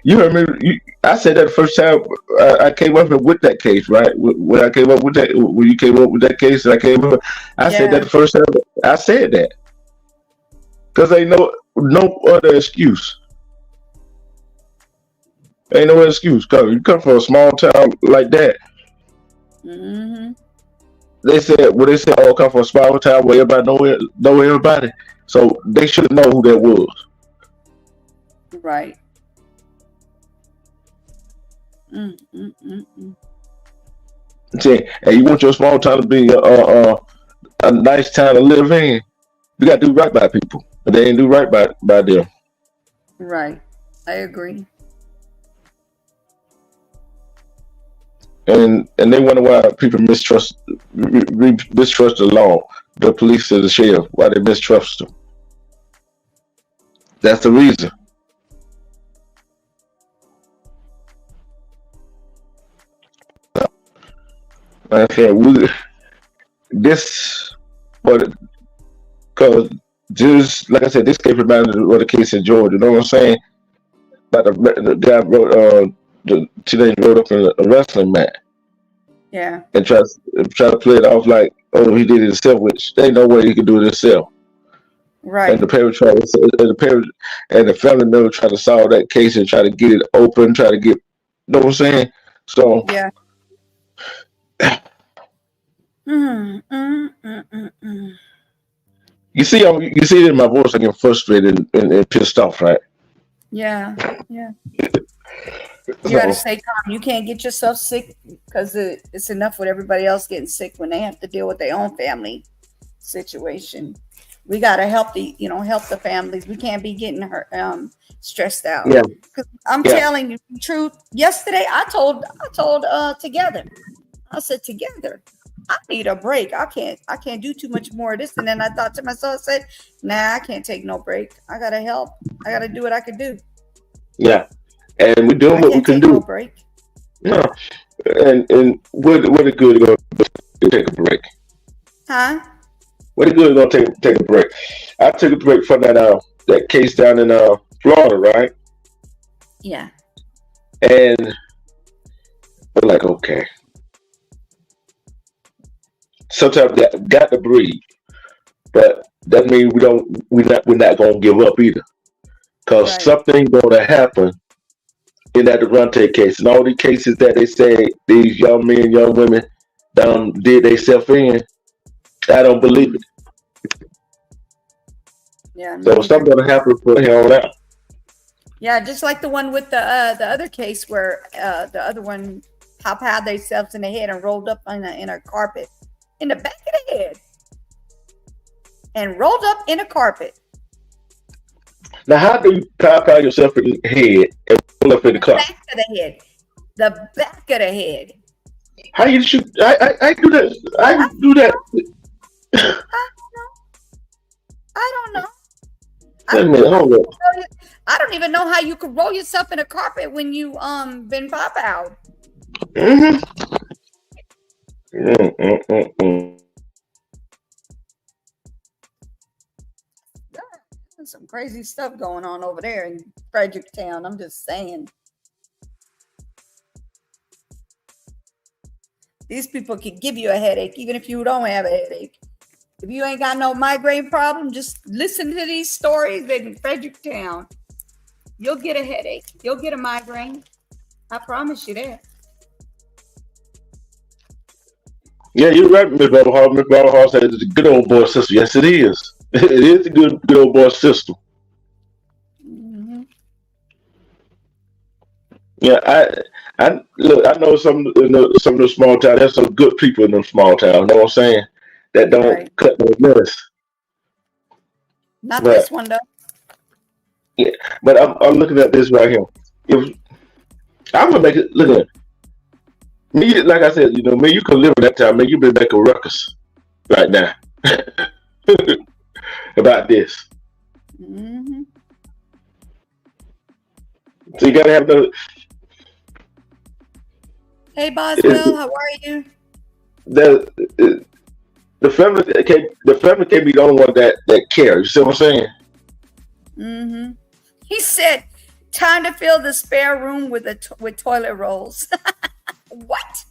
You heard me. I said that the first time I came up with that case, right? When I came up with that, when you came up with that case, and I came up, I said that the first time I said that because ain't no other excuse. Ain't no excuse. Cause you come from a small town like that.
Mm-hmm.
They said, oh, come from a small town where everybody know everybody. So they should know who that was.
Right.
See, and you want your small town to be a nice town to live in, you got to do right by people. But they ain't do right by them.
Right. I agree.
and they wonder why people mistrust the law, the police, and the sheriff. Why they mistrust them? That's the reason. Like I said, this, but because just like I said, this case reminded me of the case in Georgia. You know what I'm saying? About the guy wrote, the teenager rode up in a wrestling match
Yeah.
and try to play it off like, oh, he did it himself, which there ain't no way he could do it himself.
Right.
And the parent tried to, and the parent and the family member try to solve that case and try to get it open, try to get, you know what I'm saying? So
Yeah.
you see it in my voice, I get frustrated and pissed off, right?
Yeah. Yeah. You
So,
got to stay calm. You can't get yourself sick because it's enough with everybody else getting sick when they have to deal with their own family situation. We got to help the families. We can't be getting hurt, stressed out.
yeah,
'Cause I'm
yeah,
telling you the truth. Yesterday, I told Together. I said, Together, I need a break. I can't do too much more of this. And then I thought to myself, I said, nah, I can't take no break. I gotta help. I gotta do what I can do.
yeah. And we're doing
I
what we
can't
can
take no
do.
break.
No. And what are good going to take a break?
Huh?
What are good going to take a break? I took a break from that case down in Florida, right?
Yeah.
And we're like, okay. Sometimes we got to breathe, but that means we're not gonna give up either, because
Right.
something gonna happen in that Deronte case and all the cases that they say these young men, young women did themselves in. I don't believe it.
Yeah, me
So something
neither.
gonna happen for him on out.
Yeah, just like the one with the other case where the other one pow themselves in the head and rolled up in a carpet in the back of the head and rolled up in a carpet.
Now, how do you pow yourself in the head and pull up in the
The
car?
back of the head. The back of the head.
How you shoot? I do that. I
I
do that.
don't know. I
Wait a
don't
minute,
know how
hold
you
up.
could roll I don't even know how you could roll yourself in a carpet when you been pop out.
Mm-hmm. Mm-mm-mm-mm.
There's some crazy stuff going on over there in Fredericktown. I'm just saying. These people can give you a headache, even if you don't have a headache. If you ain't got no migraine problem, just listen to these stories in Fredericktown. You'll get a headache. You'll get a migraine. I promise you that.
Yeah, you're right, Miss Barbara Hall. Miss Barbara Hall said it's a good old boy system. Yes, it is. It is a good old boy system.
Mm-hmm.
Yeah, I look. I know some of the small towns. There's some good people in them small towns. You know what I'm saying? That don't
Right.
cut no mess.
Not
But
this one, though.
yeah, but I'm looking at this right here. If I'm gonna make it look at me, like I said, man, you can live in that town, man. You been making ruckus right now about this.
Mm-hmm.
So you gotta have
Hey, Boswell, how are you?
the family can't be the only one that cares. You see what I'm saying?
Mm-hmm. He said, time to fill the spare room with toilet rolls. What?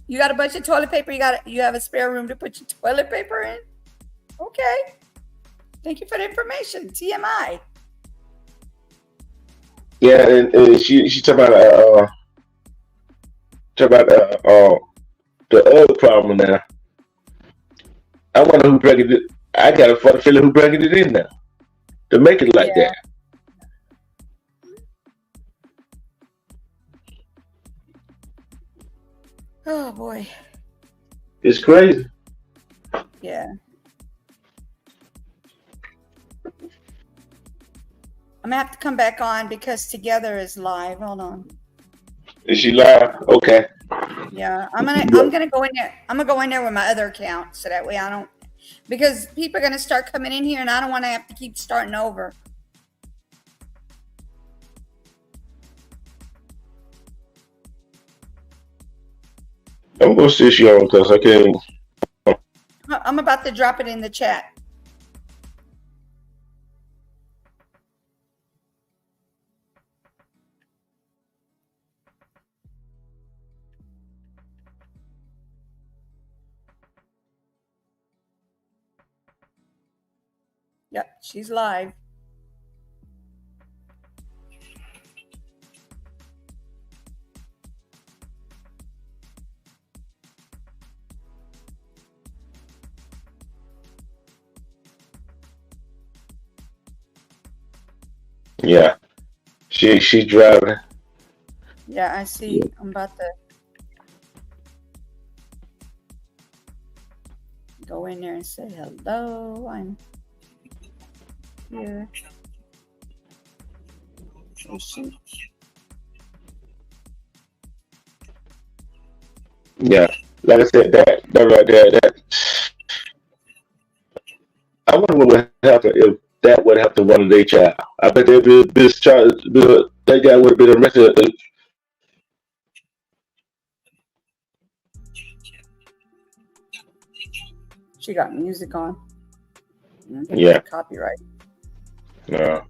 You got a bunch of toilet paper? You have a spare room to put your toilet paper in? Okay. Thank you for the information. TMI.
Yeah, and she talked about the other problem now. I wonder who bragged it. I got a funny feeling who bragged it in now to make it like
Yeah.
that.
Oh boy.
It's crazy.
Yeah. I'm gonna have to come back on because Together is live. Hold on.
Is she live? Okay.
Yeah, I'm gonna go in there. I'm gonna go in there with my other account so that way I don't, because people are gonna start coming in here and I don't want to have to keep starting over.
I'm gonna sit you on because I can't.
I'm about to drop it in the chat. Yep, she's live.
Yeah, she's driving.
Yeah, I see. I'm about to go in there and say hello. I'm here. Oh, shoot.
Yeah, like I said, that right there, that I wonder what would happen if that would happen to one of their child. I bet they'd be this child, that guy would have been arrested.
She got music on.
Yeah.
Copyright.
No.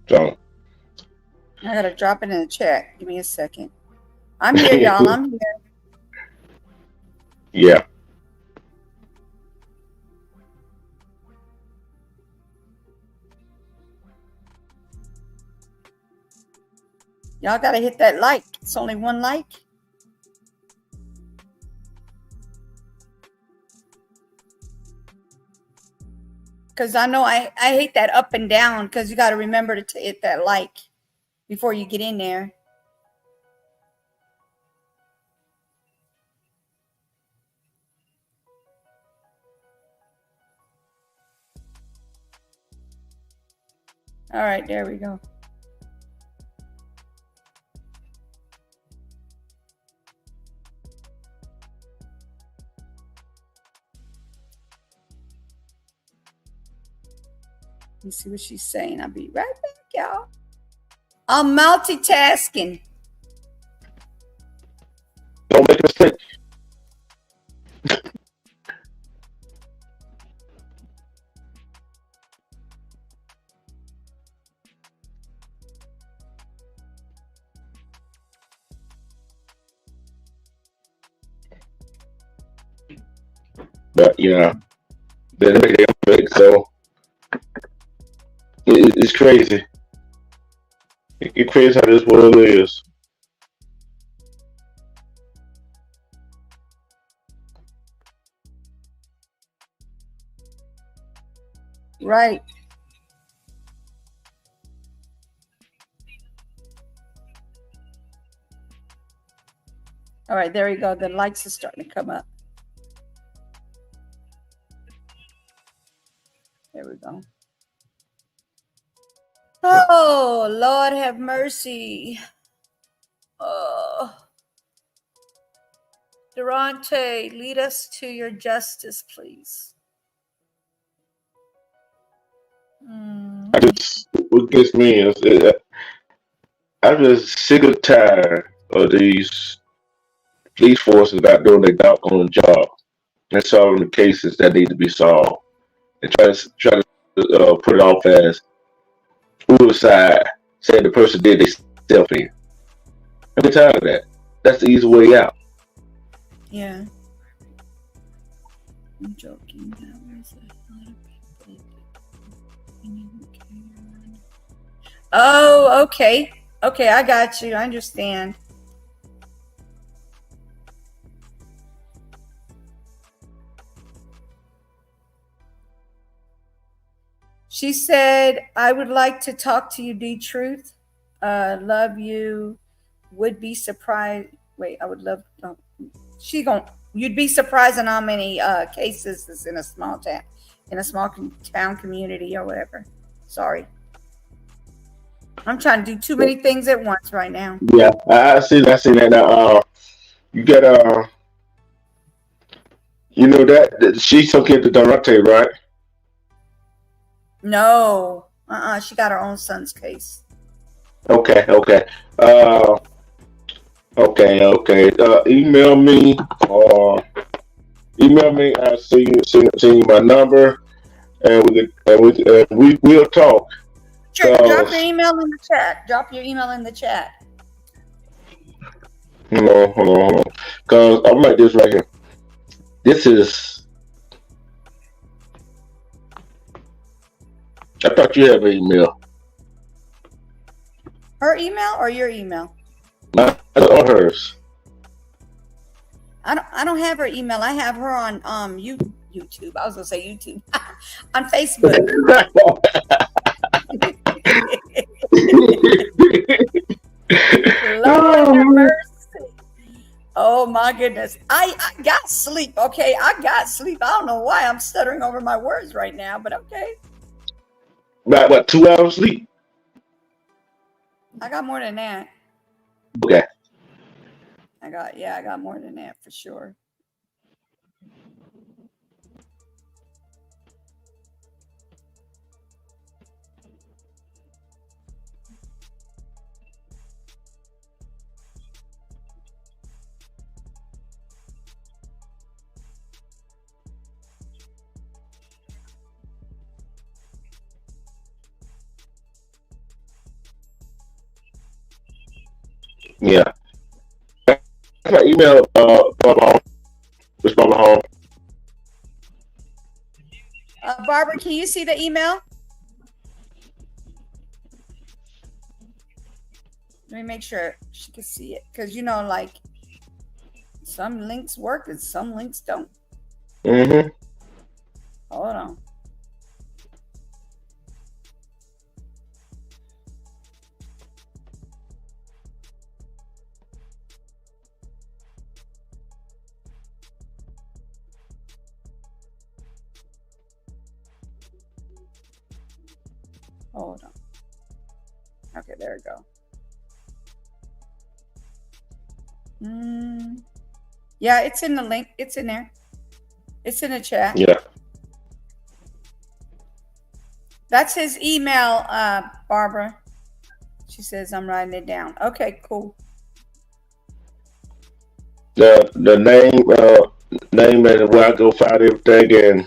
So.
I gotta drop it in the chat. Give me a second. I'm here, y'all. I'm here.
Yeah.
Y'all gotta hit that like. It's only one like. Because I know I hate that up and down because you got to remember to hit that like before you get in there. All right, there we go. Let me see what she's saying. I'll be right back, y'all. I'm multitasking.
Don't make a mistake. But yeah, they make it big, so it's crazy. It's crazy how this world is.
Right. All right, there we go. The likes are starting to come up. There we go. Oh, Lord have mercy. Oh. Deronte, lead us to your justice, please.
I just, what gets me is I'm just sick and tired of these police forces not doing their doggone job and solving the cases that need to be solved and try to put it off as suicide, saying the person did themselves in. I'm tired of that. That's the easy way out.
Yeah. I'm joking. That was a lot of people. Oh, okay. Okay, I got you. I understand. She said, I would like to talk to you, D-Truth. Love you. Would be surprised. Wait, I would love. Oh, she gonna You'd be surprised on how many cases is in a small town, town community or whatever. Sorry, I'm trying to do too many things at once right now.
Yeah, I see that now. You got that she took it to Deronte, right?
No, she got her own son's case.
Okay. Email me or email me. I see you my number, and we'll talk.
Sure, drop your email in the chat. Drop your email in the chat.
Hold on. Cause I'm like this right here. This is. I thought you have an email.
Her email or your email?
Mine or hers?
I don't have her email. I have her on YouTube. I was gonna say YouTube. On Facebook. Lord have mercy. Oh my goodness. I got sleep. Okay, I got sleep. I don't know why I'm stuttering over my words right now, but okay.
About what, 2 hours sleep?
I got more than that.
Okay.
I got more than that for sure.
Yeah. That's my email, Barbara Home.
Barbara, can you see the email? Let me make sure she can see it. Because, like, some links work and some links don't.
Mm-hmm.
Hold on. Hold on. Okay, there we go. Yeah, it's in the link. It's in there. It's in the chat.
Yeah.
That's his email, Barbara. She says I'm writing it down. Okay, cool.
The name and where I go find everything,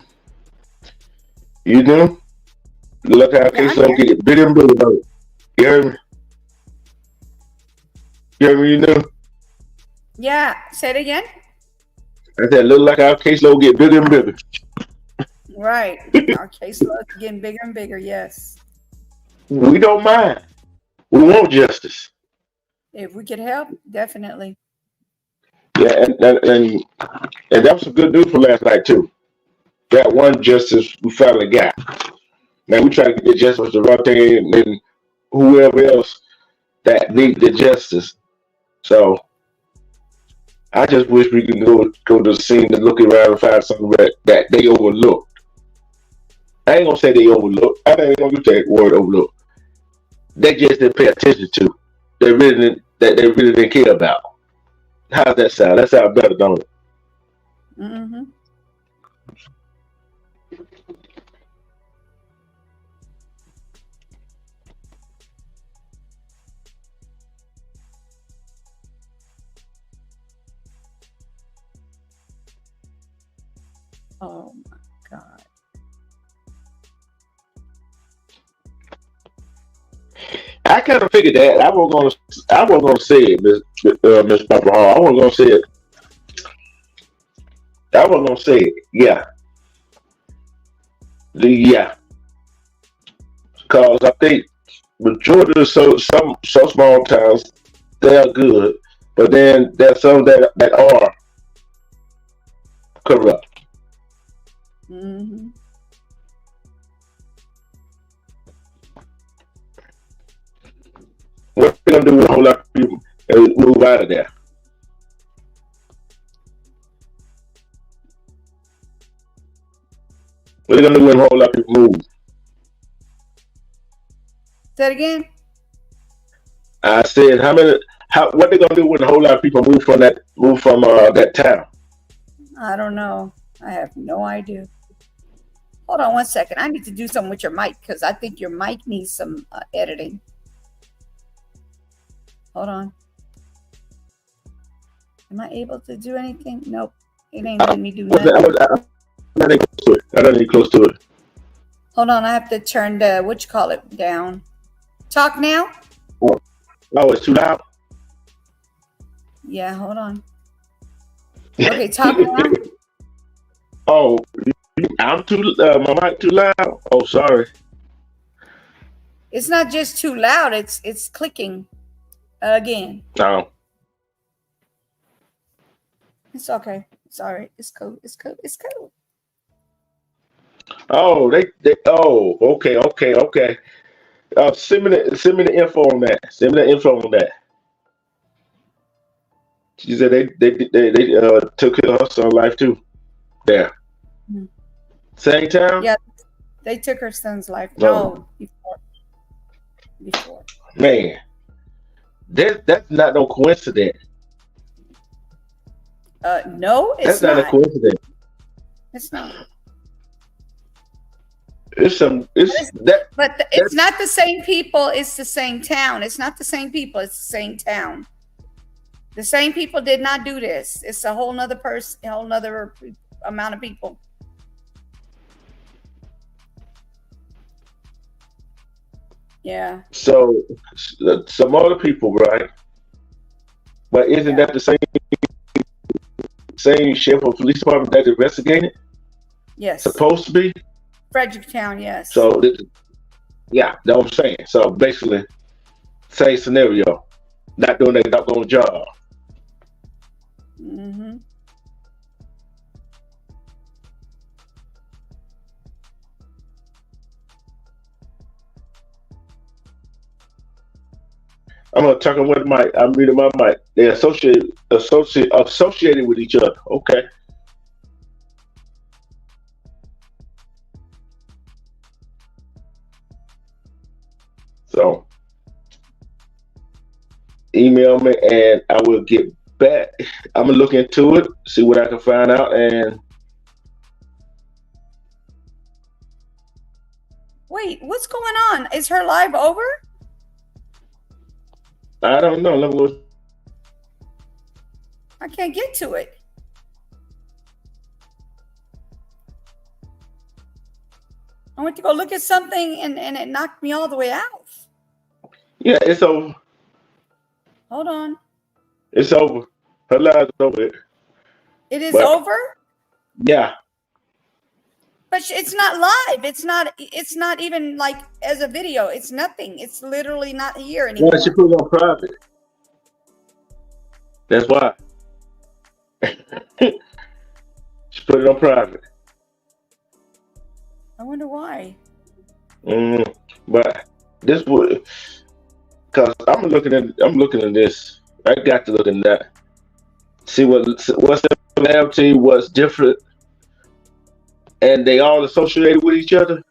and look how case don't get bigger and bigger. You heard me? You heard me?
Yeah, say it again.
I said, look like our caseload get bigger and bigger.
Right. Our caseload is getting bigger and bigger, yes.
We don't mind. We want justice.
If we could help, definitely.
Yeah, and that was some good news for last night, too. That one justice we finally got. Now, we try to get the justice to Deronte and whoever else that need the justice. So, I just wish we could go to the scene and look around and find something that they overlooked. I ain't gonna say they overlooked. I ain't gonna use that word overlooked. They just didn't pay attention to. They really didn't care about. How's that sound? That sounds better, don't it?
Mm-hmm. Oh my God.
I kind of figured that. I wasn't gonna say it, Miss Papa Hall. I wasn't gonna say it. I wasn't gonna say it. Yeah. Because I think majority of some small towns, they are good, but then there's some that are corrupt.
Mm-hmm.
What we gonna do with a whole lot of people and move out of there? What are they gonna do when a whole lot of people move?
Say it again.
I said, what they gonna do when a whole lot of people move from that town?
I don't know. I have no idea. Hold on one second. I need to do something with your mic because I think your mic needs some editing. Hold on. Am I able to do anything? Nope. It ain't letting me do nothing.
I'm not even close to it. I'm not even close to it.
Hold on. I have to turn the, down. Talk now?
Oh, it's too loud?
Yeah, hold on. Okay, talk now.
Oh, I'm my mic too loud? Oh, sorry.
It's not just too loud. It's clicking again.
No.
It's okay. It's all right. It's cool. It's cool. It's cool.
Oh, okay. Send me the info on that. Send me the info on that. She said they took her son's life too. There.
Mm-hmm.
Same town?
Yeah, they took her son's life.
No.
Before.
Man, that's not no coincidence.
No, it's
that's not a coincidence.
It's not.
It's
not the same people. It's the same town. It's not the same people. It's the same town. The same people did not do this. It's a whole nother person, a whole nother amount of people. Yeah.
So some other people, right? But isn't that the same sheriff or police department that's investigating?
Yes.
Supposed to be?
Fredericktown, yes.
So yeah, that's what I'm saying. So basically, same scenario. Not doing their doggone job.
Mm-hmm.
I'm gonna talk with my. I'm reading my mic. They're associated with each other. Okay. So email me and I will get back. I'm gonna look into it, see what I can find out, and
wait, what's going on? Is her live over?
I don't know. Let me go.
I can't get to it. I went to go look at something and it knocked me all the way out.
Yeah, it's over.
Hold on.
It's over. Her live's over.
It is over?
Yeah.
But it's not live. It's not even like as a video. It's nothing. It's literally not here anymore.
Why she put it on private? That's why. She put it on private.
I wonder why.
But this would, cause I'm looking at this. I got to look at that. See what's similarity, what's different, and they all associated with each other.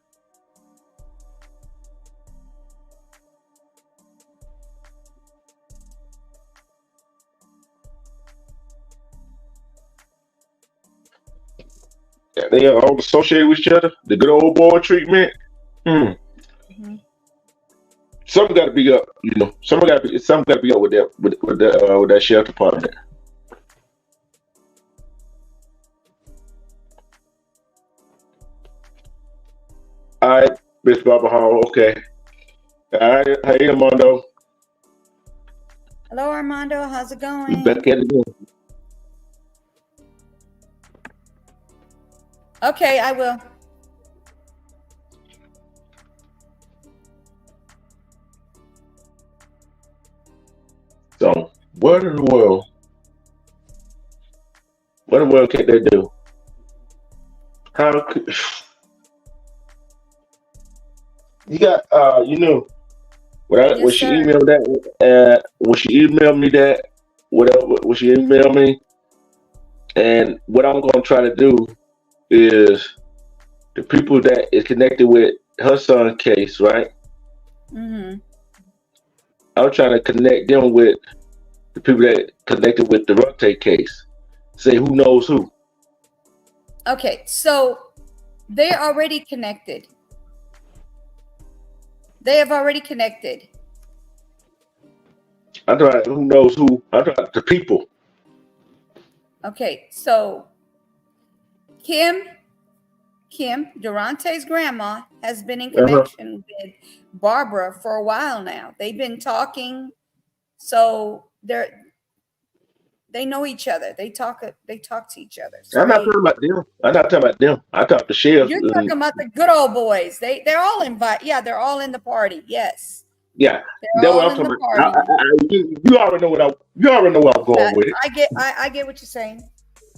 Yeah, they are all associated with each other. The good old boy treatment.
Mm-hmm.
Something got to be up, you know. Something got to be up with that sheriff department. All right, Miss Barbara Hall. Okay. All right. Hey, Armando.
Hello, Armando. How's it going?
Back at it again.
Okay, I will.
So, what in the world can they do? How could you got when she emailed that, when she emailed me that, whatever, when she emailed me, and what I'm gonna try to do is the people that is connected with her son's case, right?
Mm-hmm.
I'm trying to connect them with the people that connected with the Deronte case. Say who knows who.
Okay, so they're already connected. They have already connected.
I'm talking about who knows who. I'm talking about the people.
Okay, so Kim, Deronte's grandma, has been in connection with Barbara for a while now. They've been talking, so they know each other. They talk to each other. So
I'm not talking about them. I'm not talking about them. I talk to sheriff.
You're talking about the good old boys. They're all invited. Yeah, they're all in the party. Yes.
Yeah,
They're
that's what
all
I'm
in the
talking about.
party.
You already know you already know where I'm going with it.
I get what you're saying.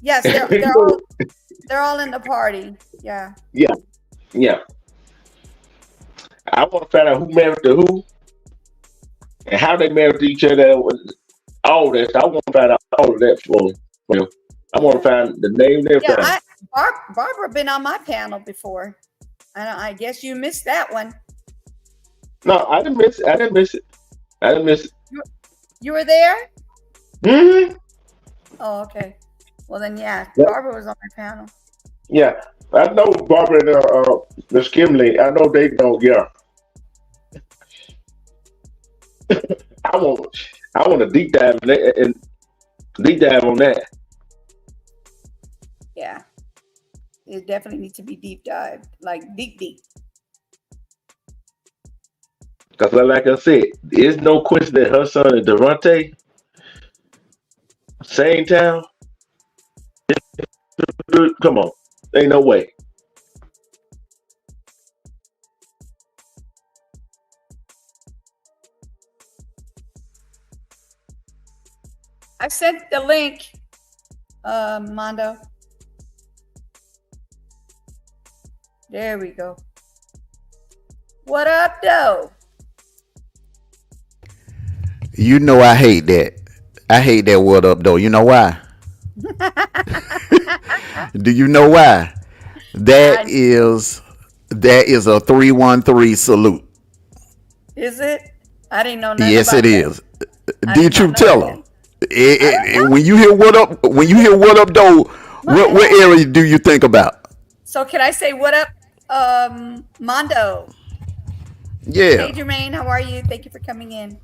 Yes, they're all in the party. Yeah.
Yeah. I want to find out who married to who and how they married to each other. All that. I want to find out all of that for you. I want to find the name of their family.
Barbara been on my panel before. I guess you missed that one.
No, I didn't miss it.
You were there?
Mm-hmm.
Oh, okay. Well then, yeah. Barbara was on my panel.
Yeah, I know Barbara and Miss Kimley. I know they don't. Yeah. I want a deep dive and deep dive on that.
Yeah, it definitely needs to be deep dive, like deep.
Because like I said, there's no question that her son is Deronte. Same town. Come on. Ain't no way.
I sent the link, Mondo. There we go. What up, though?
You know I hate that. I hate that what up, though. You know why? Do you know why? That is a 313 salute.
Is it? I didn't know nothing
Yes,
about
it
that.
is. Did you tell her? When you hear what up, though, what area do you think about?
So can I say what up, Mondo?
Yeah.
Hey, Jermaine, how are you? Thank you for coming in.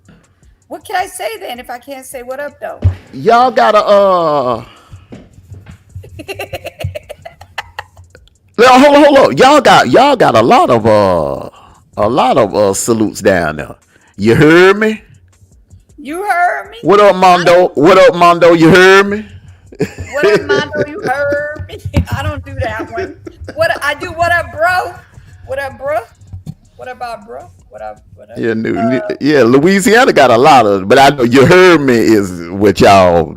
What can I say then if I can't say what up, though?
Y'all gotta hold on. Y'all got a lot of salutes down there. You heard me?
You heard me?
What up, Mondo? You heard me?
What up, Mondo? You heard me? I don't do that one. What up, bro? What up, bro? What about, bro? What up?
Yeah, Louisiana got a lot of, but I know you heard me is what y'all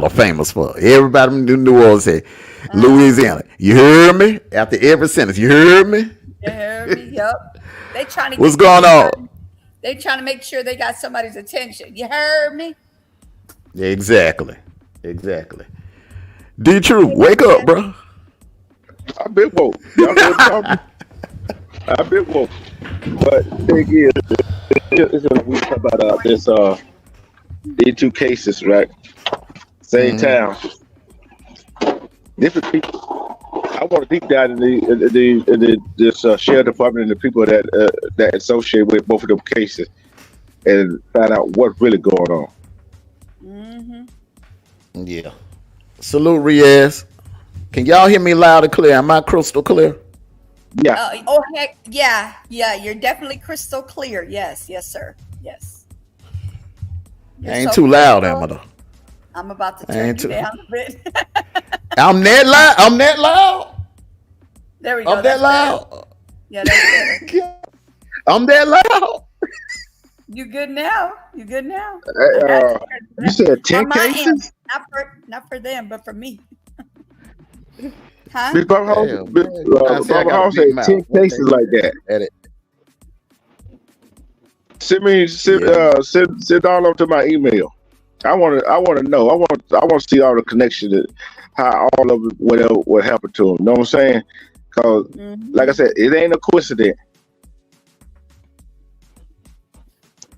are famous for. Everybody in New Orleans say, Louisiana. You heard me? After every sentence, you heard me?
You heard me? Yup. They trying to.
What's going on?
They trying to make sure they got somebody's attention. You heard me?
Exactly. D-True, wake up, bro.
I've been woke. Y'all know what I'm talking. I've been woke. But the thing is, we talk about these two cases, right? Same town. Different people. I want to deep dive in this sheriff department and the people that associate with both of them cases and find out what's really going on.
Mm-hmm.
Yeah. Salute, Riaz. Can y'all hear me loud and clear? Am I crystal clear?
Yeah.
Heck, yeah. You're definitely crystal clear. Yes, sir. Yes.
I ain't too loud, am I though?
I'm about to turn you down a bit.
I'm that loud.
There we go.
I'm that loud.
Better. Yeah, that's better.
I'm that loud.
You good now? You
said 10 cases?
Not for them, but for me. Huh?
Miss Barbara House said 10 cases like that. Send all over to my email. I want to know. I want to see all the connections, how all of it, what happened to them. You know what I'm saying? Cause, like I
Mhm.
said, it ain't a coincidence.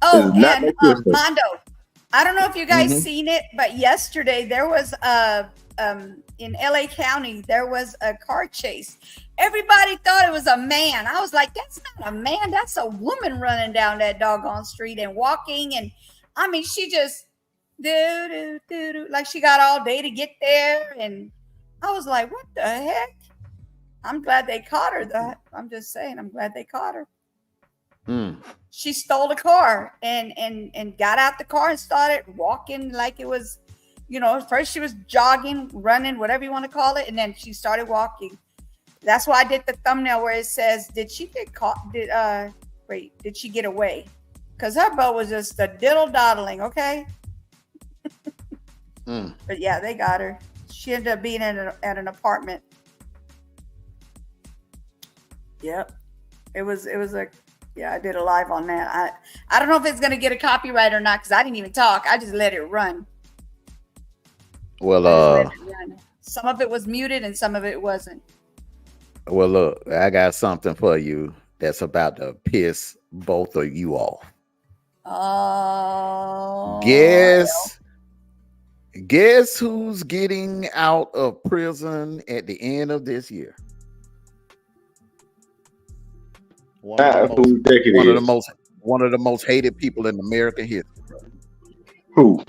Oh,
It's not
and
no coincidence.
Mondo, I don't know if you guys
Mm-hmm.
seen it, but yesterday there was in LA County there was a car chase. Everybody thought it was a man. I was like, that's not a man, that's a woman running down that doggone street and walking. And I mean, she just do like she got all day to get there. And I was like, what the heck? I'm glad they caught her. That I'm just saying, I'm glad they caught her.
Mm.
She stole a car and got out the car and started walking like it was, first she was jogging, running, whatever you want to call it, and then she started walking. That's why I did the thumbnail where it says, did she get caught? Did she get away? Because her boat was just a diddle doddling, okay? But yeah, they got her. She ended up being at an apartment. Yep. It was a yeah, I did a live on that. I don't know if it's gonna get a copyright or not because I didn't even talk. I just let it run.
Well,
Some of it was muted and some of it wasn't.
well, look, I got something for you that's about to piss both of you off.
Oh.
Guess who's getting out of prison at the end of this year? One of the most hated people in American history.
Who?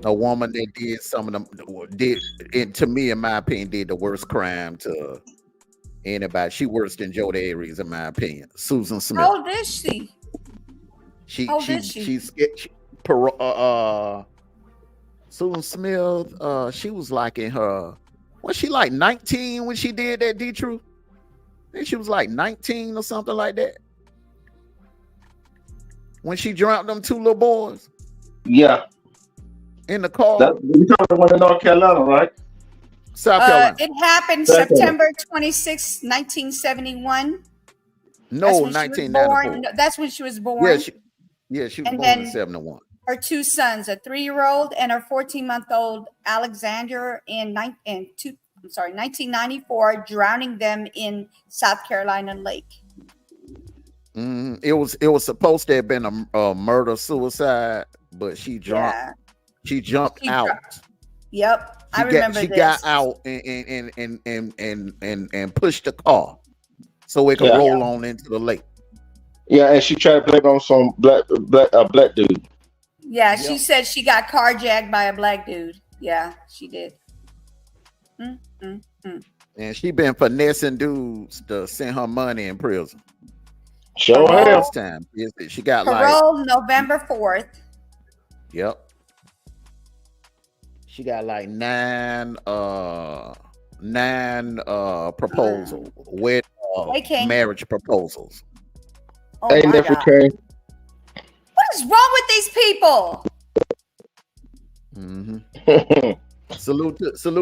A woman that did some of them to me, in my opinion, did the worst crime to anybody. She worse than Joe Aries, in my opinion. Susan Smith.
How old is she?
Susan Smith, she was like in her, was she like 19 when she did that, D-Truth? I think she was like 19 or something like that. When she drowned them two little boys.
Yeah.
In the car.
You talking about one in North Carolina, right?
South Carolina.
It happened September 26, 1971.
No, 1994.
That's when she was born.
Yeah, she was born in 71.
Her two sons, a 3-year-old and her 14-month-old Alexander in 1994, drowning them in South Carolina Lake.
It was supposed to have been a murder suicide, but she jumped. Yeah. She jumped out.
Yep, I remember.
She got out and pushed the car so it could roll on into the lake.
Yeah, and she tried to blame it on some black dude.
Yeah, she said she got carjacked by a black dude. Yeah, she did.
And she been finessing dudes to send her money in prison.
Sure has.
Time. She got
parole November 4th.
Yep. She got like nine proposals, marriage proposals.
Oh my God.
Came.
What is wrong with these people?
Salute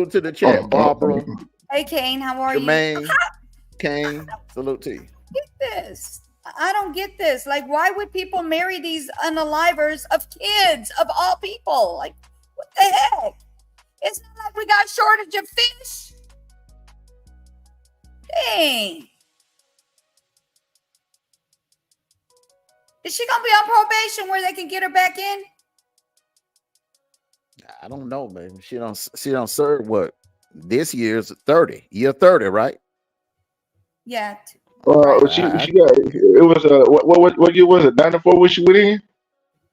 to the chat, Barbara.
Hey Kane, how are
Jermaine,
you?
Kane, salute to you.
Get this. I don't get this. Like, why would people marry these unalivers of kids of all people? Like, what the heck? It's not like we got shortage of fish. Dang. Is she gonna be on probation where they can get her back in?
I don't know, man. She don't serve what this year's 30. Year 30, right?
Yeah.
She got it was what year was it? 94 when she went in?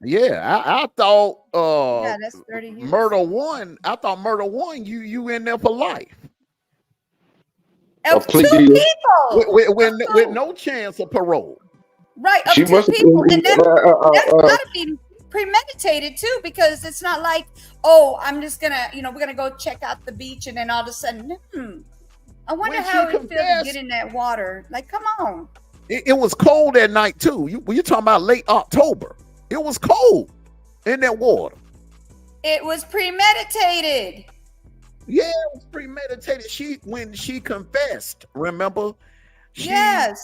Yeah, I thought
that's 30 years.
Murder One. I thought Murder One, you in there for life.
Of two people
with no chance of parole.
Right, of two people, and that's gotta be premeditated too, because it's not like, oh, I'm just gonna, we're gonna go check out the beach, and then all of a sudden, I wonder how it feels to get in that water. Like, come on.
It was cold at night too. You're talking about late October. It was cold in that water.
It was premeditated.
Yeah, it was premeditated. When she confessed, remember? She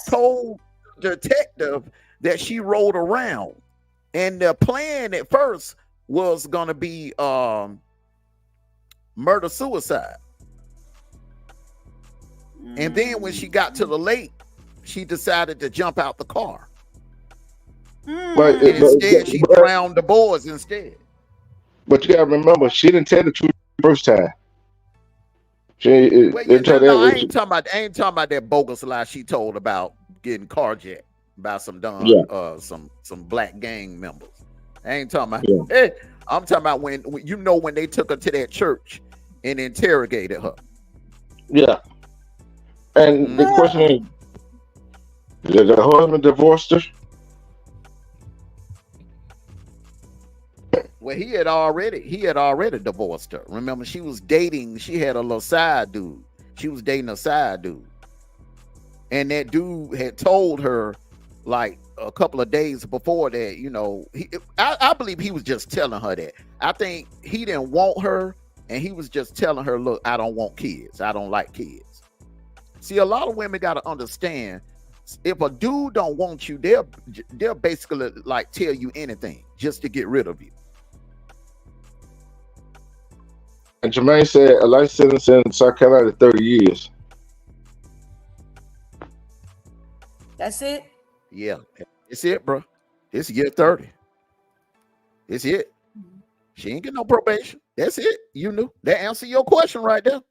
told the detective that she rode around. And the plan at first was gonna be murder suicide. And then when she got to the lake, she decided to jump out the car.
But,
And instead, she drowned the boys instead.
But you gotta remember, she didn't tell the truth the first time.
I ain't talking about that bogus lie she told about getting carjacked by some some black gang members. I ain't talking about. Hey, I'm talking about when they took her to that church and interrogated her.
Yeah. And the question is, did the husband divorced her?
Well, he had already divorced her. Remember, she had a little side dude. She was dating a side dude. And that dude had told her like a couple of days before that, I believe he was just telling her that. I think he didn't want her, and he was just telling her, look, I don't want kids. I don't like kids. See, a lot of women got to understand, if a dude don't want you, they'll basically like tell you anything just to get rid of you.
And Jermaine said a life sentence in South Carolina 30 years.
That's it?
Yeah, it's it, bro. It's year 30. It's it. She ain't get no probation. That's it. You knew. That answer your question right there.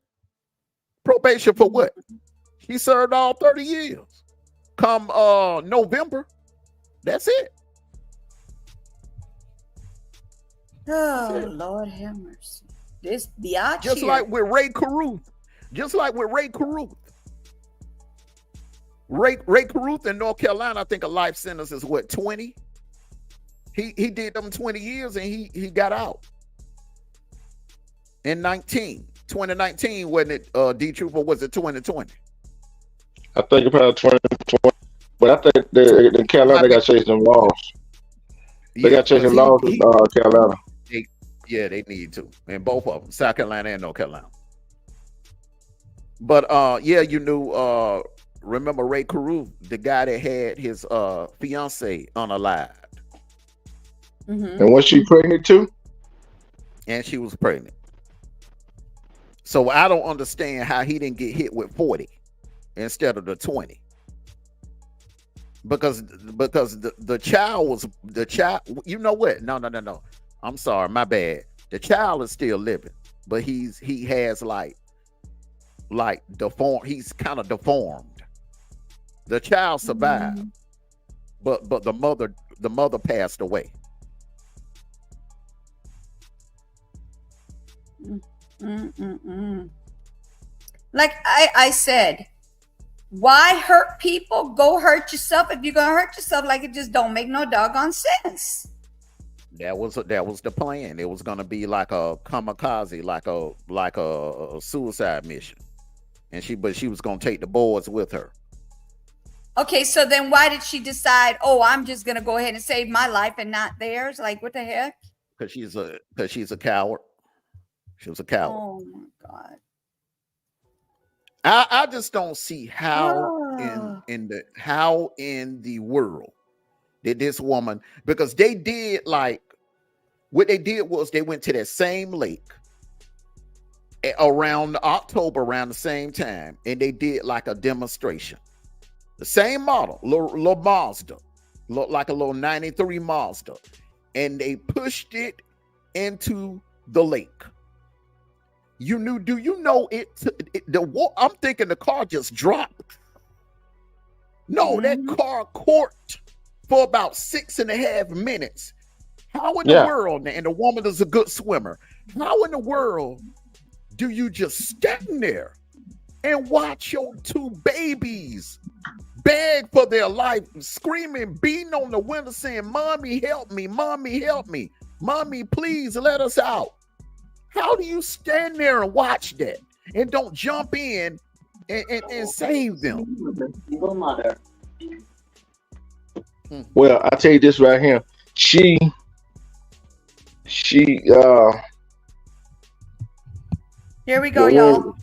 Probation for what? She served all 30 years. Come November. That's it.
Oh, Lord have mercy. This biatch
Just
here.
like with Ray Caruth. Ray Caruth in North Carolina, I think a life sentence is what, 20? He did them 20 years and he got out. In 2019, wasn't it, D Trooper, was it 2020?
I think about 2020. But I think the Carolina, they got to change them laws. They got to change the laws in Carolina.
They need to. And both of them, South Carolina and North Carolina. But remember Ray Caruth, the guy that had his fiance unalived.
Mm-hmm.
And was she pregnant too?
And she was pregnant. So I don't understand how he didn't get hit with 40 instead of the 20. Because the child, you know what? No. I'm sorry, my bad. The child is still living, but he has like deformed. He's kind of deformed. The child survived, but the mother passed away.
Like I said, why hurt people? Go hurt yourself. If you're gonna hurt yourself, like, it just don't make no doggone sense.
That was the plan. It was gonna be like a kamikaze, like a suicide mission, and she was gonna take the boys with her.
Okay, so then why did she decide, oh, I'm just gonna go ahead and save my life and not theirs? Like, what the heck?
Because she's a coward. She was a coward.
Oh my God.
I just don't see how in the world did this woman, because they did what they did was they went to that same lake around October, around the same time, and they did like a demonstration. The same model, little Mazda, like a little 93 Mazda, and they pushed it into the lake. Do you know I'm thinking the car just dropped. No, that car corked for about 6.5 minutes. How in the world, and the woman is a good swimmer, how in the world do you just stand there and watch your two babies beg for their life, screaming, beating on the window, saying, "Mommy, help me, mommy, help me, mommy, please let us out"? How do you stand there and watch that and don't jump in and save them?
Well, I'll tell you this right here. She
Here we go, y'all.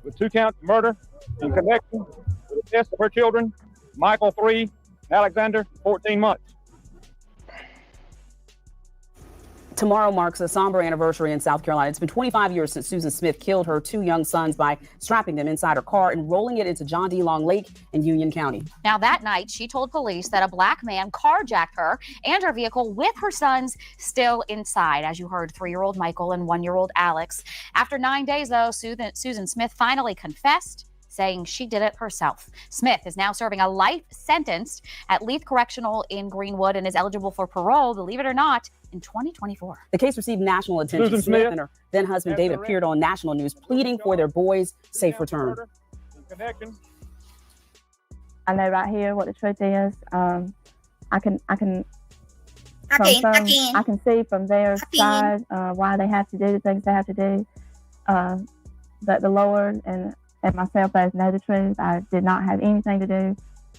With 2 counts of murder in connection with the deaths of her children, Michael 3, Alexander 14 months.
Tomorrow marks a somber anniversary in South Carolina. It's been 25 years since Susan Smith killed her 2 young sons by strapping them inside her car and rolling it into John D. Long Lake in Union County.
Now, that night, she told police that a black man carjacked her and her vehicle with her sons still inside. As you heard, 3-year-old Michael and 1-year-old Alex. After 9 days, though, Susan Smith finally confessed, saying she did it herself. Smith is now serving a life sentence at Leith Correctional in Greenwood and is eligible for parole, believe it or not, in 2024.
The case received national attention.
Susan
Smith
Smith
and her then-husband David appeared on national news pleading for their boys' safe return.
I know right here what the truth is. I can see from their side why they have to do the things they have to do. But the Lord and myself both know the truth. I did not have anything to do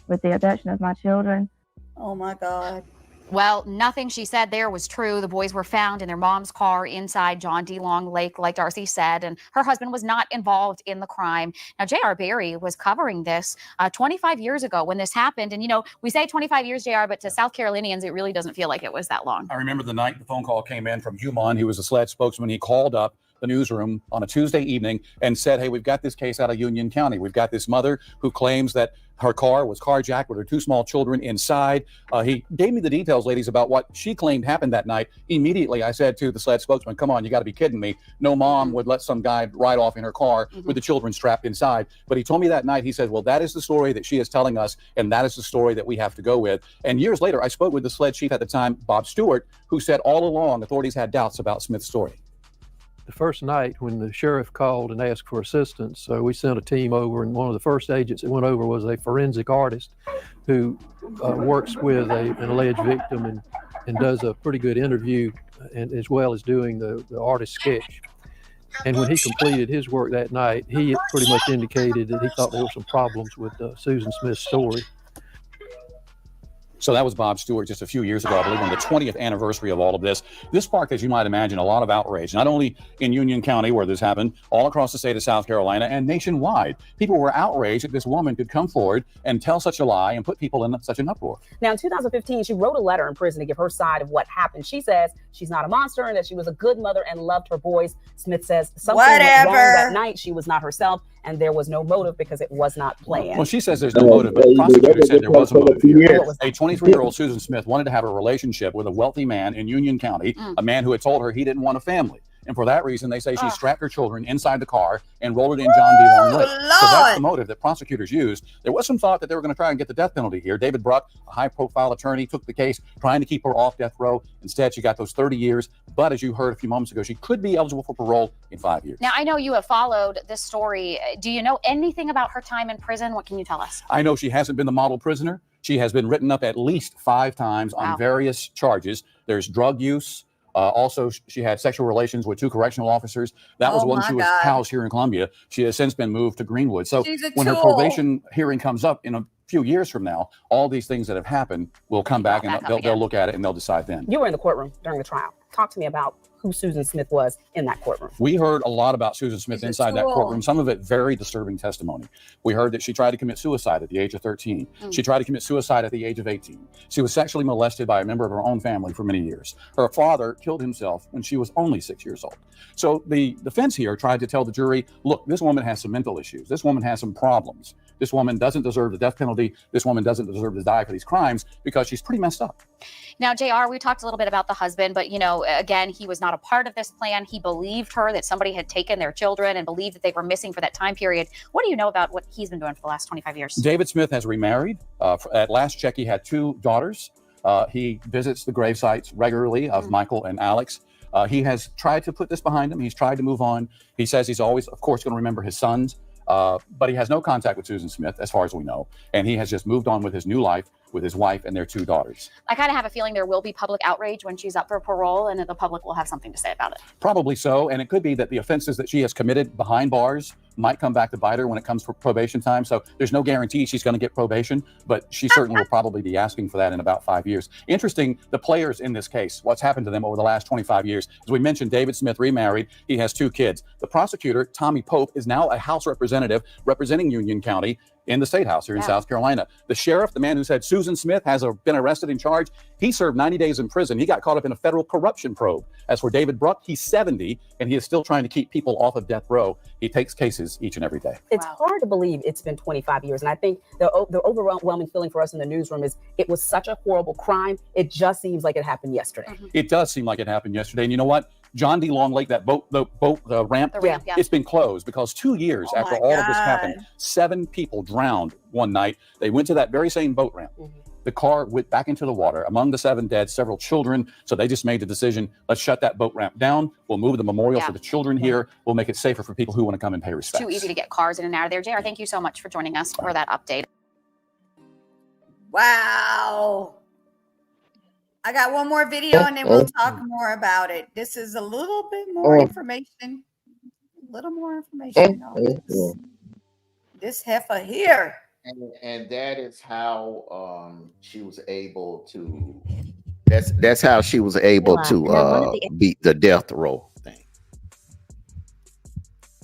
with the abduction of my children.
Oh my God.
Well, nothing she said there was true. The boys were found in their mom's car inside John D. Long Lake, like Darcy said, and her husband was not involved in the crime. Now, J.R. Berry was covering this 25 years ago when this happened. And, you know, we say 25 years, J.R., but to South Carolinians, it really doesn't feel like it was that long.
I remember the night the phone call came in from Humon. He was a SLED spokesman. He called up the newsroom on a Tuesday evening and said, hey, we've got this case out of Union County. We've got this mother who claims that her car was carjacked with her 2 small children inside. He gave me the details, ladies, about what she claimed happened that night. Immediately, I said to the SLED spokesman, come on, you got to be kidding me. No mom would let some guy ride off in her car with the children strapped inside. But he told me that night, he said, well, that is the story that she is telling us, and that is the story that we have to go with. And years later, I spoke with the SLED chief at the time, Bob Stewart, who said all along authorities had doubts about Smith's story.
The first night when the sheriff called and asked for assistance, so we sent a team over, and one of the first agents that went over was a forensic artist who works with an alleged victim and does a pretty good interview, and as well as doing the artist sketch. And when he completed his work that night, he pretty much indicated that he thought there were some problems with Susan Smith's story.
So that was Bob Stewart just a few years ago, I believe, on the 20th anniversary of all of this. This sparked, as you might imagine, a lot of outrage, not only in Union County where this happened, all across the state of South Carolina and nationwide. People were outraged that this woman could come forward and tell such a lie and put people in such an uproar.
Now, in 2015, she wrote a letter in prison to give her side of what happened. She says she's not a monster and that she was a good mother and loved her boys. Smith says something went wrong that night. She was not herself, and there was no motive because it was not planned.
Well, she says there's no motive, but the prosecutor said there was a motive here. A 23-year-old Susan Smith wanted to have a relationship with a wealthy man in Union County, a man who had told her he didn't want a family. And for that reason, they say she strapped her children inside the car and rolled it in John D. Long Lake. So that's the motive that prosecutors used. There was some thought that they were going to try and get the death penalty here. David Bruck, a high-profile attorney, took the case, trying to keep her off death row. Instead, she got those 30 years. But as you heard a few moments ago, she could be eligible for parole in 5 years.
Now, I know you have followed this story. Do you know anything about her time in prison? What can you tell us?
I know she hasn't been the model prisoner. She has been written up at least 5 times on various charges. There's drug use. Also, she had sexual relations with 2 correctional officers. That was when she was housed here in Columbia. She has since been moved to Greenwood. So when her probation hearing comes up in a few years from now, all these things that have happened will come back and they'll look at it and they'll decide then.
You were in the courtroom during the trial. Talk to me about who Susan Smith was in that courtroom.
We heard a lot about Susan Smith inside that courtroom, some of it very disturbing testimony. We heard that she tried to commit suicide at the age of 13. She tried to commit suicide at the age of 18. She was sexually molested by a member of her own family for many years. Her father killed himself when she was only 6 years old. So the defense here tried to tell the jury, look, this woman has some mental issues. This woman has some problems. This woman doesn't deserve the death penalty. This woman doesn't deserve to die for these crimes because she's pretty messed up.
Now, JR, we talked a little bit about the husband, but, you know, again, he was not a part of this plan. He believed her that somebody had taken their children and believed that they were missing for that time period. What do you know about what he's been doing for the last 25 years?
David Smith has remarried. At last check, he had 2 daughters. He visits the grave sites regularly of Michael and Alex. He has tried to put this behind him. He's tried to move on. He says he's always, of course, going to remember his sons. But he has no contact with Susan Smith, as far as we know. And he has just moved on with his new life with his wife and their 2 daughters.
I kind of have a feeling there will be public outrage when she's up for parole and that the public will have something to say about it.
Probably so. And it could be that the offenses that she has committed behind bars might come back to bite her when it comes for probation time. So there's no guarantee she's going to get probation, but she certainly will probably be asking for that in about 5 years. Interesting, the players in this case, what's happened to them over the last 25 years. As we mentioned, David Smith remarried. He has 2 kids. The prosecutor, Tommy Pope, is now a House representative representing Union County in the State House here in South Carolina. The sheriff, the man who said Susan Smith has been arrested and charged, He served 90 days in prison. He got caught up in a federal corruption probe. As for David Bruck, he's 70, and he is still trying to keep people off of death row. He takes cases each and every day.
It's hard to believe it's been 25 years. And I think the overwhelming feeling for us in the newsroom is it was such a horrible crime. It just seems like it happened yesterday.
It does seem like it happened yesterday. And you know what? John D. Long Lake, that ramp,
yeah.
it's been closed because 2 years after all of this happened, 7 people drowned one night. They went to that very same boat ramp. The car went back into the water. Among the 7 dead, several children. So they just made the decision, let's shut that boat ramp down. We'll move the memorial for the children here. We'll make it safer for people who want to come and pay respects.
Too easy to get cars in and out of there. JR, thank you so much for joining us for that update.
Wow. I got one more video and then we'll talk more about it. This is a little bit more information. A little more information on this heifer here.
And that is how she was able to. That's how she was able to beat the death row thing.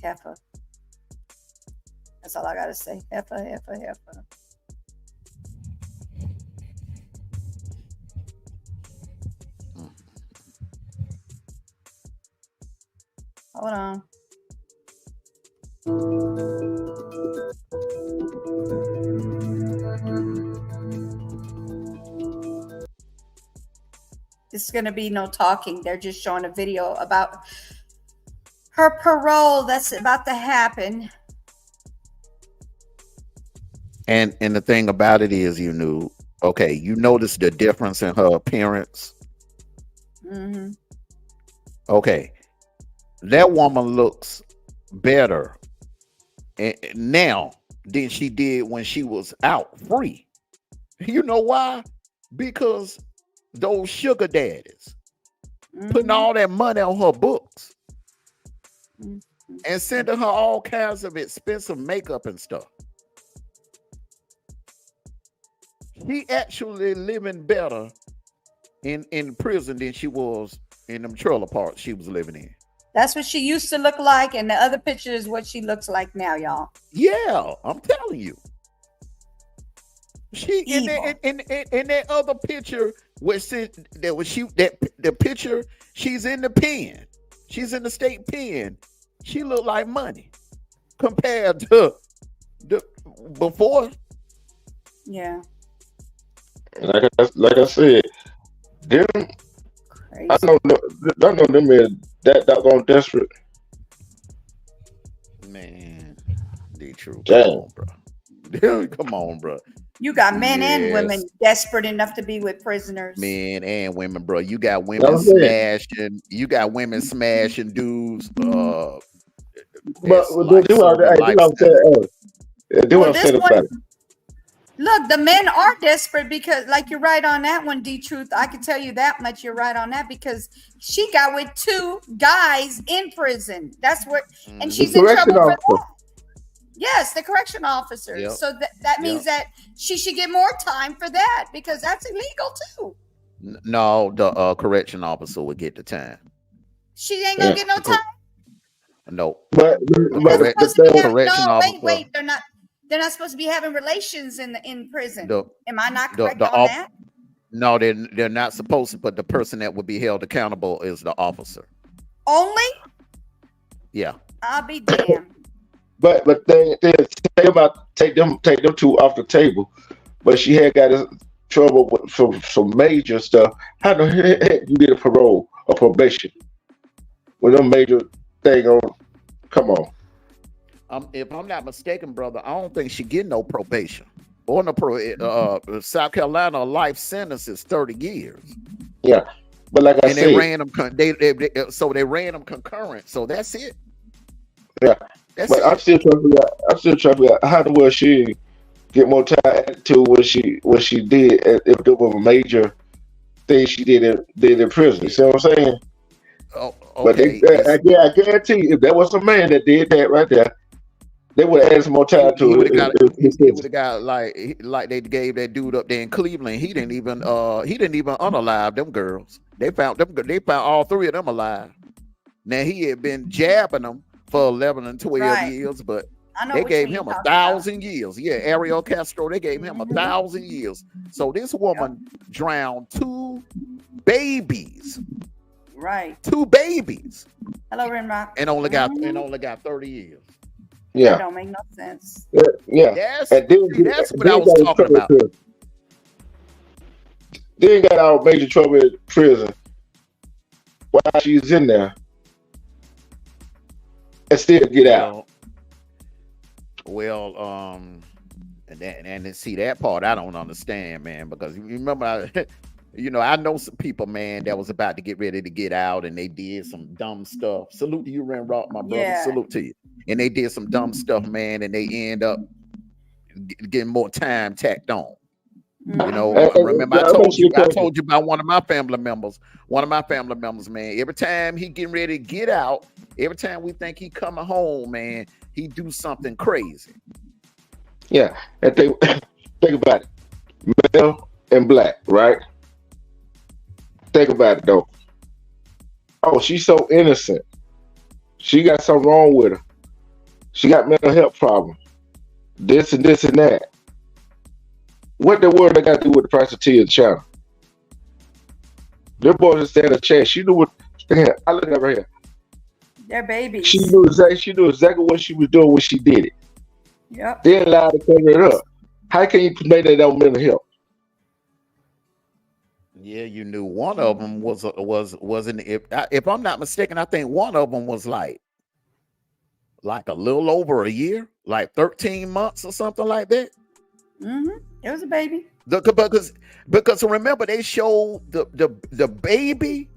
Heifer. That's all I gotta say. Heifer. Hold on. This is going to be no talking. They're just showing a video about her parole that's about to happen.
And the thing about it is, you notice the difference in her appearance. Okay, that woman looks better now than she did when she was out free. You know why? Because those sugar daddies putting all that money on her books and sending her all kinds of expensive makeup and stuff. She actually living better in prison than she was in them trailer parks she was living in.
That's what she used to look like, and the other picture is what she looks like now, y'all.
Yeah, I'm telling you. She in that other picture the picture, she's in the pen. She's in the state pen. She looked like money compared to the before.
Yeah.
Like I said, them.
Crazy.
I know them men that doggone desperate.
Man, they true.
Damn.
Come on, bro.
You got men and women desperate enough to be with prisoners.
Men and women, bro. You got women smashing. You got women smashing dudes. But
do what I'm saying about it.
Look, the men are desperate because, like, you're right on that one, D-Truth. I can tell you that much. You're right on that because she got with 2 guys in prison. That's what, and she's in trouble for that. Yes, the correction officer.
Yep.
So that means that she should get more time for that because that's illegal too.
No, the correction officer would get the time.
She ain't gonna get no time.
No,
but
the correction officer.
Wait, they're not supposed to be having relations in prison. Am I not correct on that?
No, they're not supposed to. But the person that would be held accountable is the officer.
Only?
Yeah.
I'll be damned.
But they take them 2 off the table. But she had got in trouble with some major stuff. How the heck you get a parole or probation with a major thing on? Come on.
If I'm not mistaken, brother, I don't think she get no probation or no South Carolina life sentence is 30 years.
Yeah, but like I said,
they ran them. They ran them concurrent. So that's it.
Yeah, but I'm still trying to figure out how the world she get more time to what she did if there was a major thing she did in prison. You see what I'm saying?
Oh, okay.
But I guarantee you, if there was a man that did that right there, they would have added some more time to it.
He would have got like they gave that dude up there in Cleveland. He didn't even unalive them girls. They found all 3 of them alive. Now he had been jabbing them for 11 and 12 years, but
I know
They
which
gave
one
him
you're
a
talking about.
1,000 years. Yeah, Ariel Castro, they gave him 1,000 years. So this woman drowned 2 babies.
Right.
2 babies.
Hello, Rimrock.
And only got 30 years.
That
Yeah.
don't make no sense.
Yeah.
That's
And then,
that's what
then
I was
got in
talking
trouble
about.
in prison. Then got out of major trouble in prison while she's in there and still get out.
Well, and then see that part I don't understand, man, because you remember I know some people, man, that was about to get ready to get out and they did some dumb stuff. Salute to you, Rock, my brother.
Yeah.
Salute to you. And they did some dumb stuff, man, and they end up getting more time tacked on. You know, remember I told you about one of my family members. One of my family members, man. Every time he getting ready to get out, every time we think he coming home, man, he do something crazy.
Yeah, and think about it, male and black, right? Think about it though. Oh, she's so innocent. She got something wrong with her. She got mental health problems. This and this and that. What the world they got to do with the price of tea in China? Their boys just stand a chance. She knew what. I look at her here.
They're babies.
She knew exactly what she was doing when she did it.
Yep.
They allowed to cover it up. How can you make that on mental health?
Yeah, you knew one of them wasn't. If I'm not mistaken, I think one of them was like a little over a year, like 13 months or something like that.
It was a baby.
Because remember they showed the baby.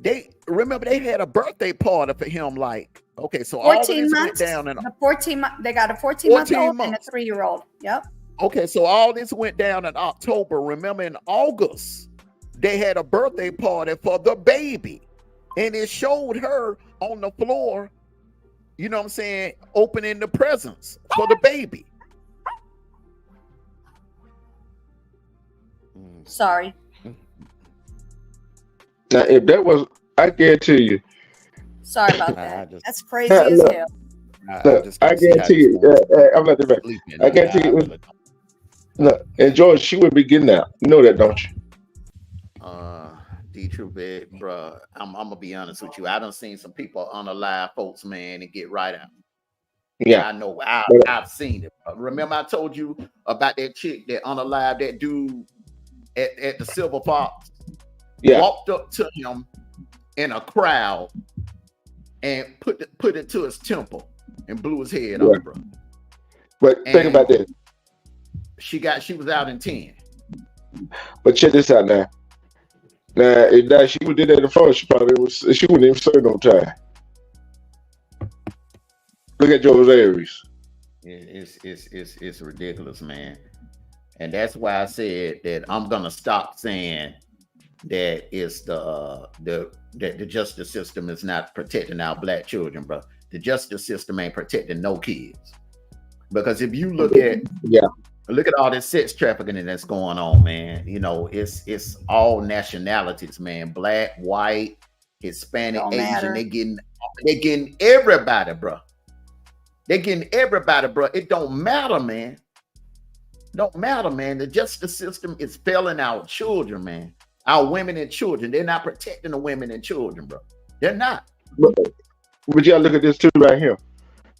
They remember they had a birthday party for him. Like, okay, so all of this went down in
14 months. They got a 14-month-old and a 3-year-old. Yep.
Okay, so all this went down in October. Remember in August, they had a birthday party for the baby. And it showed her on the floor, you know what I'm saying, opening the presents for the baby.
Sorry.
Now, if that was, I guarantee you.
Sorry about that. That's crazy as hell.
I guarantee you. I'm not the back. I guarantee you. Look, and George, she would be getting out. You know that, don't you?
D-True, bro. I'm gonna be honest with you. I done seen some people unalive folks, man, and get right out.
Yeah,
I know. I've seen it. Remember, I told you about that chick that unalived that dude at the Silver Fox.
Yeah,
walked up to him in a crowd and put it to his temple and blew his head off, bro.
But think about this.
She was out in 10.
But check this out now. Now, if she would did that in the front, she wouldn't even serve no time. Look at George Aries.
It's ridiculous, man. And that's why I said that I'm gonna stop saying that it's that the justice system is not protecting our black children, bro. The justice system ain't protecting no kids. Because if you look at all this sex trafficking that's going on, man, you know, it's all nationalities, man. Black, white, Hispanic, Asian, they getting everybody, bro. They're getting everybody, bro. It don't matter, man. Don't matter, man. The justice system is failing our children, man. Our women and children. They're not protecting the women and children, bro. They're not.
But you gotta look at this too right here.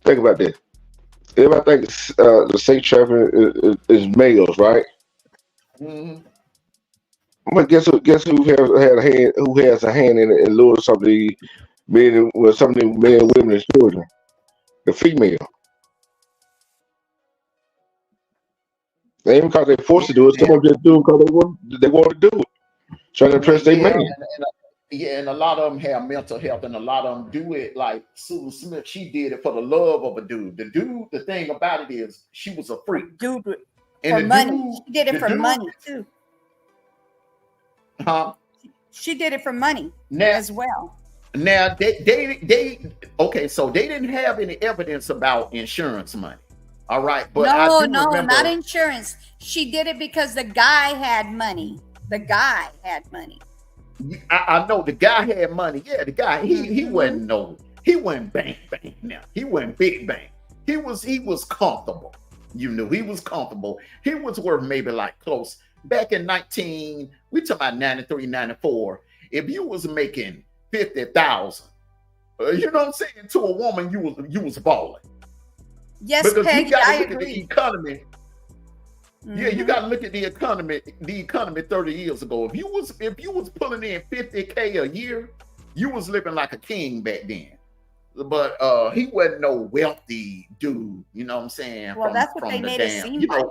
Think about this. Everybody thinks the sex trafficking is males, right?
Mm-hmm.
But guess who has a hand in it and luring some of the men and women and children? The female. They ain't because they're forced to do it. Some of them just do it because they want to do it. Trying to impress their man.
And a lot of them have mental health, and a lot of them do it like Susan Smith. She did it for the love of a dude. The thing about it is, she was a freak.
Dude,
and
for money. She did it for money too.
Huh?
She did it for money as well.
Now okay, so they didn't have any evidence about insurance money. All right, but
no,
remember,
not insurance. She did it because the guy had money. The guy had money.
I know the guy had money. Yeah, the guy he wasn't bank now. He wasn't big bank. he was comfortable. You knew he was comfortable. He was worth maybe like close back in we talking about 93, 94. If you was making 50,000, you know what I'm saying, to a woman, you was balling.
Yes,
because
Peggy,
you got to
I
look
agree.
at the economy. Yeah, you got to look at the economy 30 years ago. If you was pulling in 50K a year, you was living like a king back then. But he wasn't no wealthy dude, you know what I'm saying?
Well, that's what they made it seem like.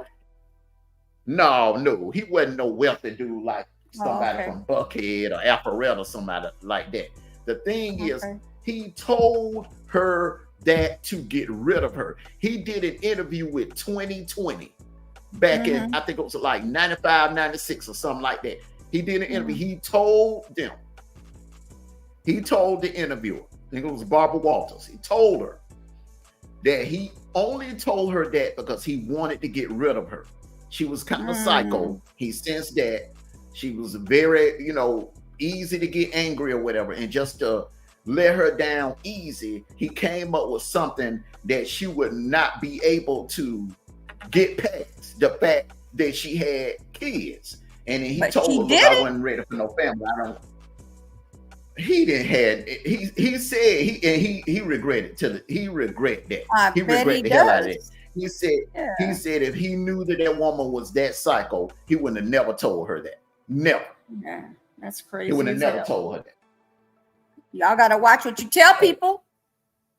No, he wasn't no wealthy dude like somebody from Buckhead or Alpharetta or somebody like that. The thing is, he told her that to get rid of her. He did an interview with 2020 back in, I think it was like 95, 96 or something like that. He did an interview. He told the interviewer, I think it was Barbara Walters, he told her that he only told her that because he wanted to get rid of her. She was kind of psycho. He sensed that she was very, easy to get angry or whatever. And just to let her down easy, he came up with something that she would not be able to get past the fact that she had kids. And then he told her, I wasn't ready for no family. He didn't have. He said he regretted that. He regretted the hell out of it. He said if he knew that woman was that psycho, he wouldn't have never told her that. Never.
Yeah, that's crazy.
He would have never told her that.
Y'all gotta watch what you tell people.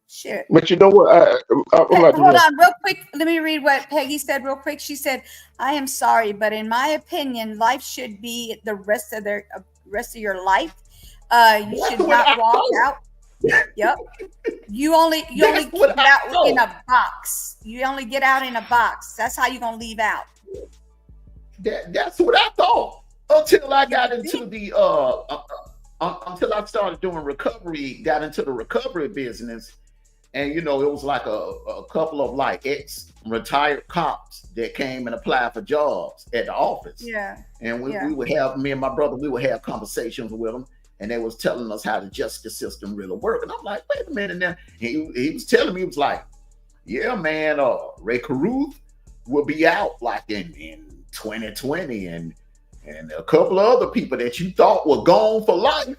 Shit.
But you know what?
Hold on, real quick. Let me read what Peggy said real quick. She said, "I am sorry, but in my opinion, life should be the rest of your life. You should not walk out. Yep. You only get out in a box. You only get out in a box. That's how you're gonna leave out."
That's what I thought until I got into the until I started doing recovery, got into the recovery business, and it was like a couple of like ex-retired cops that came and applied for jobs at the office.
Yeah.
And we would have, me and my brother, we would have conversations with them. And they was telling us how the justice system really works. And I'm like, wait a minute now. He was telling me, he was like, yeah, man, Ray Caruth will be out like in 2020. And a couple of other people that you thought were gone for life,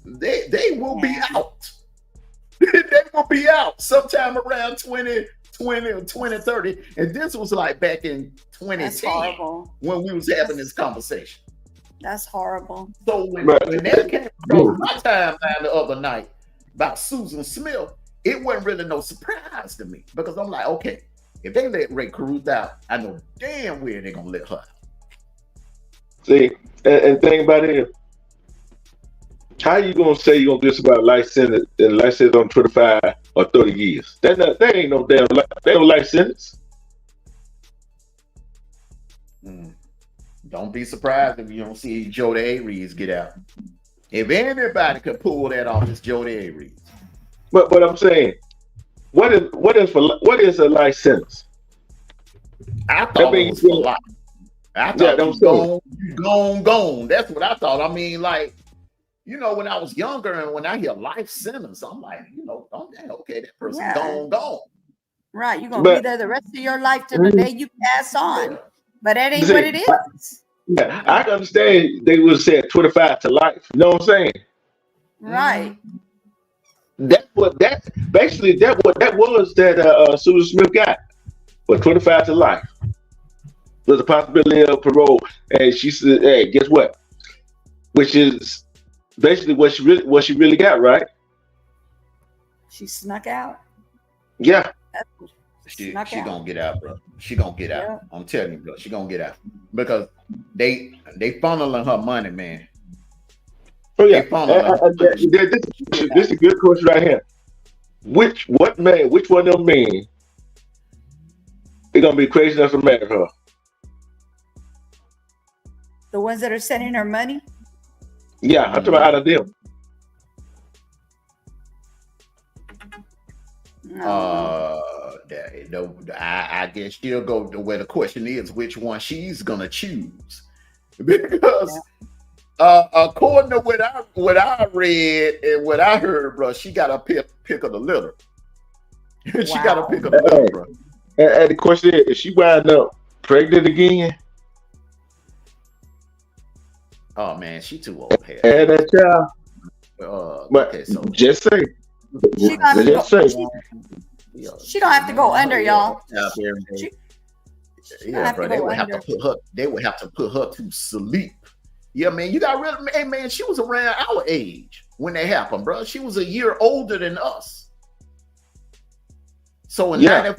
they will be out. They will be out sometime around 2020 or 2030. And this was like back in 2010 when we was having this conversation.
That's horrible.
So when that came across my timeline the other night about Susan Smith, it wasn't really no surprise to me because I'm like, okay, if they let Ray Caruth out, I know damn well they're gonna let her out.
See, and think about it, how you gonna say you're gonna get somebody life sentence and life sentence on 25 or 30 years? That ain't no damn life sentence.
Don't be surprised if you don't see Jody Aries get out. If anybody could pull that off, it's Jody Aries.
But I'm saying, what is a life sentence?
I thought it was for life. I thought gone. That's what I thought. I mean, like, when I was younger and when I hear life sentence, I'm like, okay, that person gone.
Right, you're gonna be there the rest of your life till the day you pass on. But that ain't what it is.
Yeah, I can understand they would say 25 to life. You know what I'm saying?
Right.
That was that Susan Smith got. But 25 to life. There's a possibility of parole. And she said, hey, guess what? Which is basically what she really got, right?
She snuck out.
Yeah.
She gonna get out, bro. She gonna get out. I'm telling you, bro. She gonna get out because they funneling her money, man.
Oh yeah. This is a good question right here. Which one of them men is gonna be crazy enough to marry her?
The ones that are sending her money?
Yeah, I'm talking about out of them.
I guess she'll go to where the question is which one she's gonna choose, because according to what I read and what I heard, bro, she got a pick of the litter. She got to pick up the
Hey,
bro.
and the question is she wind up pregnant again?
Oh man, she too old.
And that child. But
Okay, so
just say,
She gonna have to
just
go,
say,
she don't have to go under, y'all.
out there,
She
yeah,
have
bro.
to
They
go
would have to
under.
put her. They would have to put her to sleep. Yeah, man. You got really, hey, man. She was around our age when they happened, bro. She was a year older than us. So in
Yeah.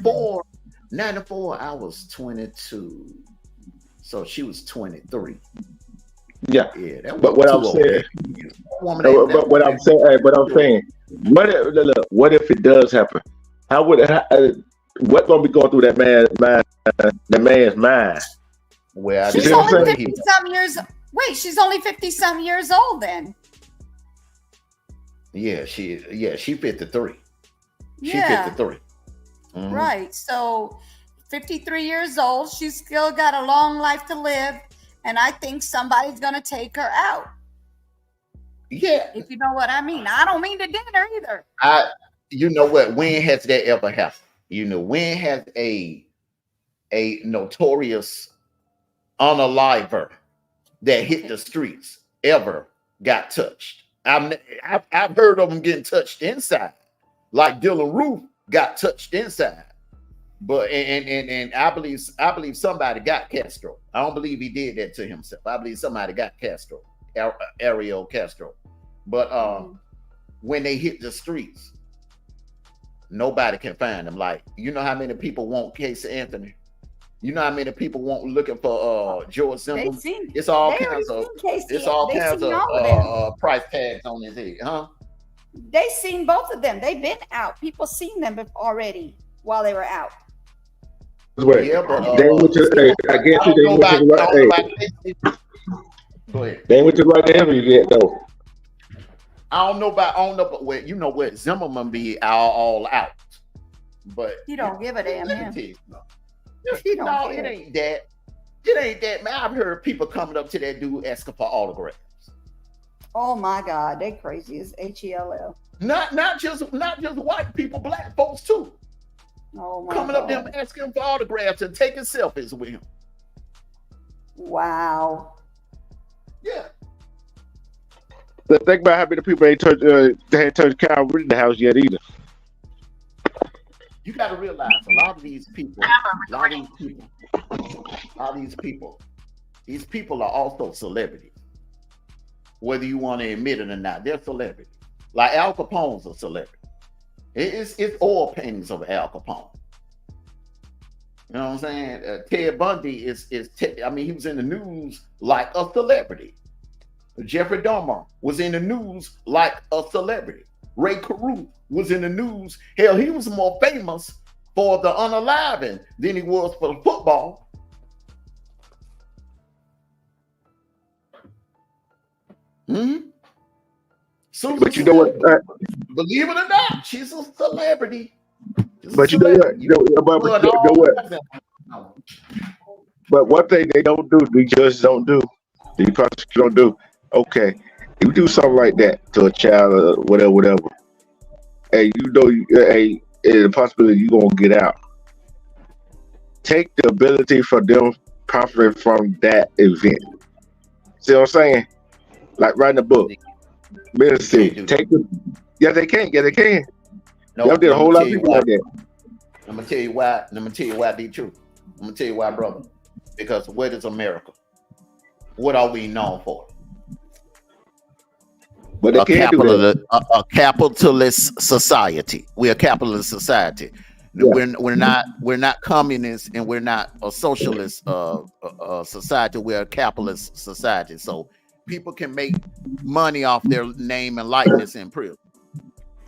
94, I was 22. So she was 23.
yeah.
Yeah, that
But
was
what
too
I'm
old.
saying,
Woman ain't- that
what I'm
woman
saying,
ain't
what I'm
too old.
saying, what if it does happen? How would what's gonna be going through that man's mind?
Well, I
She's
see what I'm
only
saying?
50 some years. Wait, she's only 50 some years old then.
Yeah, she 53. She
Yeah.
53. Mhm.
Right. So 53 years old. She's still got a long life to live. And I think somebody's going to take her out.
Yeah.
If you know what I mean. I don't mean to dinner either.
You know what? When has that ever happened? You know, when has a notorious unaliver that hit the streets ever got touched? I've heard of them getting touched inside, like Dylan Roof got touched inside. But and I believe somebody got Castro. I don't believe he did that to himself. I believe somebody got Castro, Ariel Castro. But when they hit the streets, nobody can find them. Like, you know how many people want Casey Anthony? You know how many people want looking for George Zimmerman? It's all kinds of price tags on his head, huh?
They seen both of them. They've been out. People seen them already while they were out.
Yeah, but
they went to, I guess they went to the right.
Go ahead.
They went to the right interview yet though.
I don't know, but where you know what Zimmerman be all out, but
You don't give a damn.
let me
Yeah.
tell you
You
something.
don't
No,
care.
it ain't that. It ain't that, man. I've heard people coming up to that dude asking for autographs.
Oh my God, they crazy as HELL.
Not just white people, black folks too.
Oh my
Coming
God.
up there asking for autographs and taking selfies with him.
Wow.
Yeah.
But think about how many people ain't touched they ain't touched Kyle Rittenhouse yet either.
You got to realize a lot of these people are also celebrities. Whether you want to admit it or not, they're celebrities. Like Al Capone's a celebrity. It's oil paintings of Al Capone. You know what I'm saying? Ted Bundy he was in the news like a celebrity. Jeffrey Dahmer was in the news like a celebrity. Ray Carew was in the news. Hell, he was more famous for the unaliving than he was for football. Susan
But you know what?
believe it or not, she's a celebrity.
But you know what? You know what? But one thing they don't do, the judges don't do, the prosecutors don't do. Okay, if you do something like that to a child or whatever, hey, you know, hey, the possibility you gonna get out. Take the ability for them profiting from that event. See what I'm saying? Like writing a book. Take the. Yeah, they can. Yeah, they can.
No,
Y'all did a whole lot of people like that.
I'm gonna tell you why. I'm gonna tell you why. Be true. I'm gonna tell you why, brother. Because what is America? What are we known for?
But they can't do that.
A capitalist society. We're a capitalist society.
Yeah.
We're not communist and we're not a socialist society. We're a capitalist society. So people can make money off their name and likeness in prison,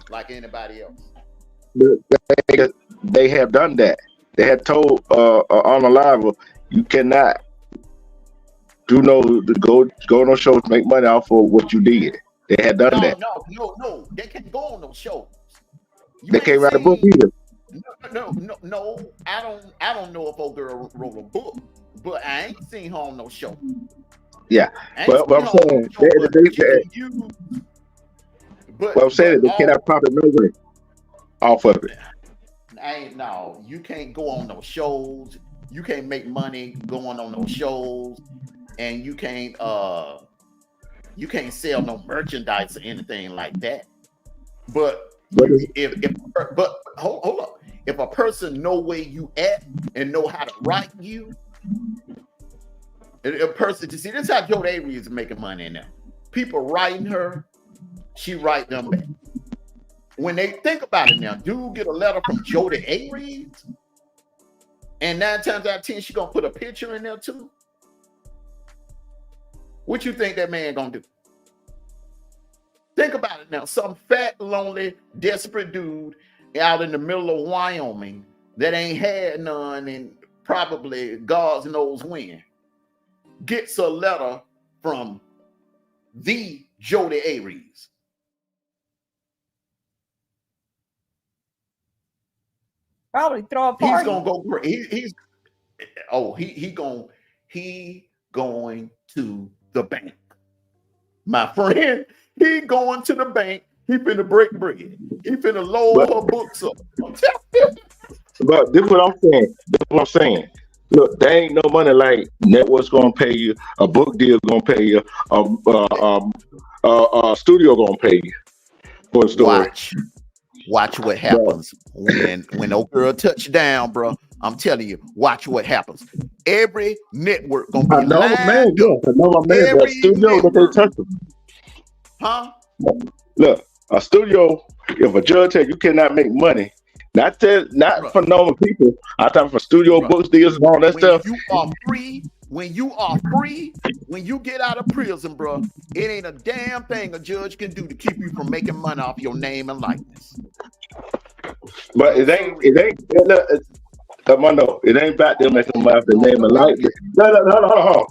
like anybody else.
They have done that. They have told on Alive, you cannot go on those shows, make money off of what you did. They had done that.
No. They can't go on those shows.
They can't write a book either.
No. I don't know if old girl wrote a book, but I ain't seen her on no show.
Yeah, but I'm saying they cannot profit no way off of it.
No, you can't go on those shows. You can't make money going on those shows, and you can't sell no merchandise or anything like that. But hold up. If a person know where you at and know how to write you, a person to see this is how Jodi Avery is making money now. People writing her, she write them back. When they think about it now, dude get a letter from Jodi Avery, and 9 times out of 10, she gonna put a picture in there too. What you think that man gonna do? Think about it now. Some fat, lonely, desperate dude out in the middle of Wyoming that ain't had none and probably God knows when gets a letter from the Jodi Avery's.
Probably throw a party.
He's gonna go. He going to the bank. My friend, he going to the bank. He finna break bread. He finna load her books up.
But this is what I'm saying. Look, there ain't no money like networks gonna pay you, a book deal gonna pay you, a studio gonna pay you for a story.
Watch what happens when old girl touch down, bro. I'm telling you, watch what happens. Every network gonna be
I know my man, that studio that they touch them.
Huh?
Look, a studio, if a judge said you cannot make money, not for normal people, I'm talking for studio books deals and all that stuff.
When you get out of prison, bro, it ain't a damn thing a judge can do to keep you from making money off your name and likeness.
But it ain't about them making money off their name and likeness. No.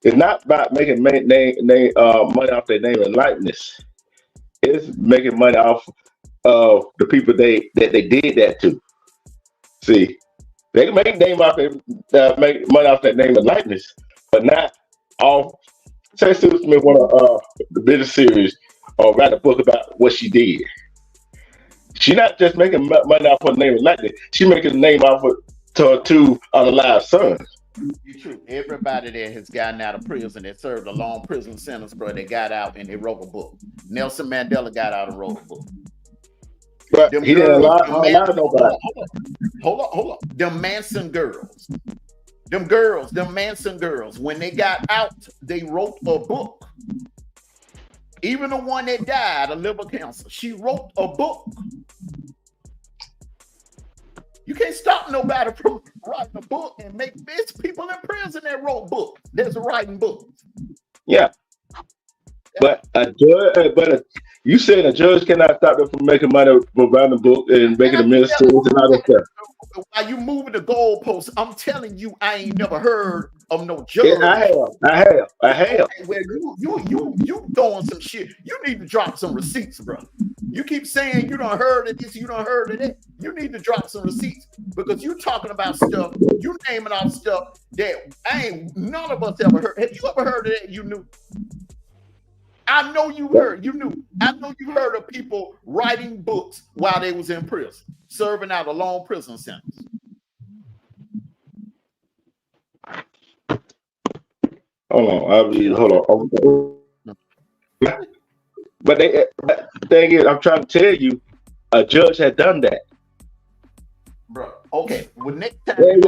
It's not about making money off their name and likeness. It's making money off of the people that they did that to. See, they can make name off make money off that name and likeness, but not off. Say Sue Smith won the business series or write a book about what she did. She's not just making money off her name and likeness. She's making a name off of her two unalive sons.
It's true. Everybody that has gotten out of prison, that served a long prison sentence, bro, they got out and they wrote a book. Nelson Mandela got out and wrote a book.
But he didn't allow nobody.
Hold up. Them Manson girls, them Manson girls, when they got out, they wrote a book. Even the one that died of liver cancer, she wrote a book. You can't stop nobody from writing a book and make it's people in prison that wrote books. There's writing books.
Yeah. But you said a judge cannot stop them from making money from writing a book and making a ministry and all that stuff.
While you moving the goalposts, I'm telling you, I ain't never heard of no judge.
Yeah, I have.
Well, you throwing some shit. You need to drop some receipts, bro. You keep saying you done heard of this, you done heard of that. You need to drop some receipts because you talking about stuff, you naming off stuff that none of us ever heard. Have you ever heard of that? You knew. I know you heard. You knew. I know you heard of people writing books while they was in prison, serving out a long prison sentence.
Hold on. But the thing is, I'm trying to tell you, a judge had done that.
Bro, okay. Well, next time you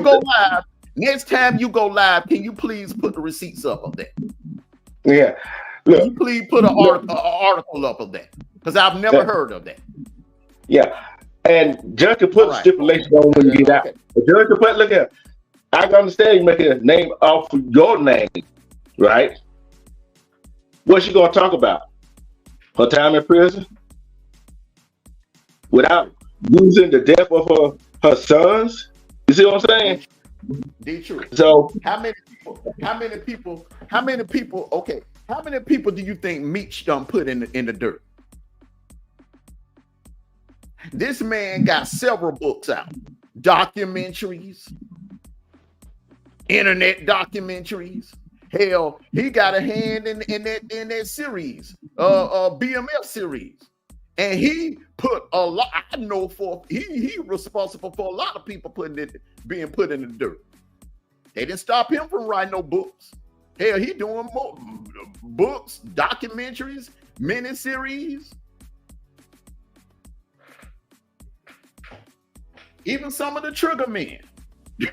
go live, next time you go live, can you please put the receipts up of that?
Yeah.
Look, can you please put an article up of that? Because I've never heard of that.
Yeah. And judge can put stipulations on when you get out. The judge can put, look at, I can understand you making a name off of your name, right? What's she gonna talk about? Her time in prison? Without using the death of her sons? You see what I'm saying? So
how many people do you think Meech done put in the dirt? This man got several books out, documentaries, internet documentaries. Hell, he got a hand in that series, BMF series. And he put a lot. I know for he responsible for a lot of people being put in the dirt. They didn't stop him from writing no books. Hell, he doing more books, documentaries, miniseries. Even some of the Trigger Men, he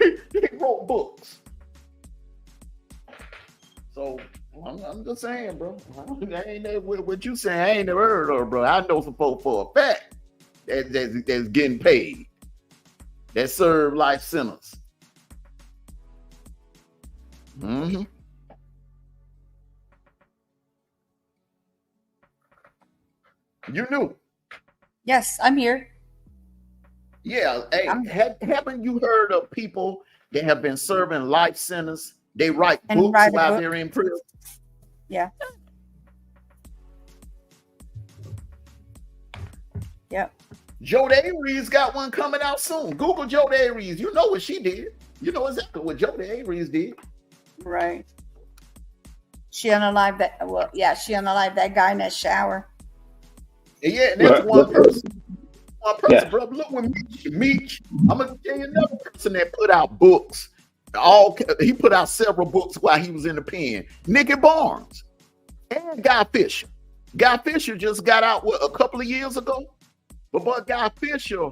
wrote books. So I'm just saying, bro. I ain't never, what you saying, I ain't never heard of, bro. I know some folks for a fact that's getting paid, that serve life sentence. Mm-hmm. You knew.
Yes, I'm here.
Yeah. Hey, haven't you heard of people that have been serving life sentence? They write books while they're in prison.
Yeah. Yep.
Jodie Avery's got one coming out soon. Google Jodie Avery's. You know what she did. You know exactly what Jodie Avery's did.
Right. She unalived that. Well, yeah, she unalived that guy in that shower.
Yeah, and that's one person. One person, bro. Look when Meech. I'm gonna tell you another person that put out books. He put out several books while he was in the pen. Nicky Barnes and Guy Fisher. Guy Fisher just got out a couple of years ago. But Guy Fisher,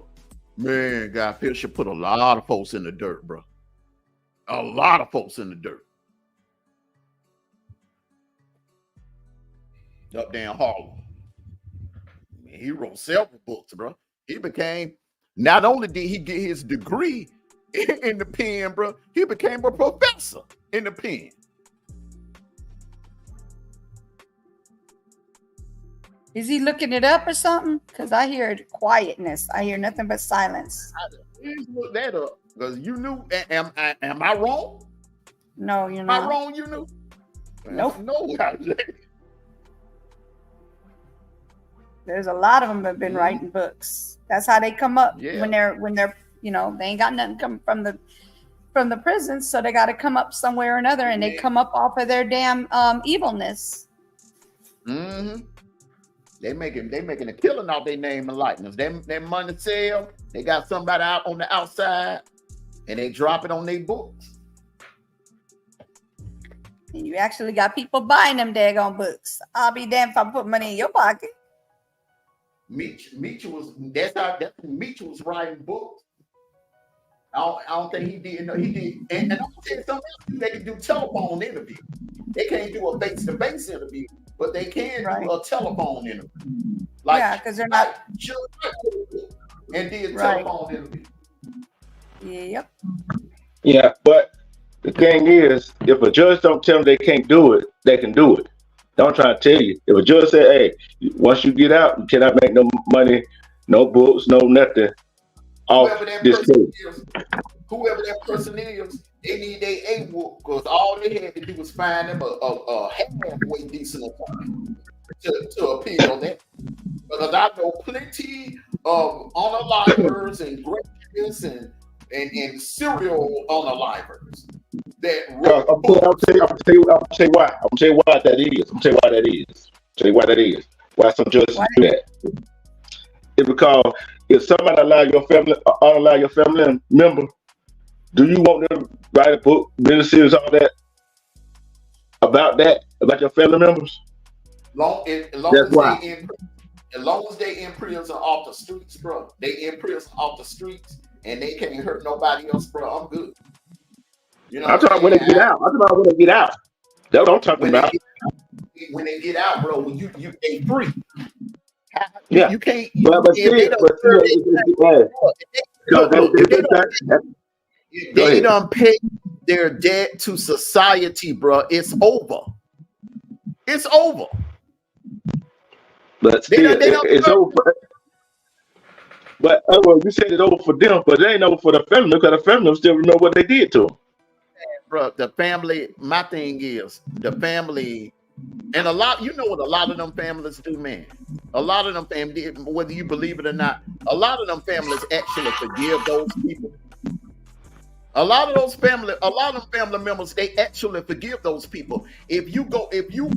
man, Guy Fisher put a lot of folks in the dirt, bro. A lot of folks in the dirt. Up there in Harlem. He wrote several books, bro. He became, not only did he get his degree in the pen, bro, he became a professor in the pen.
Is he looking it up or something? Because I hear quietness. I hear nothing but silence.
Please look that up. Because you knew, am I wrong?
No, you're not.
Am I wrong, you knew?
Nope.
No.
There's a lot of them that have been writing books. That's how they come up when they're they ain't got nothing coming from the prison, so they got to come up somewhere or another, and they come up off of their damn evilness.
Mm-hmm. They making a killing off their name and likeness. Their money sale. They got somebody out on the outside, and they drop it on their books.
And you actually got people buying them daggone books. I'll be damned if I put money in your pocket.
Meech was Meech was writing books. I don't think he did. No, he did. And I'm gonna tell you something else. They can do telephone interviews. They can't do a face-to-face interview, but they can do a telephone interview.
Because they're not.
And did telephone interview.
Yep.
Yeah, but the thing is, if a judge don't tell them they can't do it, they can do it. Don't try to tell you. If a judge say, "Hey, once you get out, you cannot make no money, no books, no nothing off this case."
Whoever that person is, they need their A-book, because all they had to do was find them a halfway decent attorney to appeal that. Because I know plenty of unalivers and graduates and serial unalivers that
I'll tell you why that is. Why some judges do that. It's because if somebody unallow your family member, do you want them to write a book, miniseries, all that about your family members?
As long as they in prison off the streets, bro. They in prison off the streets and they can't hurt nobody else, bro. I'm good. You know,
I'm talking when they get out. That's what I'm talking about.
When they get out, bro, you they free.
Yeah,
you can't. They don't pay their debt to society, bro. It's over. It's over.
But still, it's over. But you said it's over for them, but it ain't over for the family, because the family still remember what they did to them.
Bro, the family. My thing is the family. And a lot, you know what a lot of them families do, man. A lot of them families, whether you believe it or not, a lot of them families actually forgive those people. A lot of them family members, they actually forgive those people. If you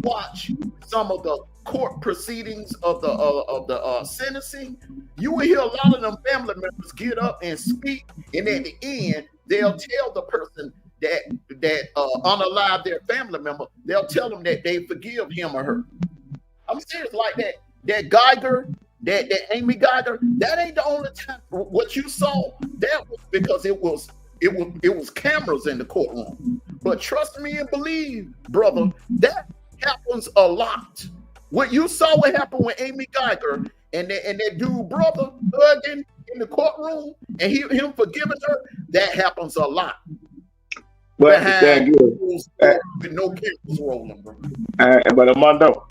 watch some of the court proceedings of the sentencing, you will hear a lot of them family members get up and speak, and at the end, they'll tell the person that unalived their family member, they'll tell them that they forgive him or her. I'm serious, like that. That Geiger, that Amy Geiger, that ain't the only time. What you saw, that was because it was cameras in the courtroom. But trust me and believe, brother, that happens a lot. What you saw what happened with Amy Geiger and that dude brother hugging in the courtroom and him forgiving her, that happens a lot.
But
Behind with no cameras rolling, bro.
But Armando,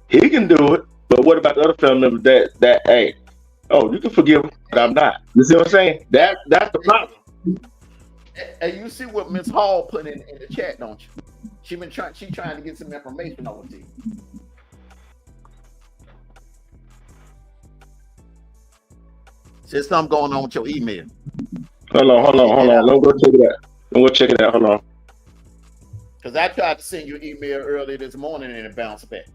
he can do it. But what about the other family members that hey, oh, you can forgive him, but I'm not. You see what I'm saying? That's the problem.
And you see what Miss Hall put in the chat, don't you? She trying to get some information over to you. There's something going on with your email.
Hold on. Let me go check it out. Hold on.
Because I tried to send you an email earlier this morning and it bounced back.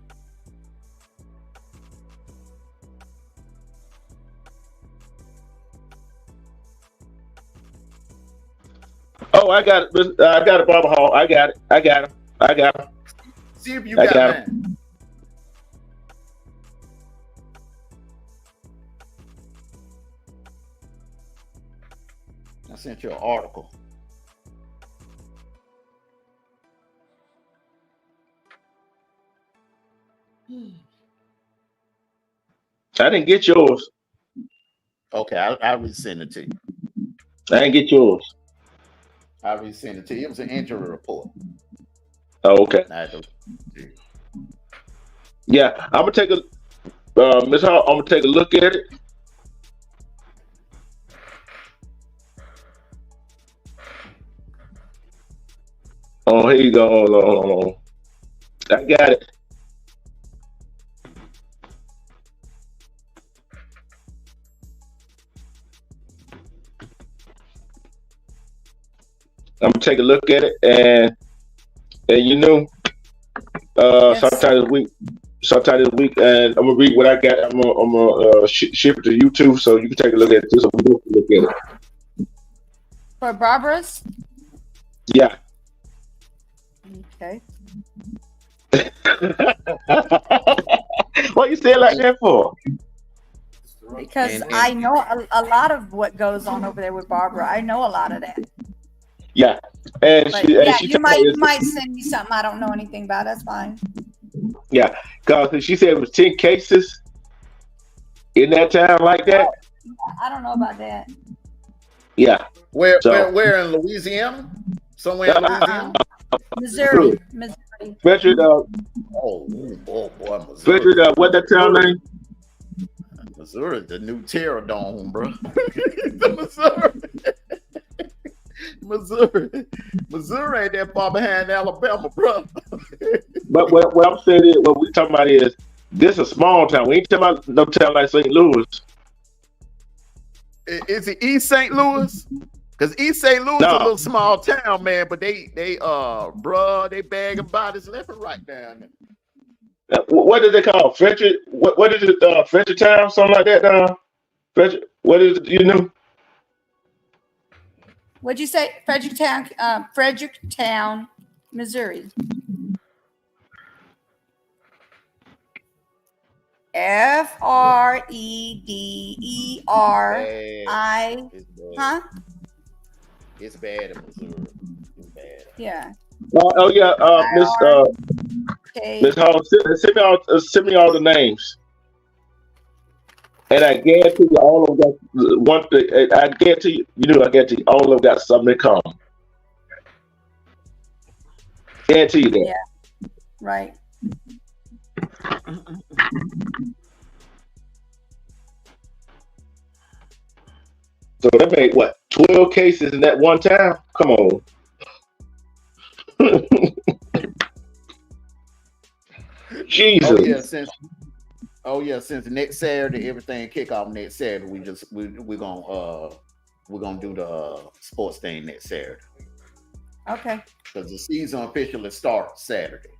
Oh, I got it. I got it, Barbara Hall. I got it.
See if you got mine. I sent you an article.
I didn't get yours.
Okay, I resend it to you.
I didn't get yours.
I resend it to you. It was an injury report.
Oh, okay. Yeah, I'm gonna take a Miss Hall. I'm gonna take a look at it. Oh, here you go. Hold on. I got it. I'm gonna take a look at it, and you know, sometime this week, and I'm gonna read what I got. I'm gonna ship it to you too, so you can take a look at it. So we can look at it.
For Barbara's?
Yeah.
Okay.
What you say like that for?
Because I know a lot of what goes on over there with Barbara. I know a lot of that.
Yeah, and
but you might send me something I don't know anything about. That's fine.
Yeah, because she said it was 10 cases in that town like that.
I don't know about that.
Yeah.
Where in Louisiana? Somewhere in Louisiana?
Missouri.
Frederick.
Oh boy, Missouri.
Frederick. What that town name?
Missouri, the new terror dome, bro. Missouri ain't that far behind Alabama, bro.
But what I'm saying is, what we talking about is this is a small town. We ain't talking about no town like St. Louis.
Is it East St. Louis? Because East St. Louis is a little small town, man. But they bagging bodies left and right down there.
What is it called? Frederick? What is it? Frederick Town, something like that. Frederick. What is it? You know?
What'd you say? Fredericktown, Missouri. Frederi. Huh?
It's bad in Missouri. It's bad.
Yeah.
Oh yeah, Miss Hall, send me all the names, and I guarantee you all of them got one thing. I guarantee you, all of them got something in common. Guarantee you that.
Yeah. Right.
So they made what 12 cases in that one time? Come on. Jesus.
Since next Saturday, everything kick off next Saturday. We're gonna we're gonna do the sports thing next Saturday.
Okay.
Because the season officially starts Saturday.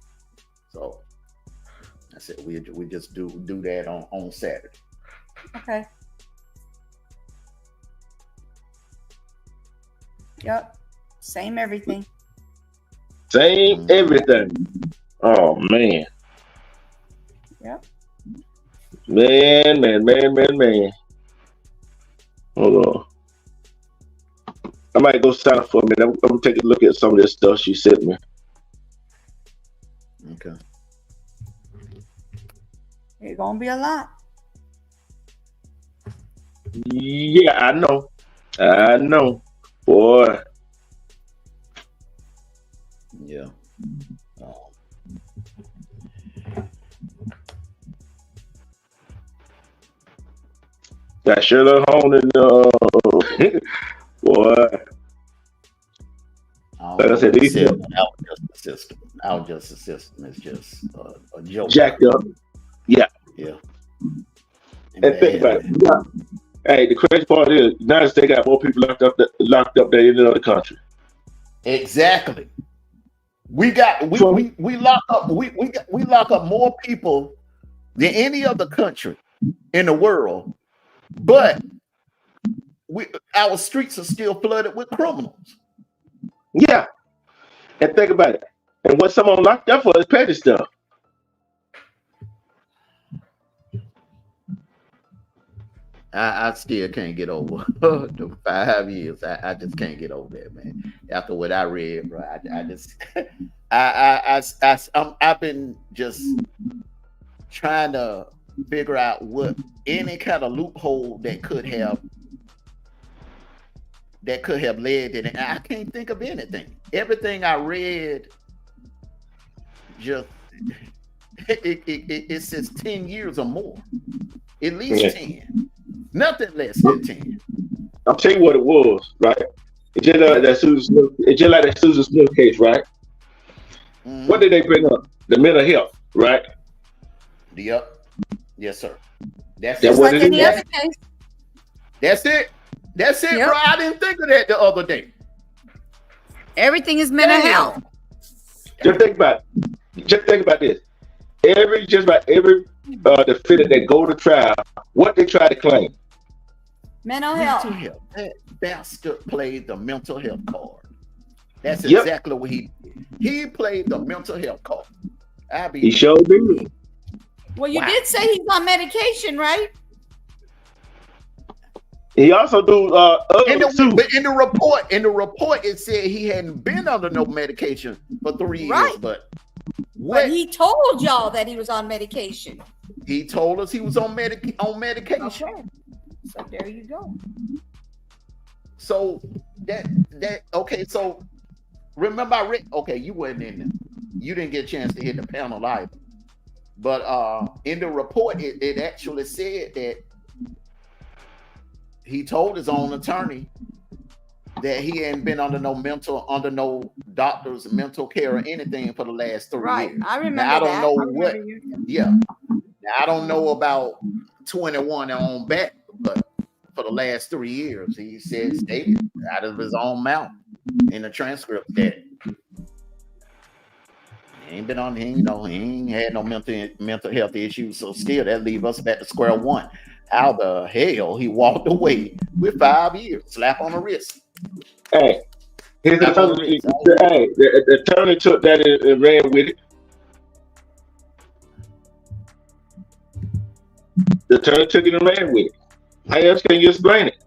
So I said we just do that on Saturday.
Okay. Yep. Same everything.
Same everything. Oh man.
Yep.
Man. Hold on. I might go sign up for a minute. I'm gonna take a look at some of this stuff she sent me.
Okay.
It's gonna be a lot.
Yeah, I know. Boy.
Yeah.
Got Sherlock Holmes and boy. Like I said,
our justice system is just a joke.
Jacked up. Yeah.
Yeah.
And think about it. Yeah. Hey, the crazy part is, the United States got more people locked up than any other country.
Exactly. We lock up more people than any other country in the world, but our streets are still flooded with criminals.
Yeah. And think about it. And what someone locked up for is petty stuff.
I still can't get over the 5 years. I just can't get over that, man. After what I read, bro, I've been just trying to figure out what any kind of loophole that could have led to it. I can't think of anything. Everything I read just it says 10 years or more. At least 10. Nothing less than 10.
I'll tell you what it was, right? It's just like that Susan Smith case, right? Mm-hmm. What did they bring up? The mental health, right?
Yep. Yes, sir. That's
what it is.
That's it. That's it, yep. Bro. I didn't think of that the other day.
Everything is mental health.
Just think about this. Every defendant that go to trial, what they try to claim?
Mental health.
That bastard played the mental health card. That's exactly what he did. He played the mental health card.
He showed me.
Well, you did say he's on medication, right?
He also do
but in the report it said he hadn't been under no medication for 3 years.
Right.
But
he told y'all that he was on medication.
He told us he was on medication.
Okay. So there you go.
So okay. So remember, you wasn't in there. You didn't get a chance to hit the panel either. But in the report, it actually said that he told his own attorney that he hadn't been under no doctor's mental care or anything for the last 3 years.
Right, I remember
now, I don't
that.
know what. Yeah, now, I don't know about 21 and on back, but for the last 3 years, he stated out of his own mouth in the transcript that he ain't been on. He ain't had no mental health issues. So still, that leave us back to square one. How the hell he walked away with 5 years? Slap on the wrist.
Hey, the attorney took that and ran with it. The attorney took it and ran with it. How else can you explain it?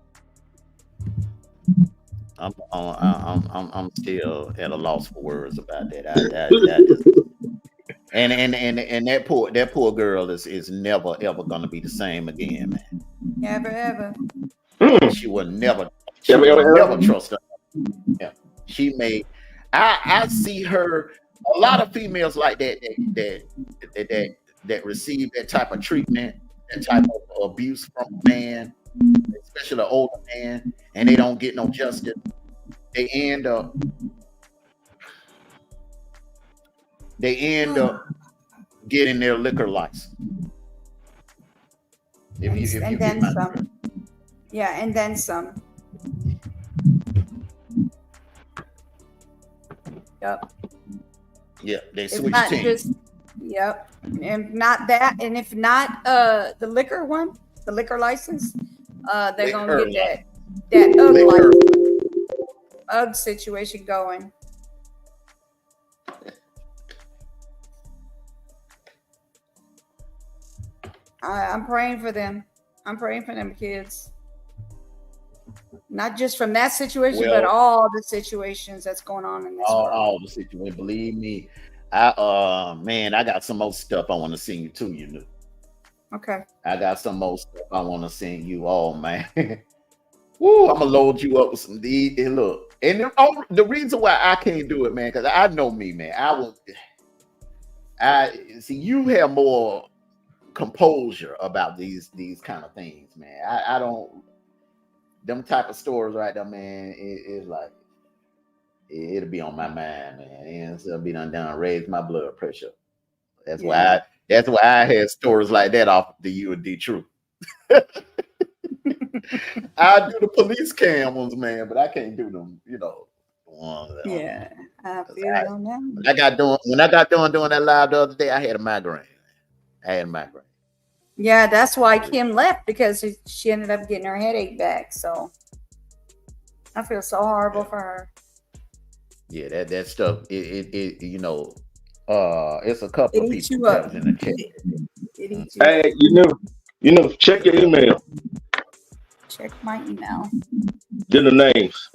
I'm still at a loss for words about that. And that poor girl is never ever gonna be the same again, man.
Never ever.
She will never trust her. Yeah, she may. I see her. A lot of females like that receive that type of treatment, that type of abuse from a man, especially an older man, and they don't get no justice. They end up getting their liquor license.
And then some. Yeah, and then some. Yep.
Yeah, they
It's
switch
not
teams.
just. Yep. And not that, and if not the liquor one, the liquor license, they're gonna
Liquor
get that UGG
Liquor.
license, UGG situation going. I'm praying for them. I'm praying for them kids. Not just from that situation, but all the situations that's going on in this world.
All the situation. Believe me, I man, I got some more stuff I want to send you too. You know.
Okay.
I got some more stuff I want to send you all, man. Woo, I'm gonna load you up with some D. And look, and the reason why I can't do it, man, because I know me, man. I see you have more composure about these kind of things, man. I don't. Them type of stories right there, man. It's like it'll be on my mind, man. And it'll be done raise my blood pressure. That's why I had stories like that off the U and D Truth. I do the police cam ones, man, but I can't do them, you know.
Yeah, I feel you on that.
When I got done doing that live the other day, I had a migraine.
Yeah, that's why Kim left, because she ended up getting her headache back. So I feel so horrible for her.
Yeah, that stuff. It you know, it's a couple of
eats
people
you up.
in the chat.
It eats you
Hey,
up.
you know, check your email.
Check my email.
Get the names.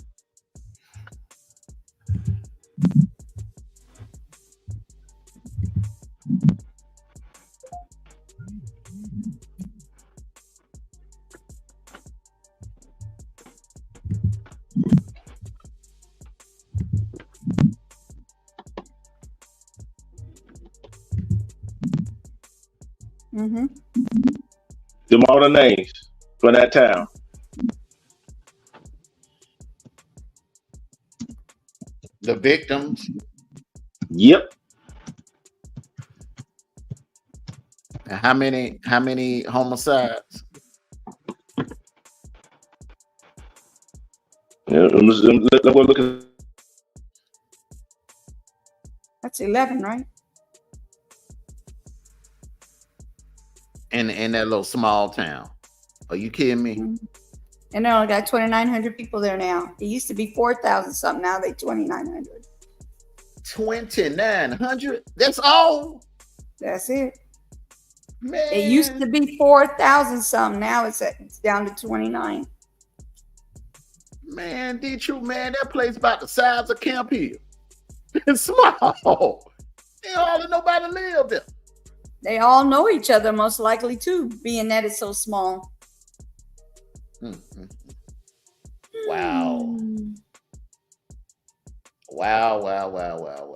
Mm-hmm.
Them all the names for that town.
The victims.
Yep.
How many homicides?
Yeah, we're looking.
That's 11, right?
In that little small town. Are you kidding me?
Mm-hmm. And they only got 2,900 people there now. It used to be 4,000 something. Now they 2,900.
2,900? That's all?
That's it.
Man.
It used to be 4,000 something. Now it's down to 29.
Man, D-True, man, that place about the size of Camp Hill. It's small. They hardly nobody live there.
They all know each other, most likely too, being that it's so small.
Mm-hmm. Wow. Wow.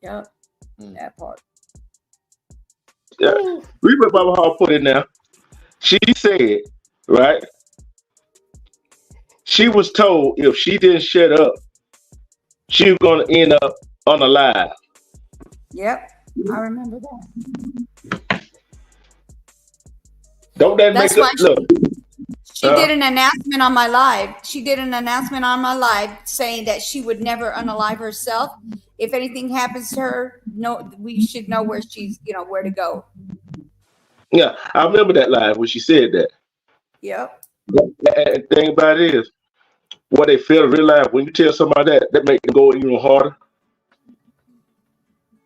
Yep. That part.
Yeah. Read what Barbara Hall put in there. She said, right? She was told if she didn't shut up, she was going to end up unalive.
Yep. I remember that.
Don't that make us look?
She did an announcement on my live. She did an announcement on my live saying that she would never unalive herself. If anything happens to her, we should know where she's, where to go.
Yeah, I remember that live when she said that.
Yep.
The thing about it is, what they feel in real life, when you tell somebody that make them go even harder.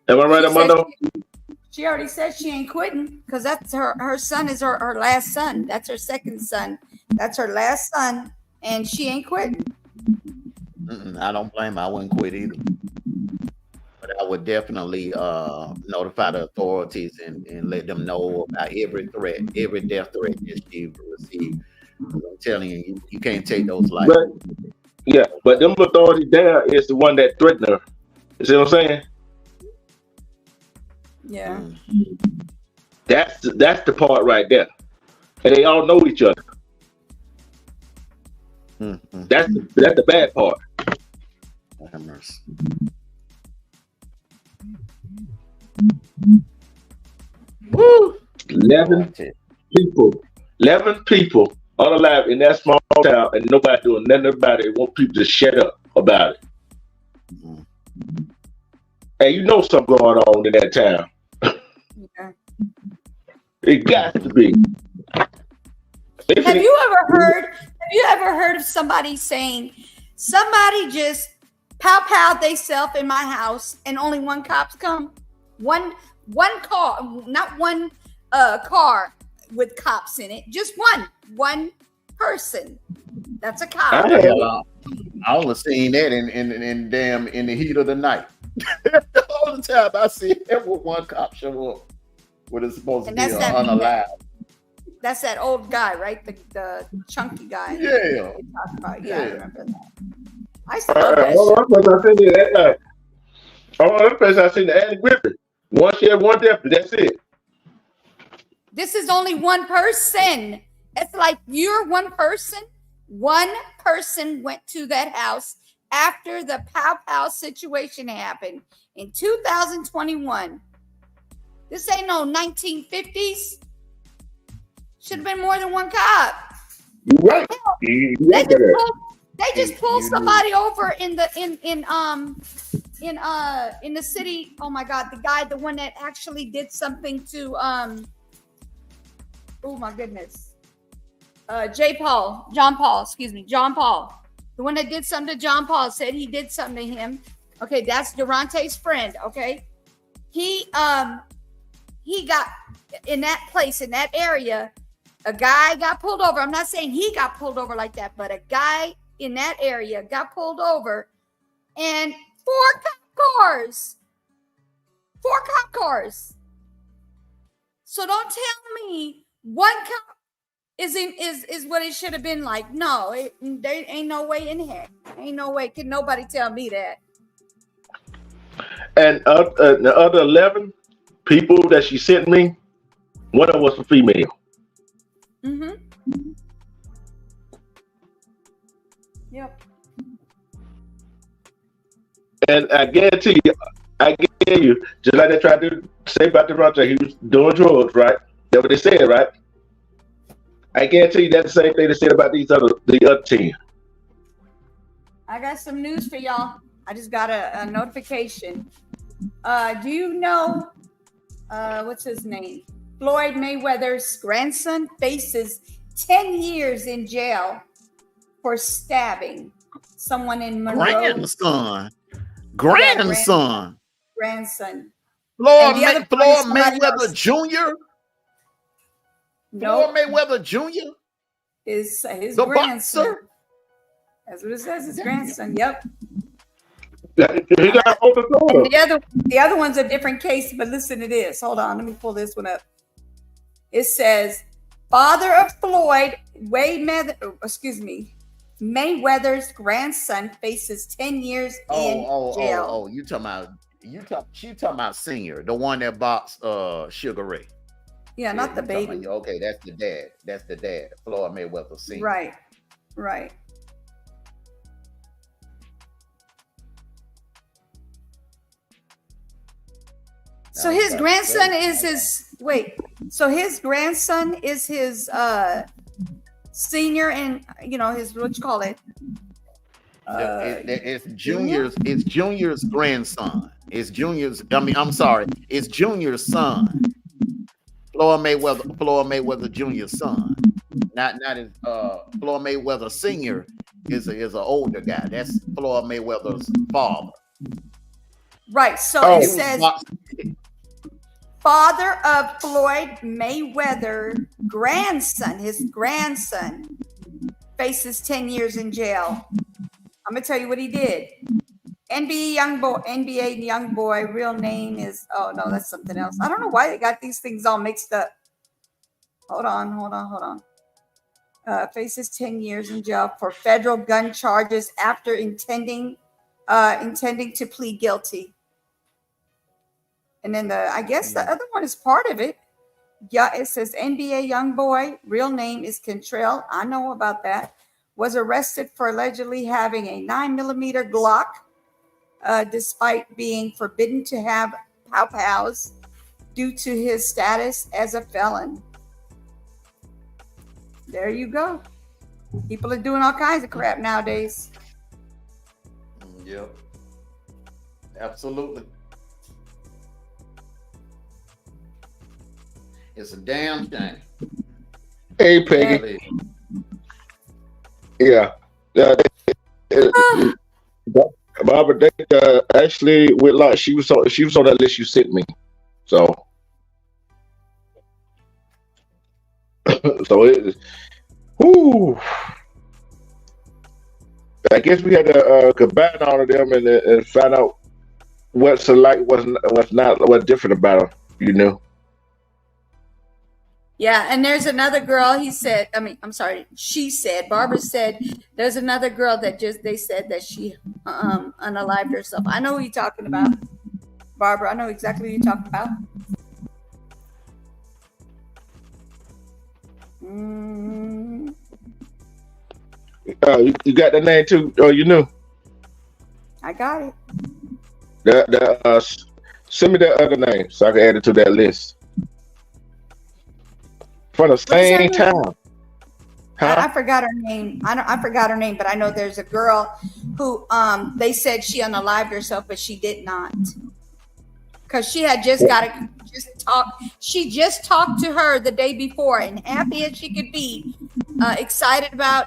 Am I right, Armando?
She already said she ain't quitting, because that's her son is her last son. That's her second son. That's her last son, and she ain't quitting.
I don't blame her. I wouldn't quit either. But I would definitely notify the authorities and let them know about every threat, every death threat that she received. I'm telling you, you can't take those lives.
But them authorities there is the one that threatened her. You see what I'm saying?
Yeah.
That's the part right there. And they all know each other.
Mm-hmm.
That's the bad part.
Woo!
11 people unalive in that small town, and nobody doing nothing about it. Want people to shut up about it.
Mhm.
And you know something going on in that town.
Yeah.
It got to be.
Have you ever heard of somebody saying somebody just pow they self in my house and only one cop's come? One car, not one car with cops in it, just one person. That's a cop.
I only seen that in the heat of the night. All the time I see every one cop show up when it's supposed to be unalive.
That's that old guy, right? The chunky guy.
Yeah.
I remember that. I used to
All
love
right,
that
other person I seen the Andy Griffin. One sheriff, one deputy. That's it.
This is only one person. It's like you're one person. One person went to that house after the pow situation happened in 2021. This ain't no 1950s. Should have been more than one cop.
You're right.
They just pulled somebody over in the city. Oh my God, the one that actually did something to oh my goodness. John Paul, the one that did something to John Paul, said he did something to him. Okay, that's Deronte's friend. Okay, he got in that place, in that area, a guy got pulled over. I'm not saying he got pulled over like that, but a guy in that area got pulled over, and 4 cop cars. So don't tell me one cop is what it should have been like. No, there ain't no way in here. Ain't no way. Can nobody tell me that?
And the other 11 people that she sent me, one of them was a female.
Mm-hmm. Yep.
And I guarantee you, just like they tried to say about Deronte, he was doing drugs, right? That's what they said, right? I guarantee you that's the same thing they said about the other 10.
I got some news for y'all. I just got a notification. Do you know what's his name? Floyd Mayweather's grandson faces 10 years in jail for stabbing someone in Monroe.
Grandson.
Floyd
Mayweather Jr.
No.
Floyd Mayweather Jr.
His
the
grandson.
boxer.
That's what it says. His grandson. Yep.
He got older daughter.
And the other one's a different case, but listen to this. Hold on, let me pull this one up. It says, father of Floyd Mayweather's grandson faces 10 years in jail.
She talking about Senior, the one that boxed Sugar Ray.
Yeah, not the baby.
Okay, that's the dad. That's the dad, Floyd Mayweather Senior.
Right. So his grandson is his senior, and his, what you call it?
It's Junior's grandson. It's Junior's son. Floyd Mayweather Jr.'s son. Not his Floyd Mayweather Sr. is an older guy. That's Floyd Mayweather's father.
Right. So it says father of Floyd Mayweather grandson, his grandson faces 10 years in jail. I'm gonna tell you what he did. NBA young boy, real name is, oh no, that's something else. I don't know why they got these things all mixed up. Hold on. Faces 10 years in jail for federal gun charges after intending to plead guilty. And then I guess the other one is part of it. Yeah, it says NBA young boy, real name is Cantrell. I know about that. Was arrested for allegedly having a 9mm Glock, despite being forbidden to have pow-pows due to his status as a felon. There you go. People are doing all kinds of crap nowadays.
Yep. Absolutely. It's a damn shame.
Hey, Peggy. Yeah. Barbara, they actually with like she was on that list you sent me. So so it whoo. I guess we had to combine all of them and find out what's alike, what's not, what's different about them, you know.
Yeah, and there's another girl. She said. Barbara said there's another girl that they said that she unalived herself. I know who you're talking about, Barbara. I know exactly who you're talking about.
You got the name too? Oh, you knew.
I got it.
Send me that other name so I can add it to that list. For the same time. Huh?
I forgot her name. I forgot her name, but I know there's a girl who they said she unalived herself, but she did not. Because she had just she just talked to her the day before, and happy as she could be, excited about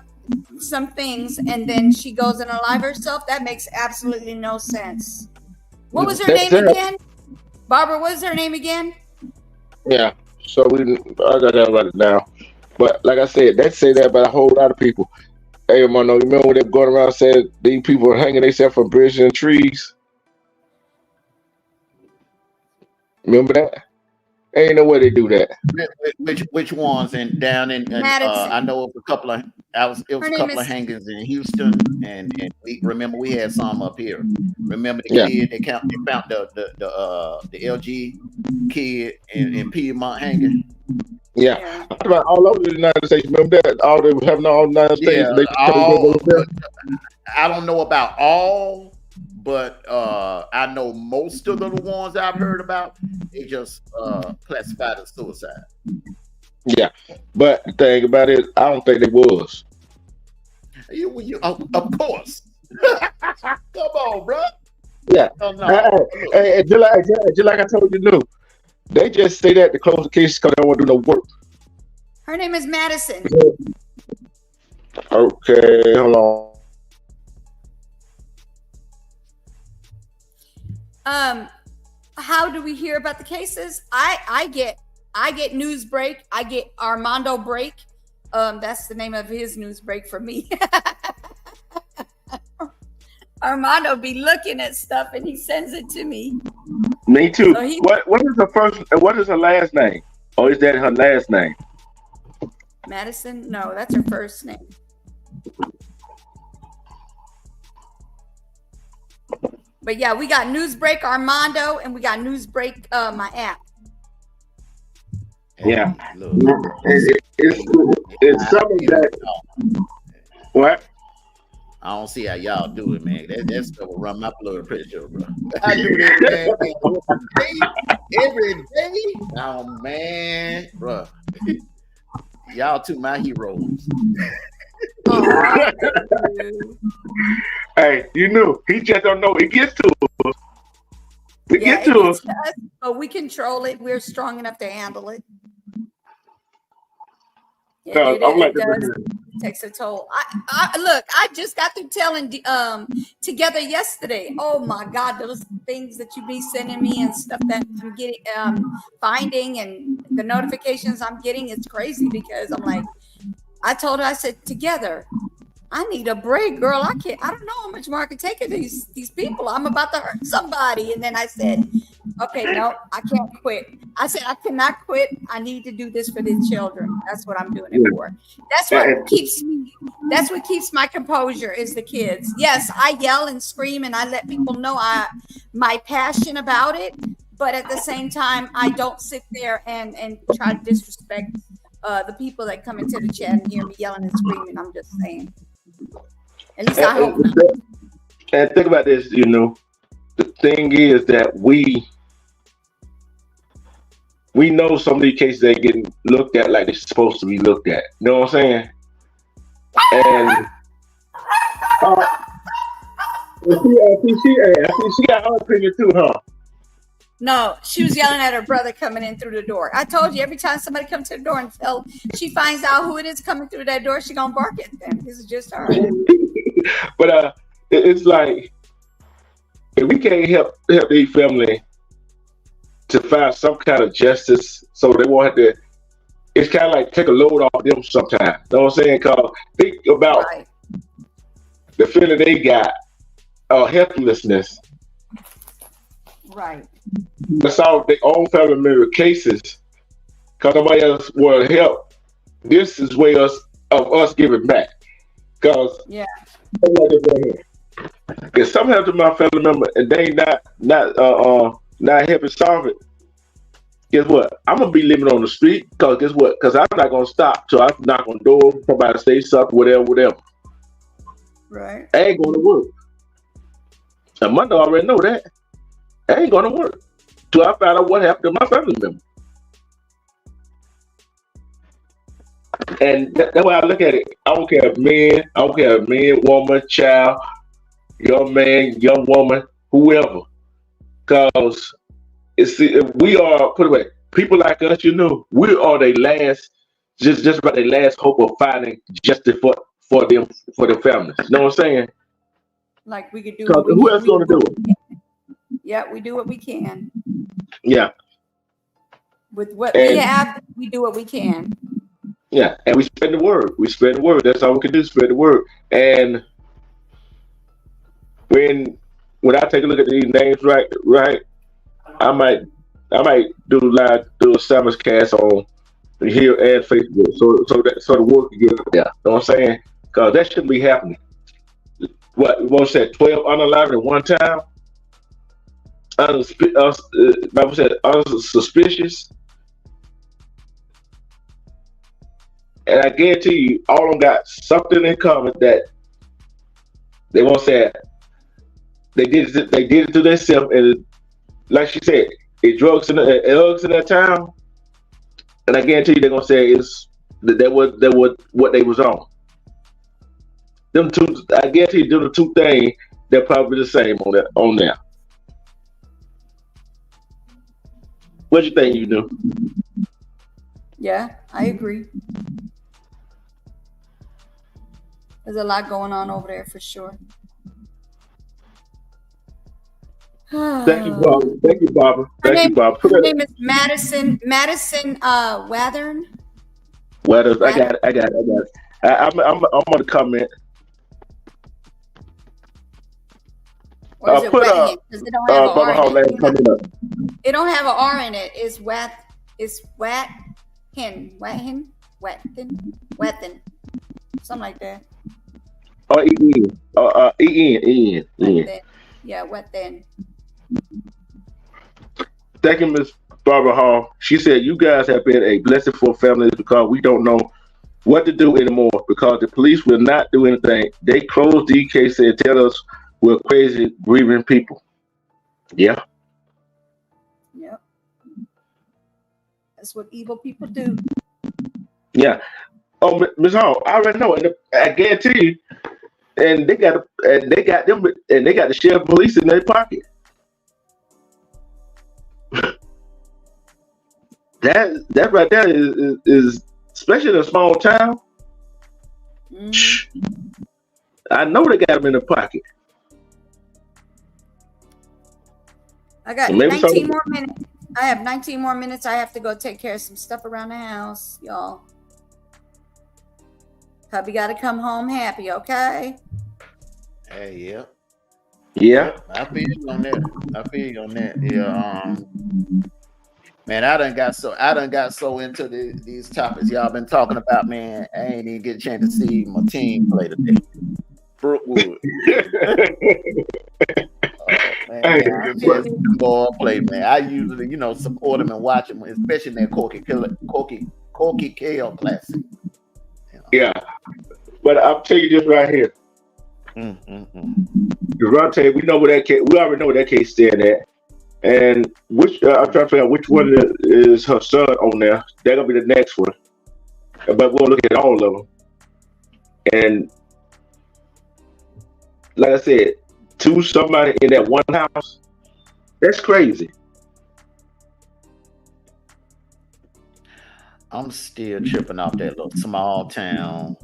some things, and then she goes and unalive herself. That makes absolutely no sense. What was her name again? Barbara, what was her name again?
Yeah. So I got that right now. But like I said, they say that about a whole lot of people. Hey, Mano, you remember when they were going around and said these people are hanging themselves from bridges and trees? Remember that? Ain't no way they do that.
Which ones? And down in I know of a couple of of hangings in Houston, and we had some up here. Remember the kid they found the LG kid in Piedmont hanging.
Yeah. About all over the United States. Remember that? All they were having all the United States.
I don't know about all, but I know most of the ones I've heard about, they just classified as suicide.
Yeah, but the thing about it, I don't think they was.
Of course. Come on, bro.
Yeah. Hey, just like I told you, no. They just say that to close the case because they don't want to do no work.
Her name is Madison.
Okay, hold
on. How do we hear about the cases? I get News Break. I get Armando Break. That's the name of his news break for me. Armando be looking at stuff and he sends it to me.
Me too. So what is her last name? Or is that her last name?
Madison? No, that's her first name. But yeah, we got Newsbreak Armando and we got Newsbreak my app.
Yeah. It's something that what?
I don't see how y'all do it, man. That stuff will run my blood pressure, bro. I do that, man, every day. Oh, man, bro. Y'all two my heroes.
Hey, you knew. He just don't know. It gets to us. It gets to us.
But we control it. We're strong enough to handle it. It takes a toll. Look, I just got through telling Together yesterday. Oh my God, those things that you be sending me and stuff that I'm getting, finding, and the notifications I'm getting, it's crazy because I'm like, I told her, I said, Together, I need a break, girl. I don't know how much more I can take of these people. I'm about to hurt somebody. And then I said, okay, no, I can't quit. I said, I cannot quit. I need to do this for these children. That's what I'm doing it for. That's what keeps my composure is the kids. Yes, I yell and scream and I let people know my passion about it. But at the same time, I don't sit there and try to disrespect the people that come into the chat and hear me yelling and screaming. I'm just saying. At least I hope not.
And think about this, the thing is that we we know some of these cases ain't getting looked at like they're supposed to be looked at. You know what I'm saying? And I think she got her opinion too, huh?
No, she was yelling at her brother coming in through the door. I told you, every time somebody comes to the door until she finds out who it is coming through that door, she gonna bark at them. This is just her.
But it's like, if we can't help these family to find some kind of justice, so they won't have to. It's kind of like take a load off them sometimes. You know what I'm saying? Cause think about the feeling they got, helplessness.
Right.
That's all their own family member cases. Cause nobody else will help. This is way of us giving back. Cause if something happens to my family member and they not helping solve it, guess what? I'm gonna be living on the street. Cause guess what? Cause I'm not gonna stop till I knock on the door, somebody say something, whatever.
Right.
I ain't going to work. And Monday already know that. I ain't going to work till I find out what happened to my family member. And that's why I look at it. I don't care if man, woman, child, young man, young woman, whoever. Because we are, put it away, people like us, we are the last, just about the last hope of finding justice for them, for their families. You know what I'm saying?
Like we could do.
Who else going to do it?
Yeah, we do what we can.
Yeah.
With what we have, we do what we can.
Yeah, and we spread the word. That's all we can do, spread the word. And when I take a look at these names, right, I might do a Simon's cast on here and Facebook, so the word can get out there. You know what I'm saying? Because that shouldn't be happening. What said 12 unalive at one time? Bible said unsuspicious. And I guarantee you, all of them got something in common that they won't say they did it to themselves. And like she said, it drugs in that town. And I guarantee you, they're gonna say that was what they was on. Them two, I guarantee you, the two things they're probably the same on there. What you think you do?
Yeah, I agree. There's a lot going on over there for sure.
Thank you, Barbara.
Her name is Madison Wathern.
Weathers. I got it. I'm gonna comment.
Or is it Wethen? Because it don't have an R in it.
Coming up.
It don't have an R in it. It's Wethen. Something like that.
Oh, E-N.
Yeah, Wethen.
Thank you, Miss Barbara Hall. She said, you guys have been a blessing for families because we don't know what to do anymore because the police will not do anything. They close these cases and tell us we're crazy, grieving people. Yeah.
Yep. That's what evil people do.
Yeah. Oh, Ms. Hall, I already know, and I guarantee you, and they got the sheriff police in their pocket. That right there is especially in a small town. Mm-hmm. I know they got them in the pocket.
I got 19 more minutes. I have 19 more minutes. I have to go take care of some stuff around the house, y'all. Hubby got to come home happy, okay?
Hey, yeah.
Yeah.
I feel you on that. Yeah. Man, I done got so into these topics y'all been talking about, man. I ain't even get a chance to see my team play today. Brookwood. Ball play, man. I usually, support them and watch them, especially in that Corky Kale Classic.
Yeah, but I'll tell you this right here. Deronte, we already know where that case stand at. And which I'm trying to figure out which one is her son on there. That gonna be the next one. But we'll look at all of them. And like I said, somebody in that one house. That's crazy.
I'm still tripping off that little small town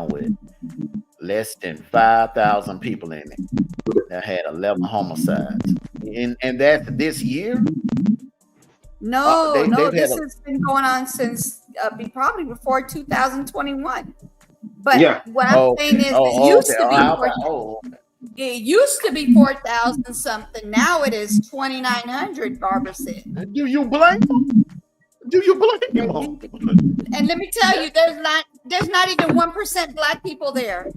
with less than 5,000 people in it that had 11 homicides. And that's this year?
No,
they've
this
had
has been going on since probably before 2021. But
yeah.
what I'm saying is it used to be 4,000 something. Now it is 2,900, Barbara said.
Do you blame them? Do you blame them?
And let me tell you, there's not even 1% Black people there.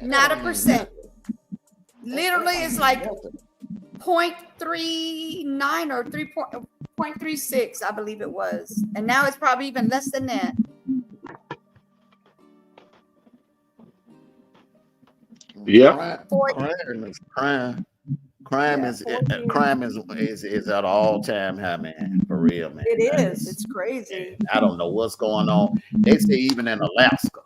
Not a percent. Literally, it's like 0.39 or 0.36, I believe it was. And now it's probably even less than that.
Yeah.
Crime is at an all-time high, man. For real, man.
It is. It's crazy.
I don't know what's going on. They say even in Alaska,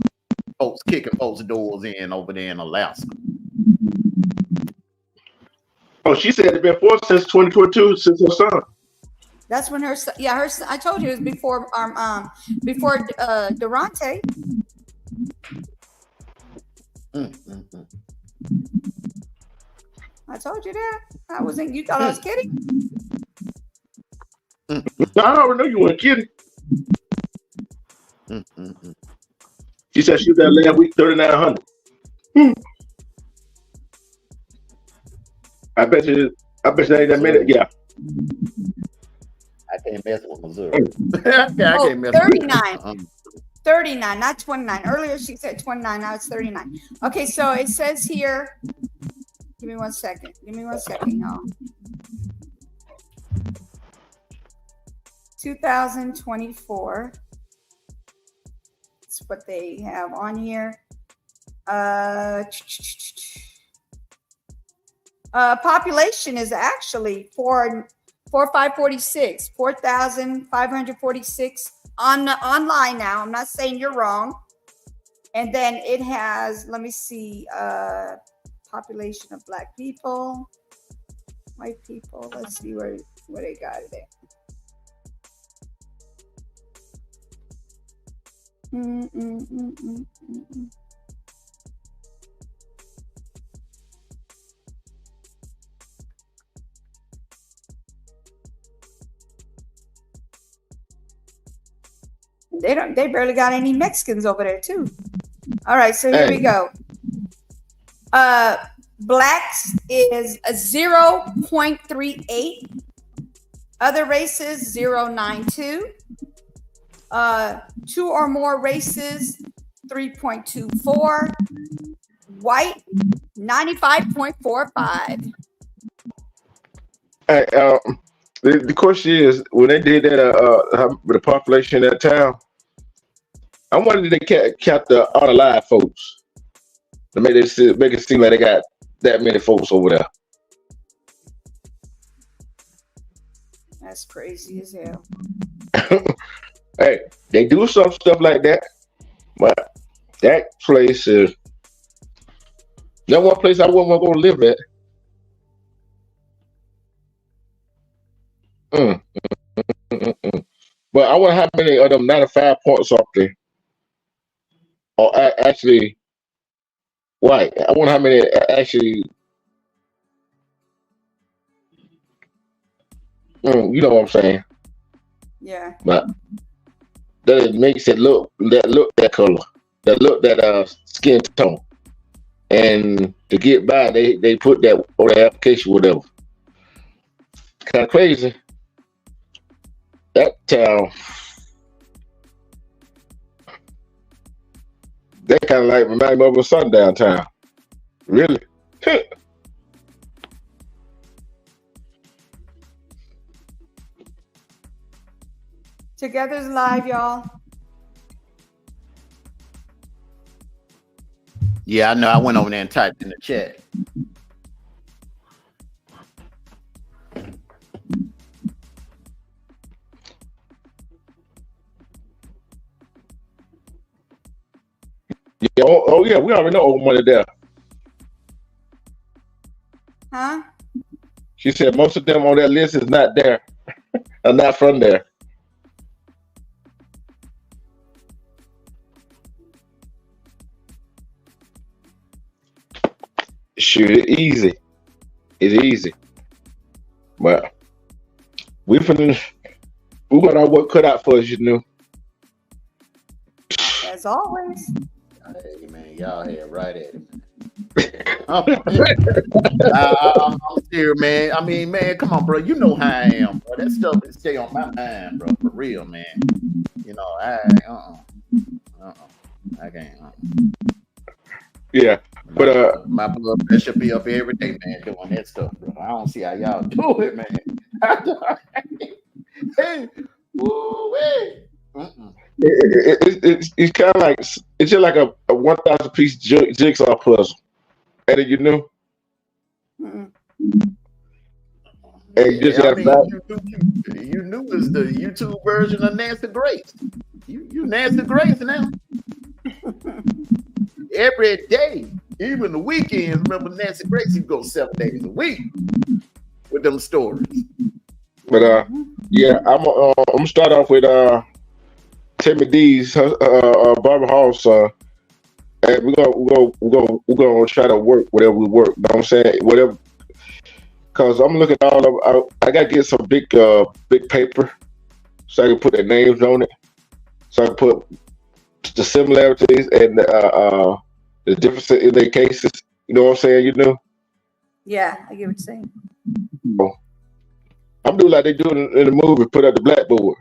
folks kicking folks' doors in over there in Alaska.
Oh, she said it's been forced since 2022, since her son.
That's when her son, I told you it was before Deronte. I told you that. You thought I was kidding?
I already know you weren't kidding. She said she was there last week, 3,900. I bet you ain't that many. Yeah.
I can't mess with Missouri. I can't mess
39.
with
39, not 29. Earlier she said 29, now it's 39. Okay, so it says here, give me one second, y'all. 2024. That's what they have on here. Population is actually 4,546 online now. I'm not saying you're wrong. And then it has, let me see, population of Black people, white people. Let's see where they got it at. They barely got any Mexicans over there too. All right, so here we go. Blacks is a 0.38. Other races 0.92. 2 or more races 3.24. White 95.45.
The question is, when they did that, the population in that town, I wondered if they count the unalive folks to make it seem like they got that many folks over there.
That's crazy as hell.
Hey, they do some stuff like that, but that place is that one place I wouldn't want to go live at. But I wonder how many of them 95 points up there are actually white. I wonder how many actually, you know what I'm saying?
Yeah.
But that makes it look that color, that skin tone, and to get by, they put that on the application, whatever. Kind of crazy. That town, that kind of like remind me of a sundown town. Really?
Together's live, y'all.
Yeah, I know. I went over there and typed in the chat.
Yeah, yeah, we already know old money there.
Huh?
She said most of them on that list is not there, or not from there. Shoot, it's easy. It's easy. But we got our work cut out for us, you know.
As always.
Hey man, y'all had right at it. I'm serious, man. I mean, man, come on, bro. You know how I am, bro. That stuff is stay on my mind, bro. For real, man. You know, I can't.
Yeah, but
my blood pressure be up every day, man, doing that stuff, bro. I don't see how y'all do it, man. Hey, woo-wee.
it's kind of like it's just like a 1,000 piece jigsaw puzzle, and you know, and you just
I mean, you knew it was the YouTube version of Nancy Grace. You Nancy Grace now. Every day, even the weekends. Remember Nancy Grace? You go 7 days a week with them stories.
But yeah, I'm gonna start off with Timmy D's Barbara Hall's son, and we're gonna try to work whatever we work. You know what I'm saying? Whatever, cause I'm looking at all of. I gotta get some big paper so I can put their names on it, so I can put the similarities and the differences in their cases. You know what I'm saying? You know?
Yeah, I get what you're saying.
So, I'm doing like they do in the movie, put up the blackboard.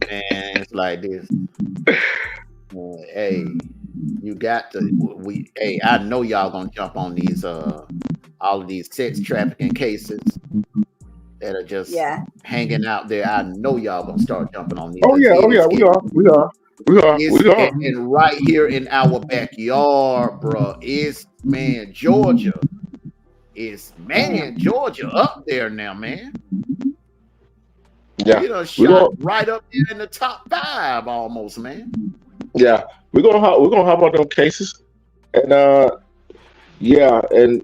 Man, it's like this. Hey, you got to. Hey, I know y'all gonna jump on these all of these sex trafficking cases that are just hanging out there. I know y'all gonna start jumping on these.
Oh yeah, we are.
And right here in our backyard, bro. Georgia. Georgia up there now, man.
Yeah,
you know, shot right up there in the top 5 almost, man.
Yeah, we're gonna hop on those cases, and yeah, and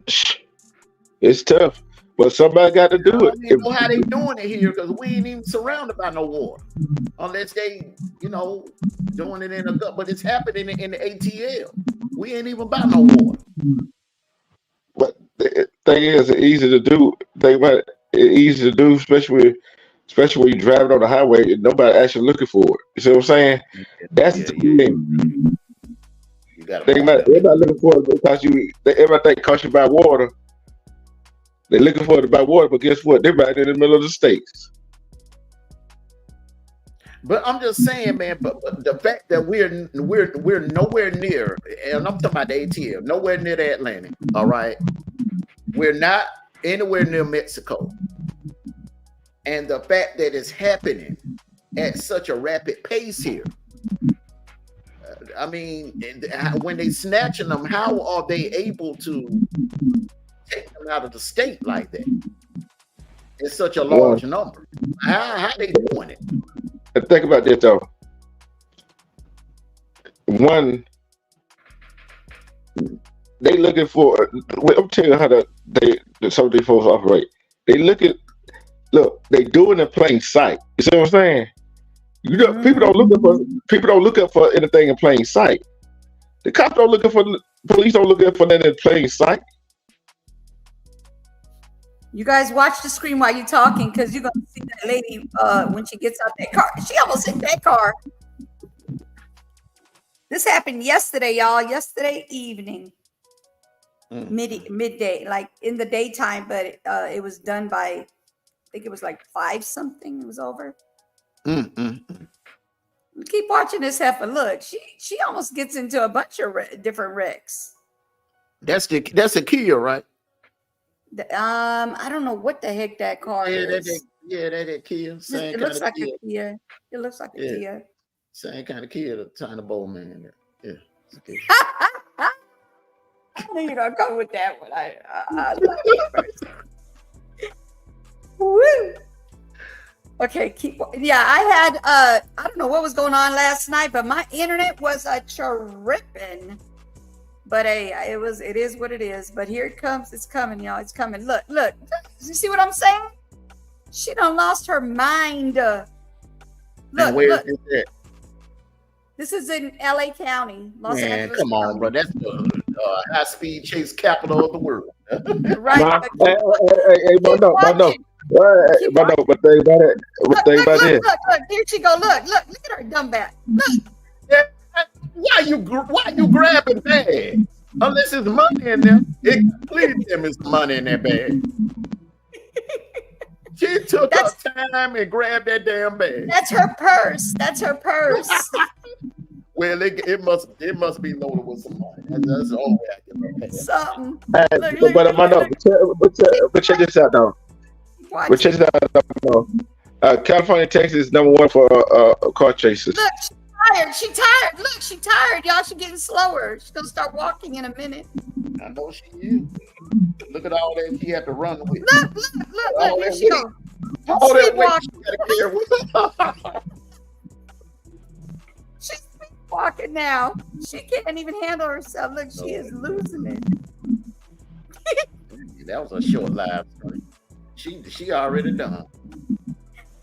it's tough, but somebody got to do it.
You know how they doing it here because we ain't even surrounded by no water, unless they, doing it in a gut. But it's happening in the ATL. We ain't even by no water.
But the thing is, it's easy to do. It's easy to do, especially when you're driving on the highway and nobody actually looking for it. You see what I'm saying? That's the thing.
You got
everybody looking for it because everybody think because you by water. They're looking for it by water, but guess what? They're right in the middle of the states.
But I'm just saying, man. But the fact that we're nowhere near, and I'm talking about the ATL, nowhere near the Atlantic. All right, we're not anywhere near Mexico. And the fact that it's happening at such a rapid pace here. I mean, when they snatching them, how are they able to take them out of the state like that? It's such a large number. How they doing it?
And think about this though. One, they looking for. I'm telling you how some of these folks operate. Look, they do it in plain sight. You see what I'm saying? People don't look up for anything in plain sight. The cops don't look for. Police don't look up for anything in plain sight.
You guys watch the screen while you're talking, because you're gonna see that lady when she gets out that car. She almost hit that car. This happened yesterday, y'all. Yesterday evening, midday, like in the daytime, but it was done by, I think it was like 5 something. It was over. Keep watching this heifer. Look, she almost gets into a bunch of different wrecks.
That's a Kia, right?
I don't know what the heck that car is.
That Kia.
It looks like a Kia. It looks like a Kia.
Same kind of Kia, the China Bowl man. Yeah.
I knew you're gonna go with that one. I love it first. Woo! Okay, I had I don't know what was going on last night, but my internet was a tripping. But hey, it is what it is. But here it comes. It's coming, y'all. It's coming. Look. You see what I'm saying? She done lost her mind. Look.
Where is it?
This is in LA County, Los Angeles.
Come on, bro. That's the high-speed chase capital of the world.
Right.
Hey, no. But think about it.
Look, here she go. Look at her dumb bat. Look.
Why you grabbing bags? Unless there's money in there. Please tell me some money in that bag. She took her time and grabbed that damn bag.
That's her purse.
Well, it must be loaded with some money. That's the only way I can look at it.
Something.
But check this out though. California, Texas is #1 for car chases.
Look, she tired. Look, she tired, y'all. She's getting slower. She's gonna start walking in a minute.
I know she is. Look at all that she had to run with.
Look. Here she goes.
All that weight she gotta carry.
She's sleepwalking now. She can't even handle herself. Look, she is losing it.
That was a short live story. She already done.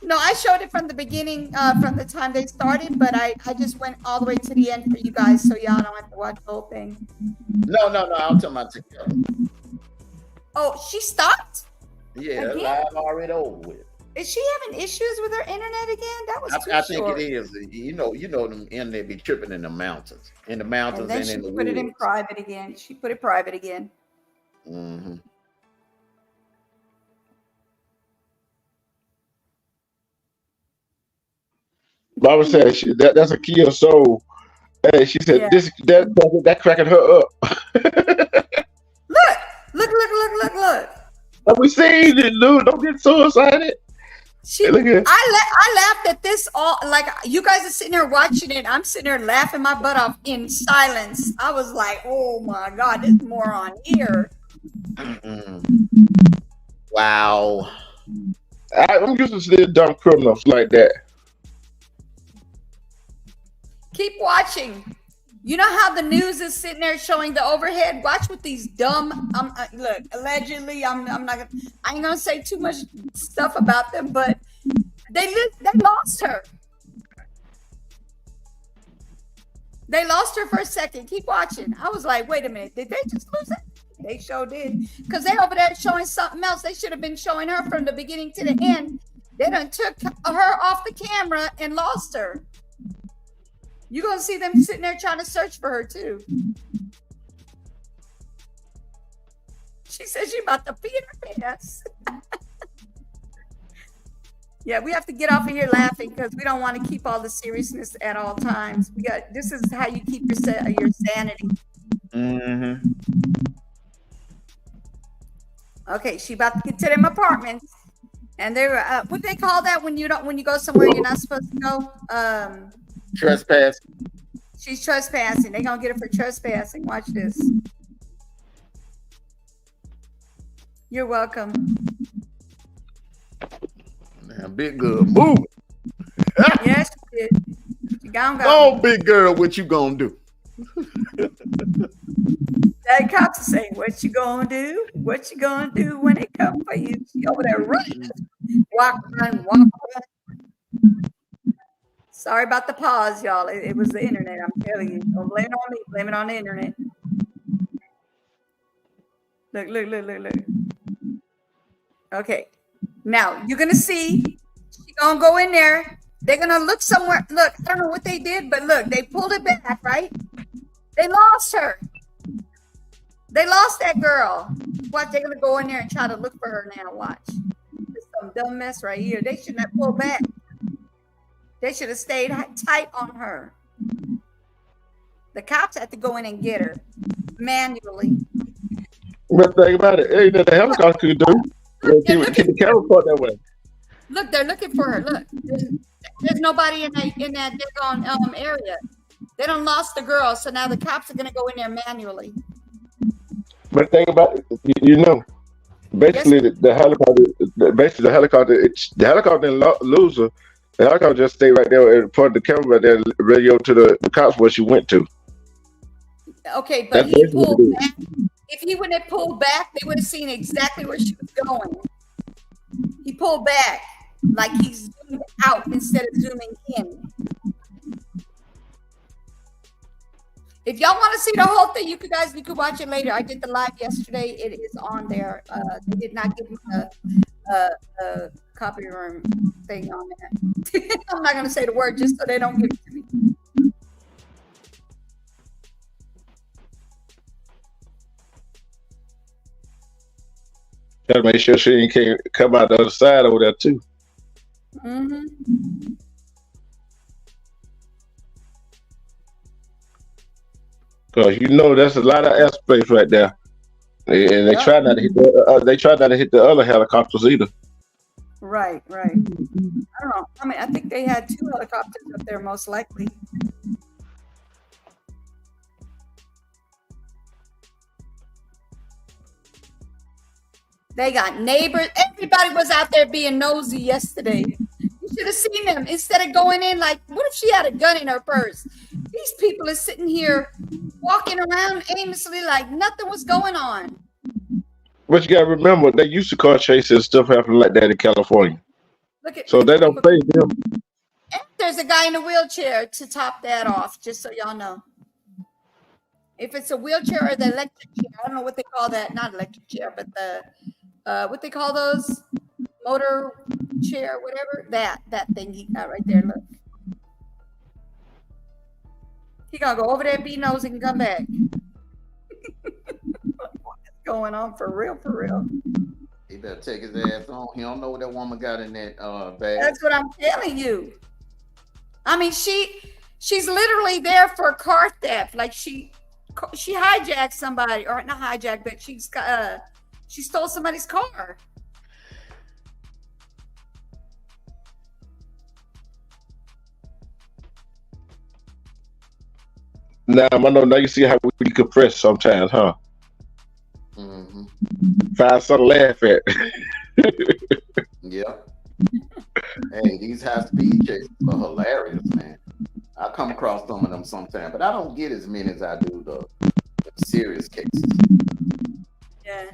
No, I showed it from the beginning, from the time they started, but I just went all the way to the end for you guys, so y'all don't have to watch the whole thing.
No, I'm talking about together.
Oh, she stopped?
Yeah, that live already over with.
Is she having issues with her internet again? That was too
I
short.
think it is. You know, them internet be tripping in the mountains, and then
in the
she
put it in private again. She put it private again.
Mm-hmm.
Barbara said that's a key of soul. Hey, she said that cracking her up.
Look.
Have we seen it, dude? Don't get suicided.
I laughed at this all, like you guys are sitting there watching it. I'm sitting there laughing my butt off in silence. I was like, oh my God, there's more on here.
Wow.
I'm used to seeing dumb criminals like that.
Keep watching. You know how the news is sitting there showing the overhead? Watch with these dumb, look, allegedly, I ain't gonna say too much stuff about them, but they lost her. They lost her for a second. Keep watching. I was like, wait a minute, did they just lose it? They sure did. Because they over there showing something else. They should have been showing her from the beginning to the end. They done took her off the camera and lost her. You're going to see them sitting there trying to search for her, too. She says she about to pee her pants. Yeah, we have to get off of here laughing because we don't want to keep all the seriousness at all times. This is how you keep your sanity.
Mm-hmm.
Okay, she about to get to them apartments. And they're what they call that when you go somewhere you're not supposed to go?
Trespass.
She's trespassing. They're gonna get her for trespassing. Watch this. You're welcome.
Damn, big girl, move.
Yes, she did. She gone.
Oh, big girl, what you gonna do?
That cops say, "What you gonna do? What you gonna do when it comes for you?" She over there running, walk run. Sorry about the pause, y'all. It was the internet. I'm telling you. Don't blame it on me. Blame it on the internet. Look. Okay. Now, you're going to see. She's going to go in there. They're going to look somewhere. Look, I don't know what they did, but look, they pulled it back, right? They lost her. They lost that girl. Watch, they're going to go in there and try to look for her now. Watch. This some dumb mess right here. They shouldn't have pulled back. They should have stayed tight on her. The cops had to go in and get her manually.
But think about it, ain't that the helicopter could do. Keep the camera part that way.
Look, they're looking for her. Look, there's nobody in that daggone area. They done lost the girl, so now the cops are gonna go in there manually.
But think about it, you know, Basically, the helicopter. Basically, the helicopter didn't lose her. The helicopter just stayed right there and pointed the camera right there, and radio to the cops where she went to.
Okay, but he pulled back. If he wouldn't have pulled back, they would have seen exactly where she was going. He pulled back like he's zoomed out instead of zooming in. If y'all want to see the whole thing, you could watch it later. I did the live yesterday. It is on there. They did not give me a copy room thing on that. I'm not going to say the word just so they don't give it to me.
Gotta make sure she can't come out the other side over there too.
Mm-hmm.
Cause that's a lot of airspace right there, and they try not to hit the other helicopters either.
Right. I don't know. I mean, I think they had 2 helicopters up there, most likely. They got neighbors. Everybody was out there being nosy yesterday. You should have seen them. Instead of going in like, what if she had a gun in her purse? These people are sitting here walking around aimlessly like nothing was going on.
But you gotta remember, they used to car chases and stuff happening like that in California. So they don't pay them.
And there's a guy in a wheelchair to top that off, just so y'all know. If it's a wheelchair or the electric chair, I don't know what they call that. Not electric chair, but the what they call those, motor chair, whatever. That thing he got right there. Look, he gonna go over there, be nosy, and come back. What's going on for real?
He better take his ass on. He don't know what that woman got in that bag.
That's what I'm telling you. I mean, she's literally there for car theft. Like she hijacked somebody, or not hijacked, but she stole somebody's car.
Now you see how we decompress sometimes, huh?
Mm-hmm.
Find something to laugh at.
Yeah. Hey, these high-speed chases are hilarious, man. I come across some of them sometimes, but I don't get as many as I do the serious cases.
Yeah.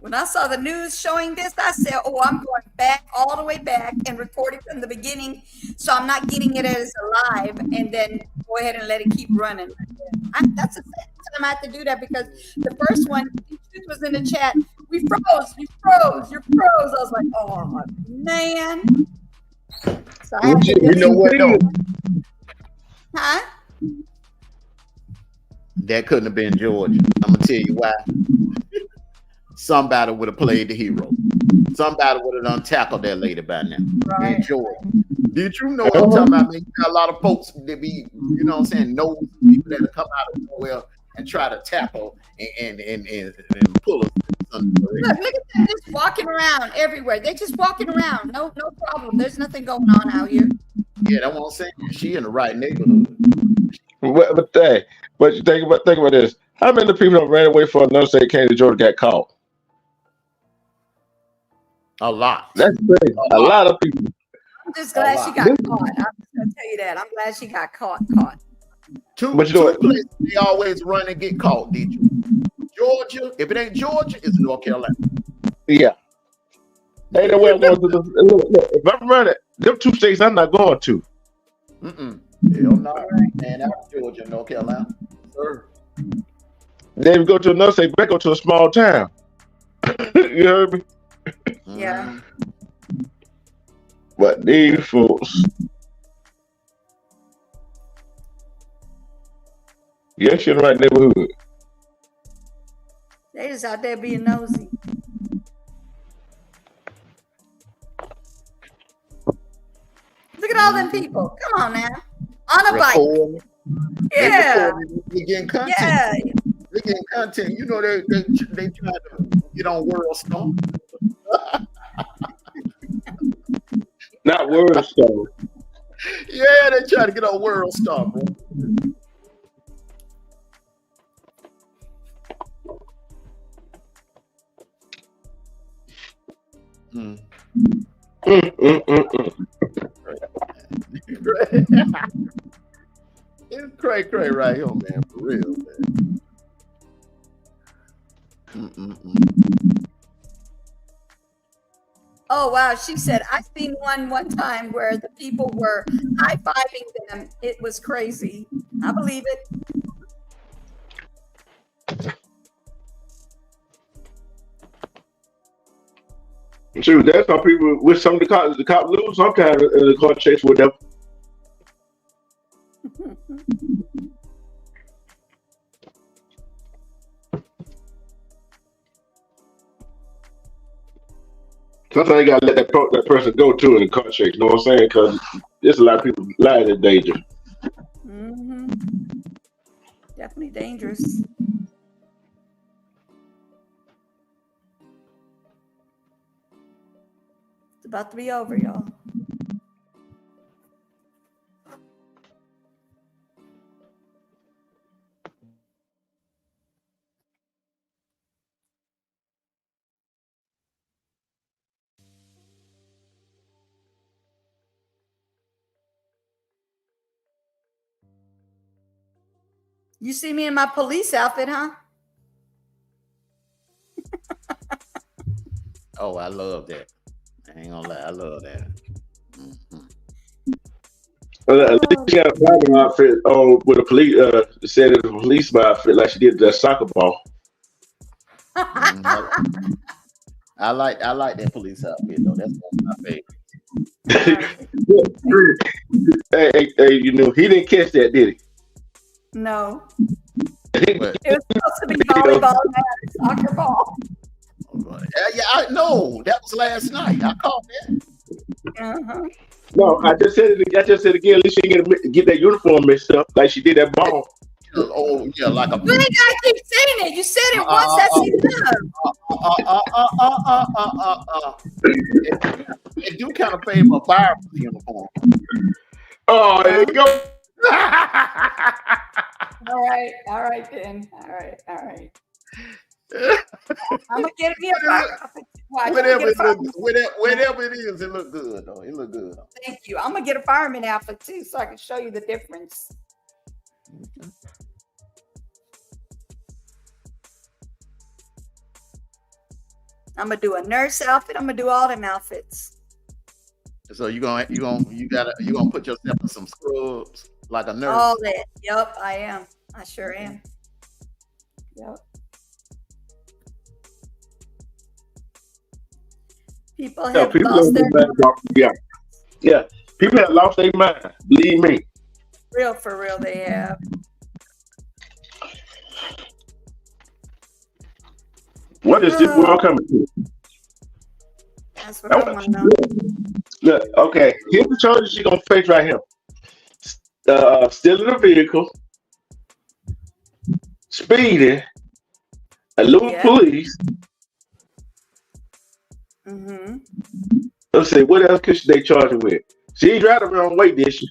When I saw the news showing this, I said, oh, I'm going back, all the way back, and record it from the beginning, so I'm not getting it as live, and then go ahead and let it keep running. That's the second time I have to do that, because the first one, Truth was in the chat, you froze. I was like, oh, man. So I have to
You know what, though?
Huh?
That couldn't have been Georgia. I'm going to tell you why. Somebody would have played the hero. Somebody would have untackled that lady by now.
Right.
In Georgia. Did you know what I'm talking about? Man, you got a lot of folks that be, you know what I'm saying, know people that come out of nowhere and try to tackle and pull us.
Look at them just walking around everywhere. They're just walking around. No problem. There's nothing going on out here.
Yeah, that's what I'm saying. She in the right neighborhood.
But you think about this. How many people that ran away from another state came to Georgia got caught?
A lot.
That's crazy. A lot of people.
I'm just glad she got caught. I'm just gonna tell you that. I'm glad she got caught.
Two places they always run and get caught, did you? Georgia. If it ain't Georgia, it's North Carolina.
Yeah. Ain't no way I'm going to look, if I'm running, them 2 states I'm not going to.
Hell no. Man, out Georgia, North Carolina. Sir.
Then go to another state, back go to a small town. You heard me?
Yeah.
But these folks. Yes, you're in the right neighborhood.
They just out there being nosy. Look at all them people. Come on now. On a bike. Yeah.
They're getting content.
Yeah.
They're getting content. You know, they try to get on World Star.
Not World Star.
Yeah, they try to get on World Star, bro. Mm. It's cray right here, man. For real, man.
Oh wow, she said I seen one time where the people were high-fiving them. It was crazy. I believe it.
Shoot, that's how people with some of the cop lose sometimes in the car chase with them. Sometimes you gotta let that person go too in the car chase. You know what I'm saying? Because there's a lot of people lying in danger.
Definitely dangerous. It's about to be over, y'all. You see me in my police outfit, huh?
Oh, I love that. I ain't gonna lie, I love that.
At least she got a fighting outfit with a police said it was a police outfit like she did the soccer ball.
I like that police outfit though. That's one of my favorites.
Hey, you know, he didn't catch that, did he?
No. It was supposed to be volleyball and soccer ball.
Yeah, I know. That was last night. I caught
that.
No, I just said it again. At least she didn't get that uniform messed up like she did that ball.
Oh yeah, like a.
You ain't gotta keep saying it. You said it once. That's enough.
It do kind of favor a fire uniform.
Oh, there you go.
All right then. All right. I'm gonna get me a fire outfit.
Whatever it is, it look good though. It look good.
Thank you. I'm gonna get a fireman outfit too, so I can show you the difference. I'm gonna do a nurse outfit. I'm gonna do all them outfits.
So you gonna put yourself in some scrubs like a nurse.
All that. Yep, I am. I sure am. Yep. People have lost their mind.
Yeah. People have lost their mind. Believe me.
Real for real, they have.
What is this world coming to?
That's what I want to know.
Look, okay. Here's the charges she's gonna face right here. Stealing a vehicle, speeding, eluding police. Let's see, what else could they charge her with? She ain't driving the wrong way, did she?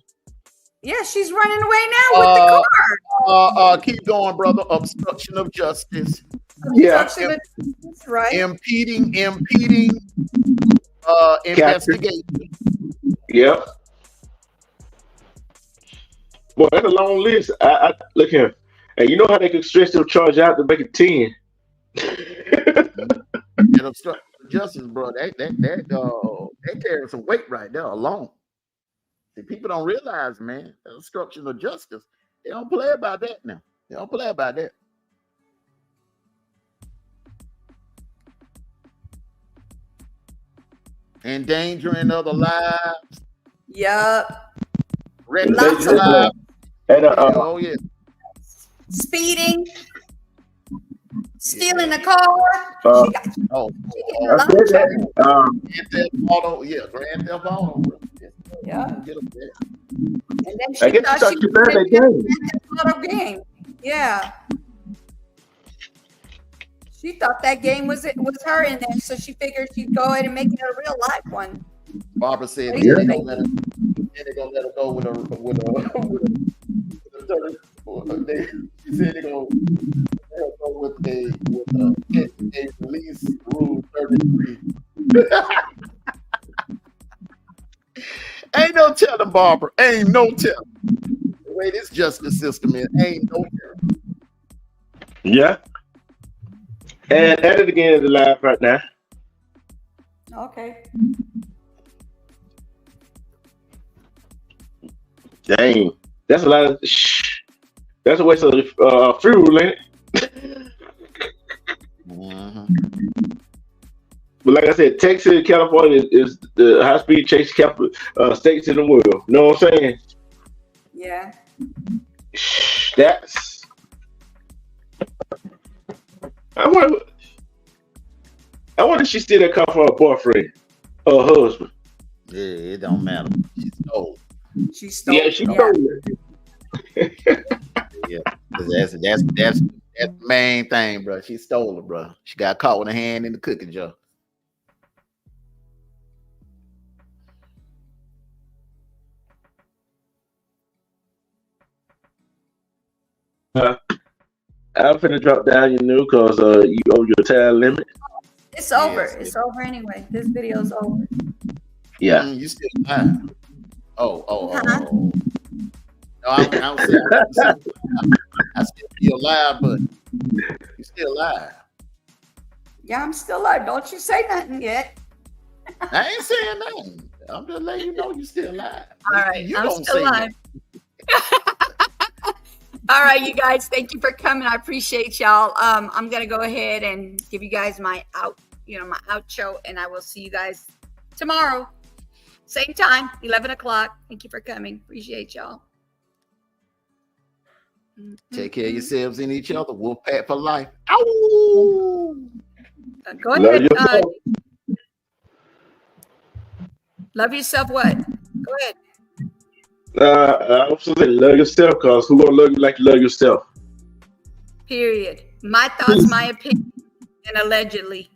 Yeah, she's running away now with the car.
Keep going, brother. Obstruction of justice.
Yeah.
Right.
Impeding investigation.
Yep. Boy, that's a long list. I look here. And you know how they can stretch their charge out to make it 10.
And obstruction of justice, bro. They carry some weight right there alone. See, people don't realize, man, obstruction of justice. They don't play about that now. They don't play about that. Endangering other lives.
Yup.
Lots of lives. Oh yeah.
Speeding. Stealing a car.
Grand Theft Auto. Yeah, Grand Theft Auto.
Yeah.
And
then she thought she could play Grand Theft Auto game. Yeah. She thought that game was her in there, so she figured she'd go ahead and make it a real life one.
Barbara said they're gonna let her go with a she said they're gonna let her go with a release rule 33.
telling, Barbara. Ain't no telling. The way this justice system is, ain't no telling.
Yeah. And at it again in the live right now.
Okay.
Dang. That's a lot of that's a waste of fuel, ain't it? But like I said, Texas, California is the high-speed chase capital states in the world. You know what I'm saying?
Yeah.
That's. I wonder if she still that come from her boyfriend or her husband.
Yeah, it don't matter. She stole.
She stole.
Yeah, she stole it.
Yeah, that's the main thing, bro. She stole it, bro. She got caught with her hand in the cooking jar.
I'm finna drop down your new because you owe your time limit.
It's over. It's over anyway. This video's over.
Yeah.
You still live. Oh. No, I'm saying I still feel alive, but you still alive.
Yeah, I'm still alive. Don't you say nothing yet.
I ain't saying nothing. I'm just letting you know you still alive.
All right,
You
I'm
don't
still
say
alive. All right, you guys, thank you for coming. I appreciate y'all. I'm gonna go ahead and give you guys my outro, and I will see you guys tomorrow, same time, 11 o'clock. Thank you for coming. Appreciate y'all.
Take care of yourselves and each other. Wolf Pack for life. Ow!
Go ahead. Love yourself. What? Go ahead.
I also say love yourself, because who gonna love you like you love yourself?
Period. My thoughts, my opinion, and allegedly.